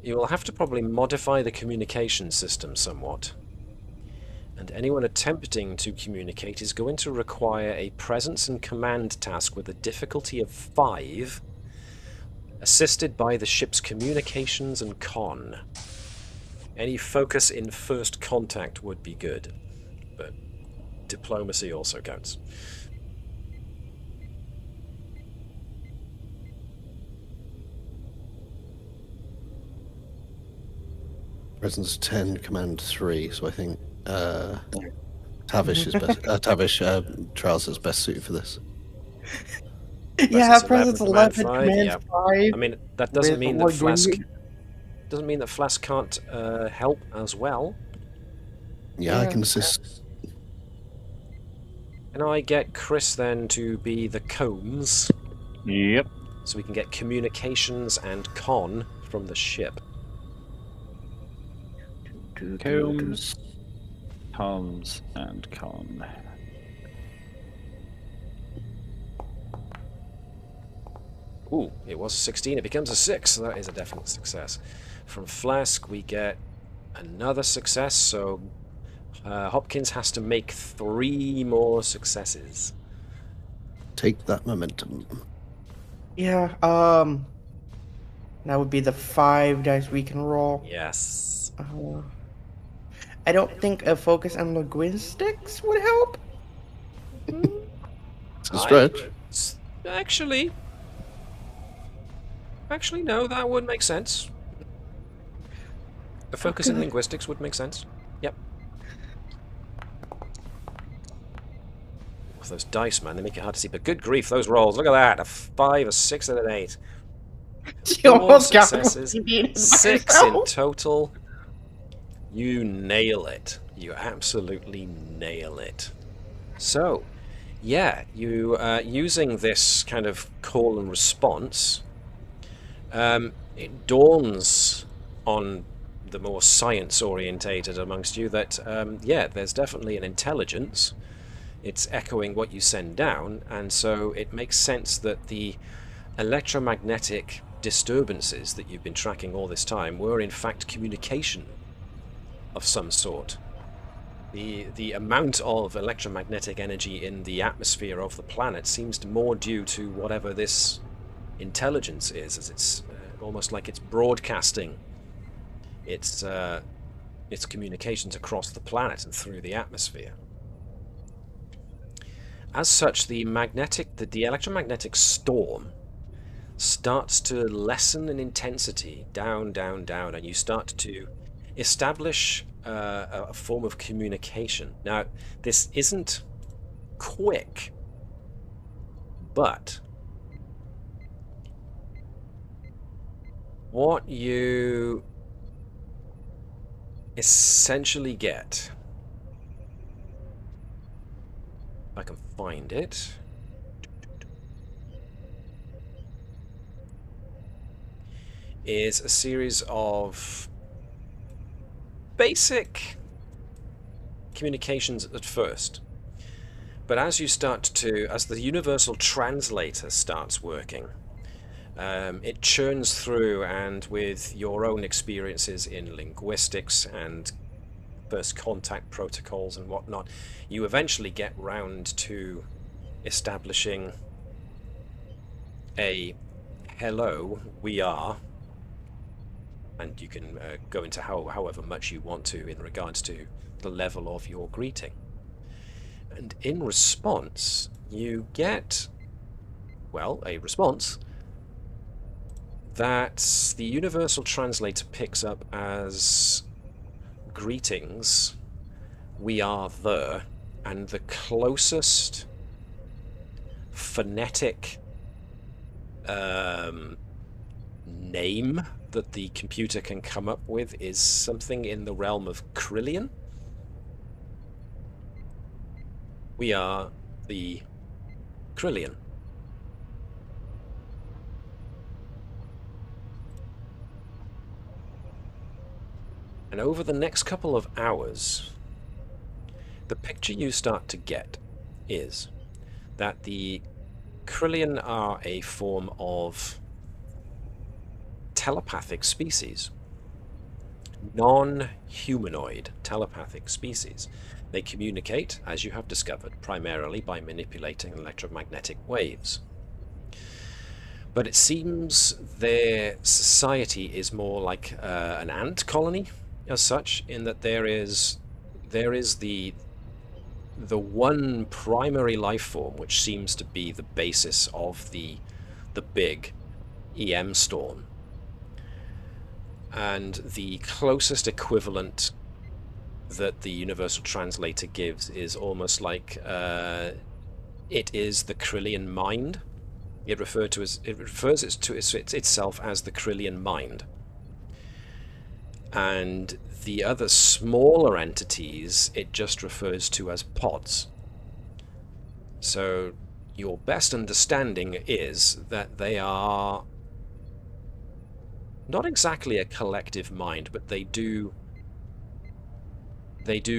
You will have to probably modify the communication system somewhat. And anyone attempting to communicate is going to require a presence and command task with a difficulty of 5, assisted by the ship's communications and con. Any focus in first contact would be good, but diplomacy also counts. Presence 10, command 3, so I think Tavish is best. Trasa's best suited for this. Yeah, presence 11, five, command yeah. 5. I mean, that doesn't with mean that Lord Flask Gwynwy. doesn't mean that Flask can't help as well. Yeah, I Yeah. can assist. Can I get Chris then to be the comms, Yep. so we can get communications and con from the ship? Combs, comms, and con. Ooh, it was a 16. It becomes a 6, so that is a definite success. From Flask, we get another success, so Hopkins has to make 3 more successes. Take that momentum. Yeah, that would be the 5 dice we can roll. Yes. I don't think a focus on linguistics would help. It's a stretch. Actually, no, that would make sense. A focus in linguistics would make sense. Yep. Oh, those dice, man, they make it hard to see. But good grief, those rolls. Look at that. A 5, a 6, and an 8. You 4 almost got me successes, when you beat it 6 by in yourself. total. You nail it. You absolutely nail it. So, yeah, you using this kind of call and response, it dawns on the more science-orientated amongst you that, yeah, there's definitely an intelligence. It's echoing what you send down, and so it makes sense that the electromagnetic disturbances that you've been tracking all this time were in fact communication of some sort. The amount of electromagnetic energy in the atmosphere of the planet seems more due to whatever this intelligence is, as it's almost like it's broadcasting its communications across the planet and through the atmosphere. As such, the electromagnetic storm starts to lessen in intensity, down, down, down, and you start to establish a form of communication. Now, this isn't quick, but what you essentially get, if I can find it, is a series of basic communications at first. But as you start to, as the universal translator starts working, it churns through, and with your own experiences in linguistics and first contact protocols and whatnot, you eventually get round to establishing a hello, we are, and you can go into however much you want to in regards to the level of your greeting. And in response, you get, well, a response that the Universal Translator picks up as greetings, we are the, and the closest phonetic name that the computer can come up with is something in the realm of Krillian. We are the Krillian. And over the next couple of hours, the picture you start to get is that the Krillian are a form of telepathic species. Non-humanoid telepathic species. They communicate, as you have discovered, primarily by manipulating electromagnetic waves. But it seems their society is more like an ant colony, as such, in that there is the one primary life form which seems to be the basis of the big EM storm. And the closest equivalent that the Universal Translator gives is almost like it is the Krillian mind. It refers to itself as the Krillian mind. And the other smaller entities it just refers to as pods. So your best understanding is that they are not exactly a collective mind, but they do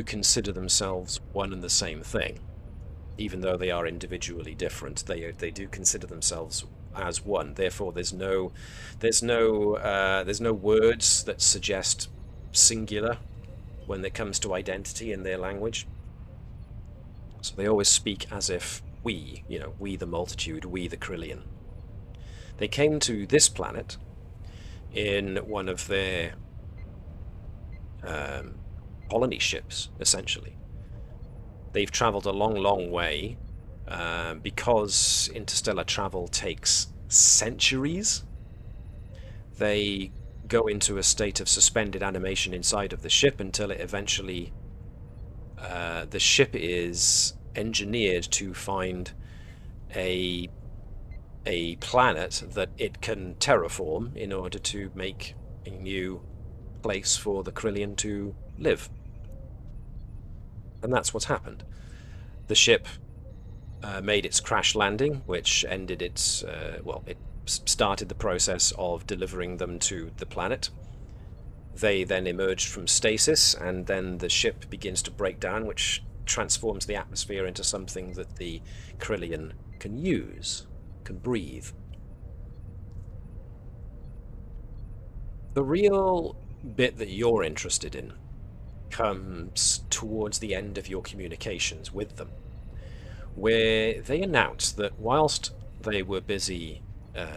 consider themselves one and the same thing. Even though they are individually different, they do consider themselves as one. Therefore, there's no words that suggest singular when it comes to identity in their language. So they always speak as if we the multitude, we the Krillian. They came to this planet in one of their colony ships, essentially. They've traveled a long way because interstellar travel takes centuries. They go into a state of suspended animation inside of the ship until it eventually the ship is engineered to find a planet that it can terraform in order to make a new place for the Krillian to live. And that's what's happened. The ship made its crash landing, which ended its it started the process of delivering them to the planet. They then emerged from stasis, and then the ship begins to break down, which transforms the atmosphere into something that the Krillian can use, can breathe. The real bit that you're interested in comes towards the end of your communications with them, where they announce that whilst they were busy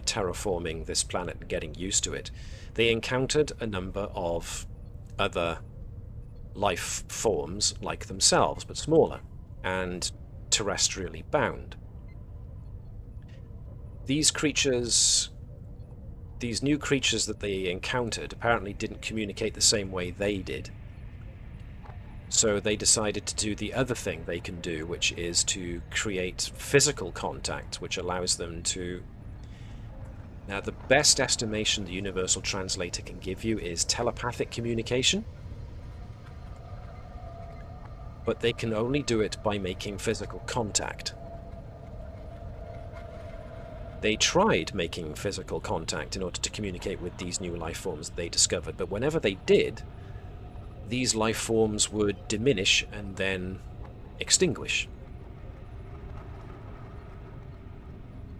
terraforming this planet and getting used to it, they encountered a number of other life forms like themselves, but smaller and terrestrially bound. These new creatures that they encountered apparently didn't communicate the same way they did. So they decided to do the other thing they can do, which is to create physical contact, which allows them to... Now, the best estimation the Universal Translator can give you is telepathic communication, but they can only do it by making physical contact. They tried making physical contact in order to communicate with these new life forms that they discovered, but whenever they did, these life forms would diminish and then extinguish.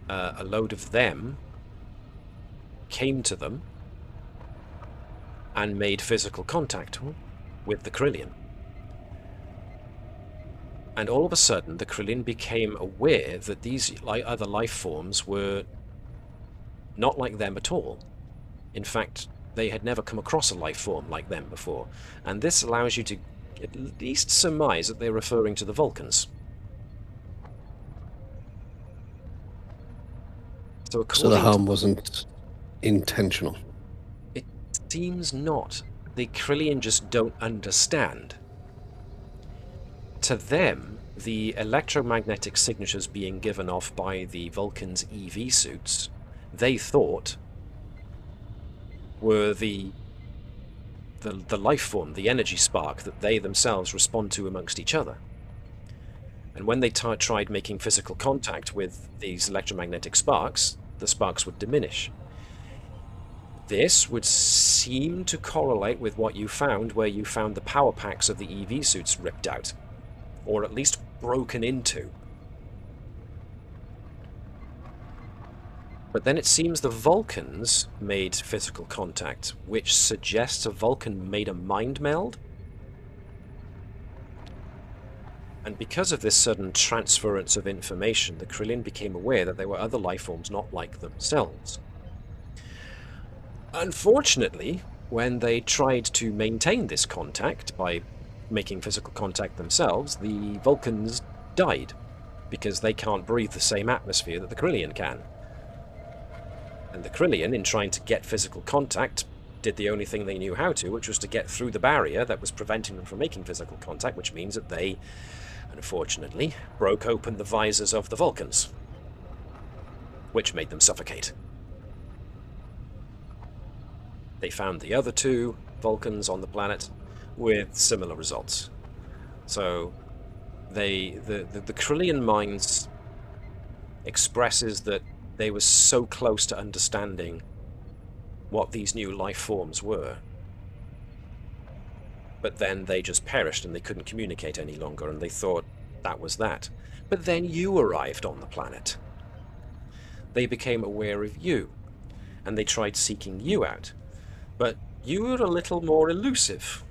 A load of them came to them and made physical contact with the Krillian. And all of a sudden, the Krillin became aware that these other life forms were not like them at all. In fact, they had never come across a life form like them before. And this allows you to at least surmise that they're referring to the Vulcans. So the harm wasn't intentional? It seems not. The Krillin just don't understand. To them, the electromagnetic signatures being given off by the Vulcans' EV suits, they thought were the life form, the energy spark that they themselves respond to amongst each other. And when they tried making physical contact with these electromagnetic sparks, the sparks would diminish. This would seem to correlate with what you found, where you found the power packs of the EV suits ripped out, or at least broken into. But then it seems the Vulcans made physical contact, which suggests a Vulcan made a mind meld. And because of this sudden transference of information, the Krillin became aware that there were other life forms not like themselves. Unfortunately, when they tried to maintain this contact by making physical contact themselves, the Vulcans died, because they can't breathe the same atmosphere that the Krillin can. And the Krillin, in trying to get physical contact, did the only thing they knew how to, which was to get through the barrier that was preventing them from making physical contact, which means that they, unfortunately, broke open the visors of the Vulcans, which made them suffocate. They found the other two Vulcans on the planet with similar results. So the Krillin mind expresses that they were so close to understanding what these new life forms were. But then they just perished and they couldn't communicate any longer, and they thought that was that. But then you arrived on the planet. They became aware of you, and they tried seeking you out. But you were a little more elusive.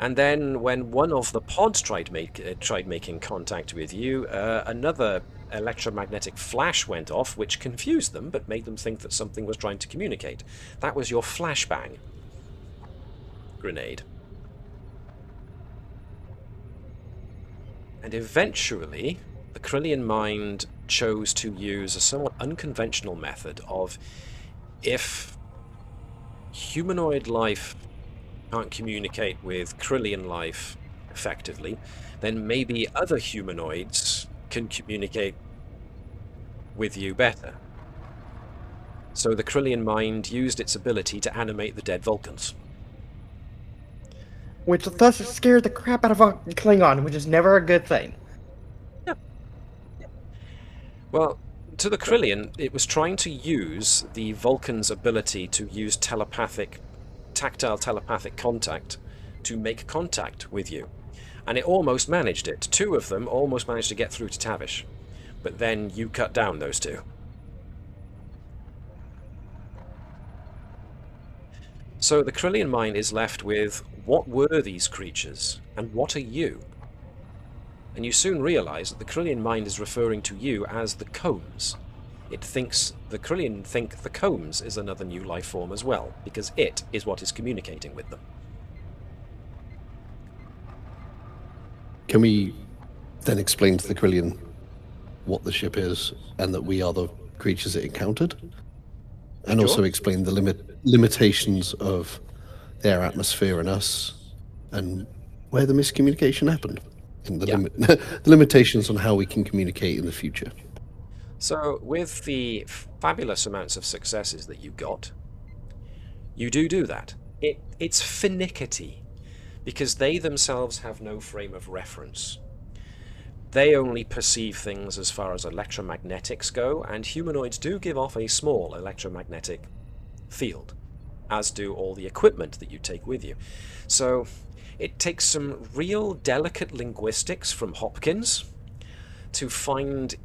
And then when one of the pods tried making contact with you, another electromagnetic flash went off, which confused them, but made them think that something was trying to communicate. That was your flashbang grenade. And eventually, the Krillin mind chose to use a somewhat unconventional method of, if humanoid life can't communicate with Krillin life effectively, then maybe other humanoids can communicate with you better. So the Krillin mind used its ability to animate the dead Vulcans. Which thus scared the crap out of a Klingon, which is never a good thing. Yeah. Well, to the Krillin, it was trying to use the Vulcan's ability to use tactile telepathic contact to make contact with you. And it almost managed it. Two of them almost managed to get through to Tavish. But then you cut down those two. So the Krillin mind is left with, what were these creatures? And what are you? And you soon realize that the Krillin mind is referring to you as the Combs. The Krillin think the Combs is another new life form as well, because it is what is communicating with them. Can we then explain to the Krillin what the ship is and that we are the creatures it encountered? And Sure. also explain the limitations of their atmosphere and us, and where the miscommunication happened, and the limitations on how we can communicate in the future. So, with the fabulous amounts of successes that you got, you do that. It's finicky, because they themselves have no frame of reference. They only perceive things as far as electromagnetics go, and humanoids do give off a small electromagnetic field, as do all the equipment that you take with you. So it takes some real delicate linguistics from Hopkins to find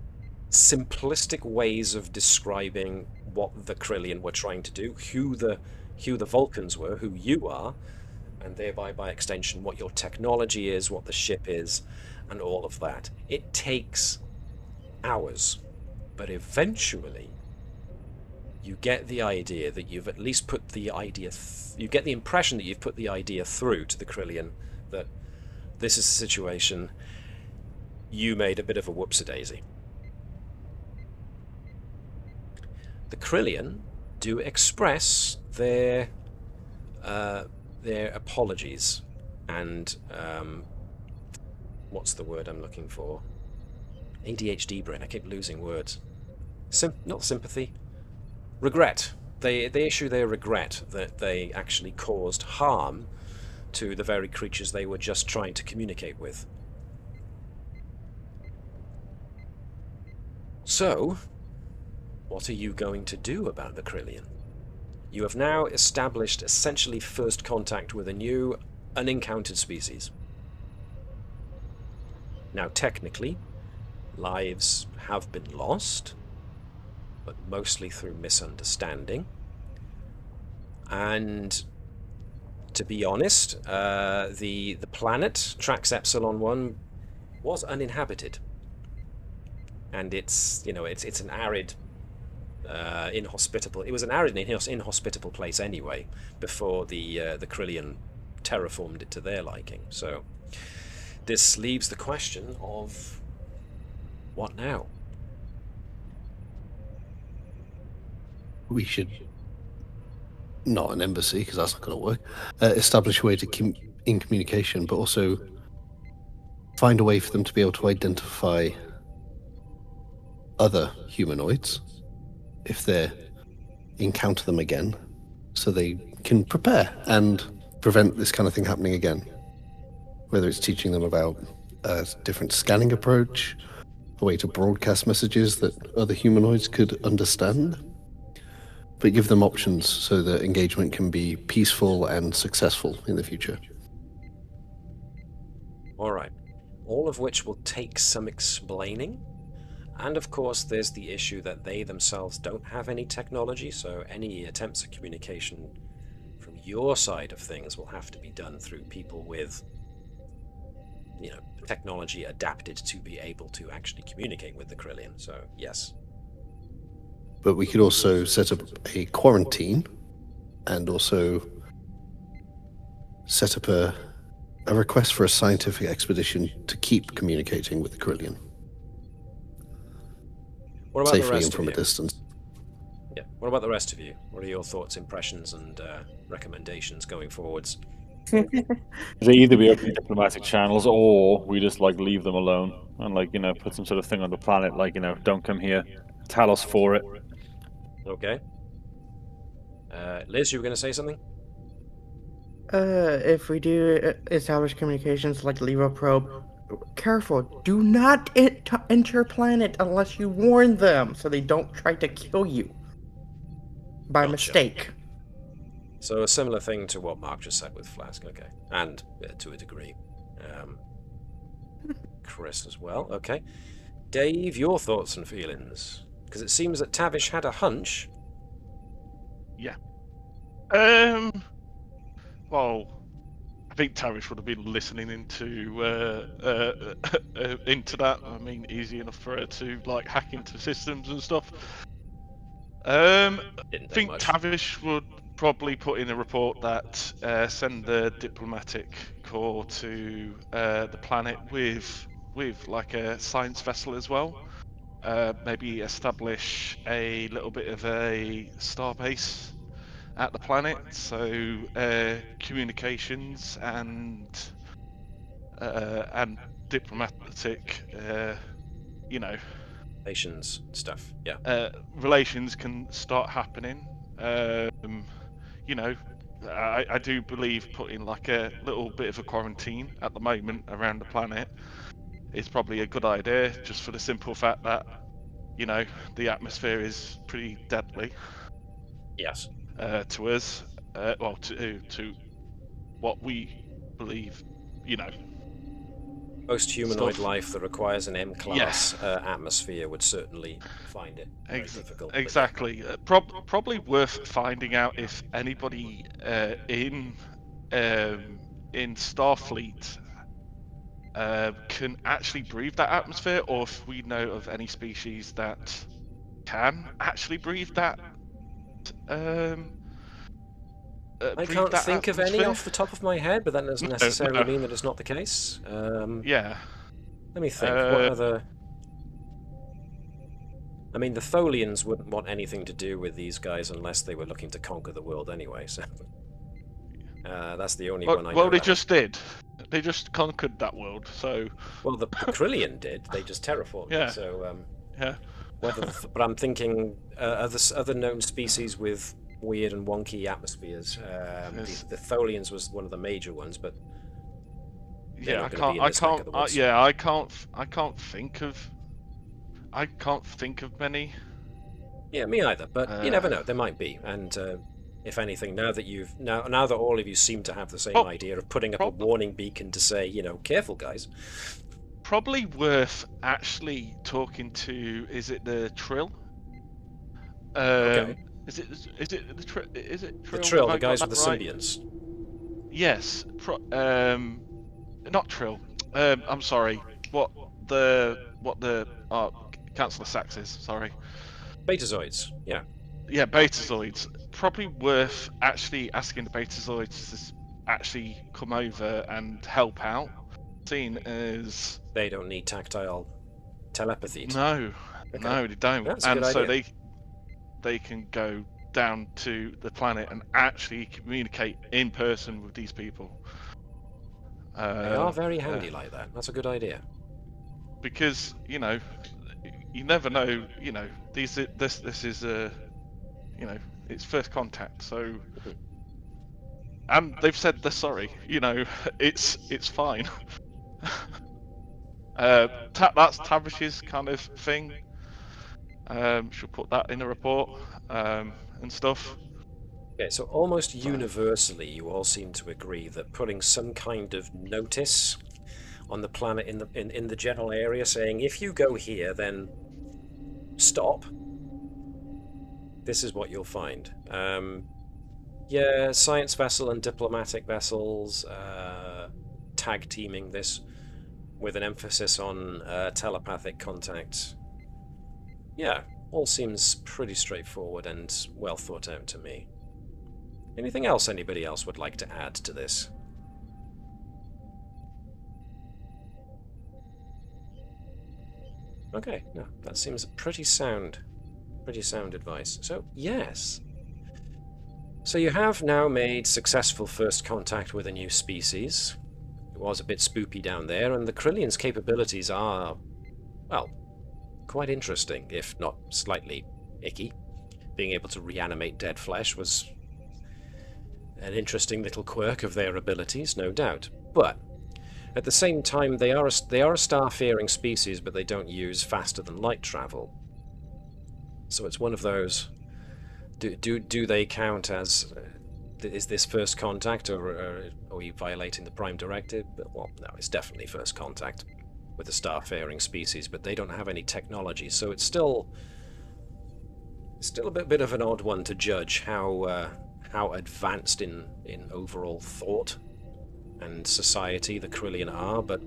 simplistic ways of describing what the Krillin were trying to do, who the Vulcans were, who you are, and thereby by extension what your technology is, what the ship is, and all of that. It takes hours, but eventually you get the idea that you've at least put the idea, you get the impression that you've put the idea through to the Krillian that this is a situation, you made a bit of a whoopsie-daisy. The Krillian do express their apologies and what's the word I'm looking for? ADHD brain, I keep losing words. Not sympathy. Regret. They issue their regret that they actually caused harm to the very creatures they were just trying to communicate with. So, what are you going to do about the Krillian? You have now established essentially first contact with a new, unencountered species. Now, technically, lives have been lost, but mostly through misunderstanding. And to be honest, the planet, Trasa Epsilon I, was uninhabited. And it's an arid, inhospitable. It was an arid and inhospitable place anyway, before the Krillian terraformed it to their liking. So this leaves the question of what now? We should, not an embassy, because that's not going to work, establish a way to in communication, but also find a way for them to be able to identify other humanoids if they encounter them again, so they can prepare and prevent this kind of thing happening again. Whether it's teaching them about a different scanning approach, a way to broadcast messages that other humanoids could understand, but give them options so that engagement can be peaceful and successful in the future. All right. All of which will take some explaining. And of course, there's the issue that they themselves don't have any technology, so any attempts at communication from your side of things will have to be done through people with, technology adapted to be able to actually communicate with the Krillian. So, yes. But we could also set up a quarantine and also set up a request for a scientific expedition to keep communicating with the Krillian. What about safely the rest and from of a you? distance. Yeah. What about the rest of you? What are your thoughts, impressions, and recommendations going forwards? They either be open diplomatic channels, or we just leave them alone and put some sort of thing on the planet, don't come here, tell us for it. Okay. Liz, you were going to say something? If we do establish communications, leave a probe, careful, do not enter planet unless you warn them, so they don't try to kill you by mistake. So a similar thing to what Mark just said with Flask, okay. And to a degree. Chris as well, okay. Dave, your thoughts and feelings? Because it seems that Tavish had a hunch. Yeah. Well, I think Tavish would have been listening into that. I mean, easy enough for her to hack into systems and stuff. I think Tavish would probably put in a report that send the diplomatic corps to the planet with a science vessel as well. Maybe establish a little bit of a starbase at the planet, so communications and diplomatic, relations stuff. Yeah. Relations can start happening. I do believe putting a little bit of a quarantine at the moment around the planet is probably a good idea, just for the simple fact that the atmosphere is pretty deadly. Yes. To us, to what we believe, Most humanoid stuff. life that requires an M-class atmosphere would certainly find it very difficult. Exactly. Probably worth finding out if anybody in in Starfleet can actually breathe that atmosphere, or if we know of any species that can actually breathe that. I can't think of any atmosphere. off the top of my head, but that doesn't necessarily mean that it's not the case. Yeah. Let me think. What other... I mean, the Tholians wouldn't want anything to do with these guys unless they were looking to conquer the world anyway, so... that's the only one I know. Well, they just did. They just conquered that world, so... Well, the Krillian did. They just terraformed it, so... yeah. But I'm thinking other known species with weird and wonky atmospheres. The Tholians was one of the major ones, but yeah, I can't think of many. Yeah, me either. But you never know. There might be. And if anything, now that all of you seem to have the same idea of putting up a warning beacon to say, careful, guys. Probably worth actually talking to. Is it the Trill? Okay. Is it the Trill? The Trill, the guys with the symbionts. Yes. Not Trill. I'm sorry. What the Council of Saxes? Sorry. Betazoids. Yeah. Yeah, Betazoids. Probably worth actually asking the Betazoids to actually come over and help out. Seen as they don't need tactile telepathy. No, they don't. That's a good so idea. they can go down to the planet and actually communicate in person with these people. They are very handy like that. That's a good idea. Because you never know. This is it's first contact. So, and they've said they're sorry. It's fine. That's Tavish's kind of thing. She'll put that in a report and stuff. Okay, so almost universally, you all seem to agree that putting some kind of notice on the planet in the general area, saying if you go here, then stop. This is what you'll find. Yeah, science vessel and diplomatic vessels tag teaming this with an emphasis on telepathic contact. Yeah, all seems pretty straightforward and well thought out to me. Anything else anybody else would like to add to this? Okay, no, that seems pretty sound advice. So, yes. So you have now made successful first contact with a new species. It was a bit spoopy down there, and the Krillian's capabilities are, well, quite interesting, if not slightly icky. Being able to reanimate dead flesh was an interesting little quirk of their abilities, no doubt. But at the same time, they are a star-faring species, but they don't use faster than light travel. So it's one of those. Do they count as? Is this first contact, or are we violating the Prime Directive? Well, no, it's definitely first contact with a star-faring species, but they don't have any technology, so it's still a bit of an odd one to judge how advanced in overall thought and society the Krillian are, but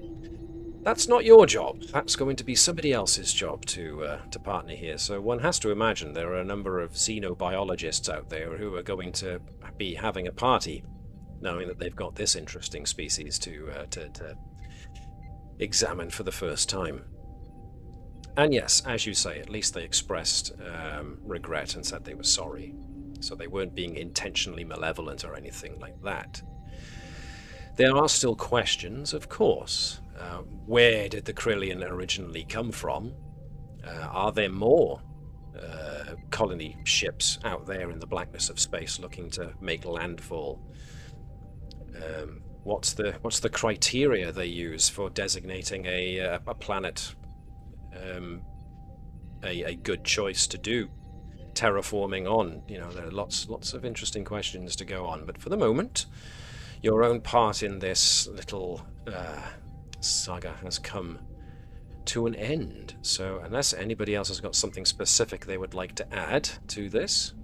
that's not your job. That's going to be somebody else's job to partner here. So one has to imagine there are a number of xenobiologists out there who are going to be having a party, knowing that they've got this interesting species to examine for the first time. And yes, as you say, at least they expressed regret and said they were sorry. So they weren't being intentionally malevolent or anything like that. There are still questions, of course. Where did the Krillian originally come from? Are there more colony ships out there in the blackness of space looking to make landfall? What's the criteria they use for designating a planet a good choice to do terraforming on? There are lots of interesting questions to go on, but for the moment, your own part in this little saga has come to an end. So unless anybody else has got something specific they would like to add to this.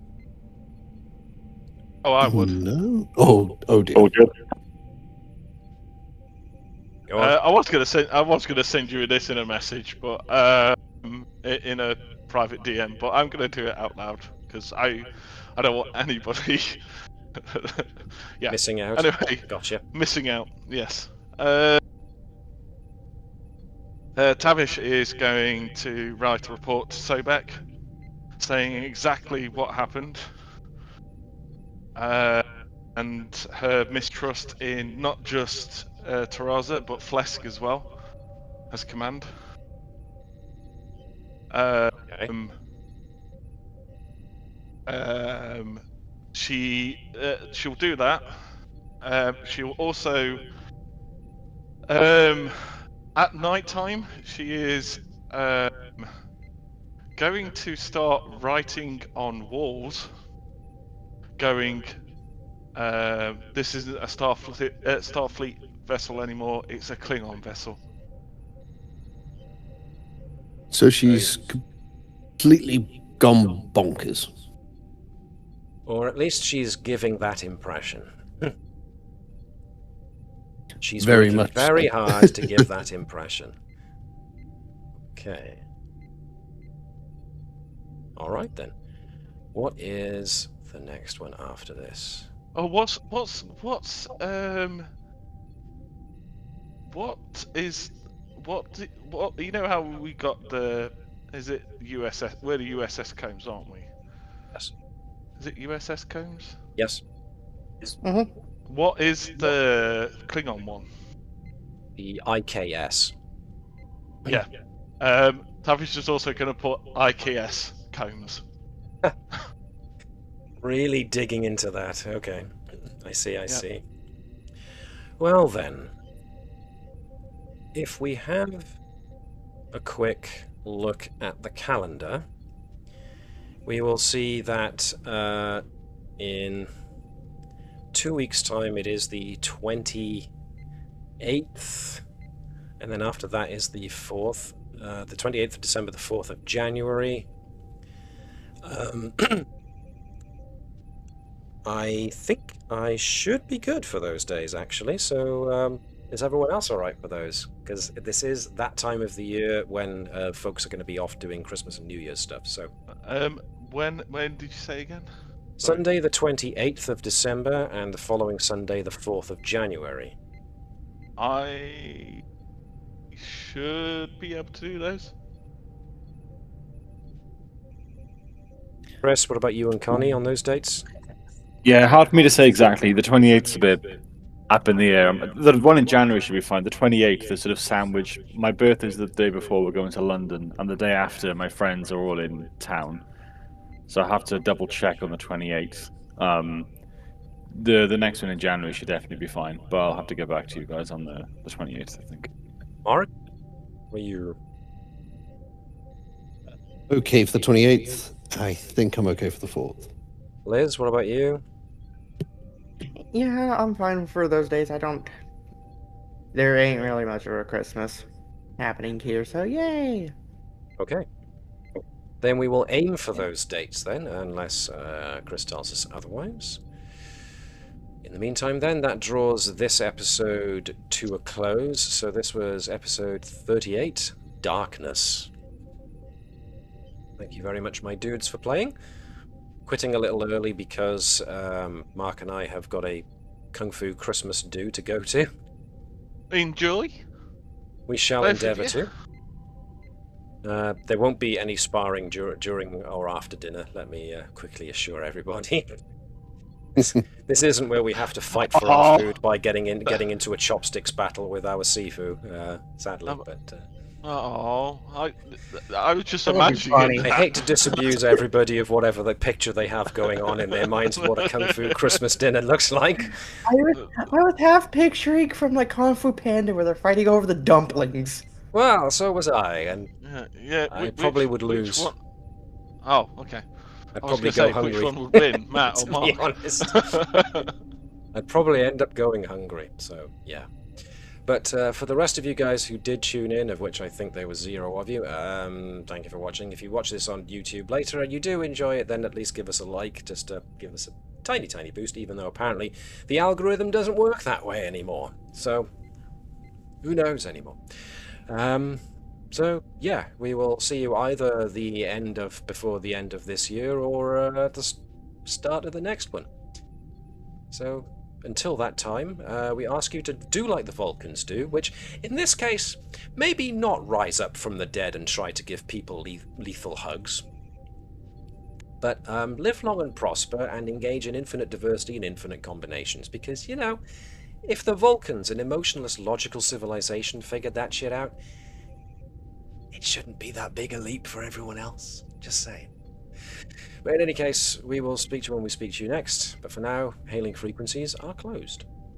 Oh, I would. No, Oh dear. Oh, good. Go on. I was gonna send you this in a message, but in a private DM. But I'm gonna do it out loud because I don't want anybody. Yeah. Missing out. Anyway, Gotcha. missing out. Yes. Tavish is going to write a report to Sobek, saying exactly what happened, and her mistrust in not just Trasa but Flesk as well as command. Okay. She'll do that. She'll also at night time she is going to start writing on walls, going, this isn't a Starfleet vessel anymore, it's a Klingon vessel. So she's completely gone bonkers. Or at least she's giving that impression. She's Very working much very so. hard to give that impression. Okay. All right then. What is the next one after this? Oh, what you know how we got the, is it USS, we're the USS Combs, aren't we? Yes. Is it USS Combs? Yes. What is the Klingon one? The IKS. Yeah. Tavish is also going to put IKS Combs. Really digging into that. Okay. I see. Well then, if we have a quick look at the calendar, we will see that in 2 weeks' time it is the 28th, and then after that is the 4th, the 28th of December, the 4th of January. I think I should be good for those days, actually. So, is everyone else all right for those? Because this is that time of the year when folks are going to be off doing Christmas and New Year's stuff. So, When did you say again? Sunday the 28th of December and the following Sunday the 4th of January. I should be able to do those. Chris, what about you and Connie on those dates? Yeah, hard for me to say exactly. The 28th is a bit up in the air. The one in January should be fine. The 28th is sort of sandwich. My birthday's the day before we're going to London, and the day after my friends are all in town. So I have to double check on the 28th. The next one in January should definitely be fine, but I'll have to get back to you guys on the 28th, I think. Mark? Were you... Okay for the 28th. I think I'm okay for the 4th. Liz, what about you? Yeah, I'm fine for those days. There ain't really much of a Christmas happening here, so yay! Okay. Then we will aim for those dates then, unless Chris tells us otherwise. In the meantime then, that draws this episode to a close. So this was episode 38, Darkness. Thank you very much, my dudes, for playing. Quitting a little early because Mark and I have got a Kung Fu Christmas do to go to. Enjoy. We shall Both of endeavour you. to. There won't be any sparring during or after dinner, let me quickly assure everybody. This isn't where we have to fight for our food by getting into a chopsticks battle with our Sifu, sadly. But I was just That would be imagining funny. it. I hate to disabuse everybody of whatever the picture they have going on in their minds of what a Kung Fu Christmas dinner looks like. I was half picturing from like Kung Fu Panda where they're fighting over the dumplings. Well, so was I, and Yeah, I probably would lose. One? Oh, okay. I'd I was probably gonna go say, which hungry. one would win, Matt To or be Mark? honest. I'd probably end up going hungry, so yeah. But for the rest of you guys who did tune in, of which I think there was 0 of you, thank you for watching. If you watch this on YouTube later and you do enjoy it, then at least give us a like, just to give us a tiny, tiny boost, even though apparently the algorithm doesn't work that way anymore. So, who knows anymore? So, yeah, we will see you either before the end of this year or at the start of the next one. So, until that time, we ask you to do like the Vulcans do, which, in this case, maybe not rise up from the dead and try to give people lethal hugs, but live long and prosper and engage in infinite diversity and infinite combinations, because, you know, if the Vulcans, an emotionless, logical civilization, figured that shit out, it shouldn't be that big a leap for everyone else. Just saying. But in any case, we will speak to you when we speak to you next. But for now, hailing frequencies are closed.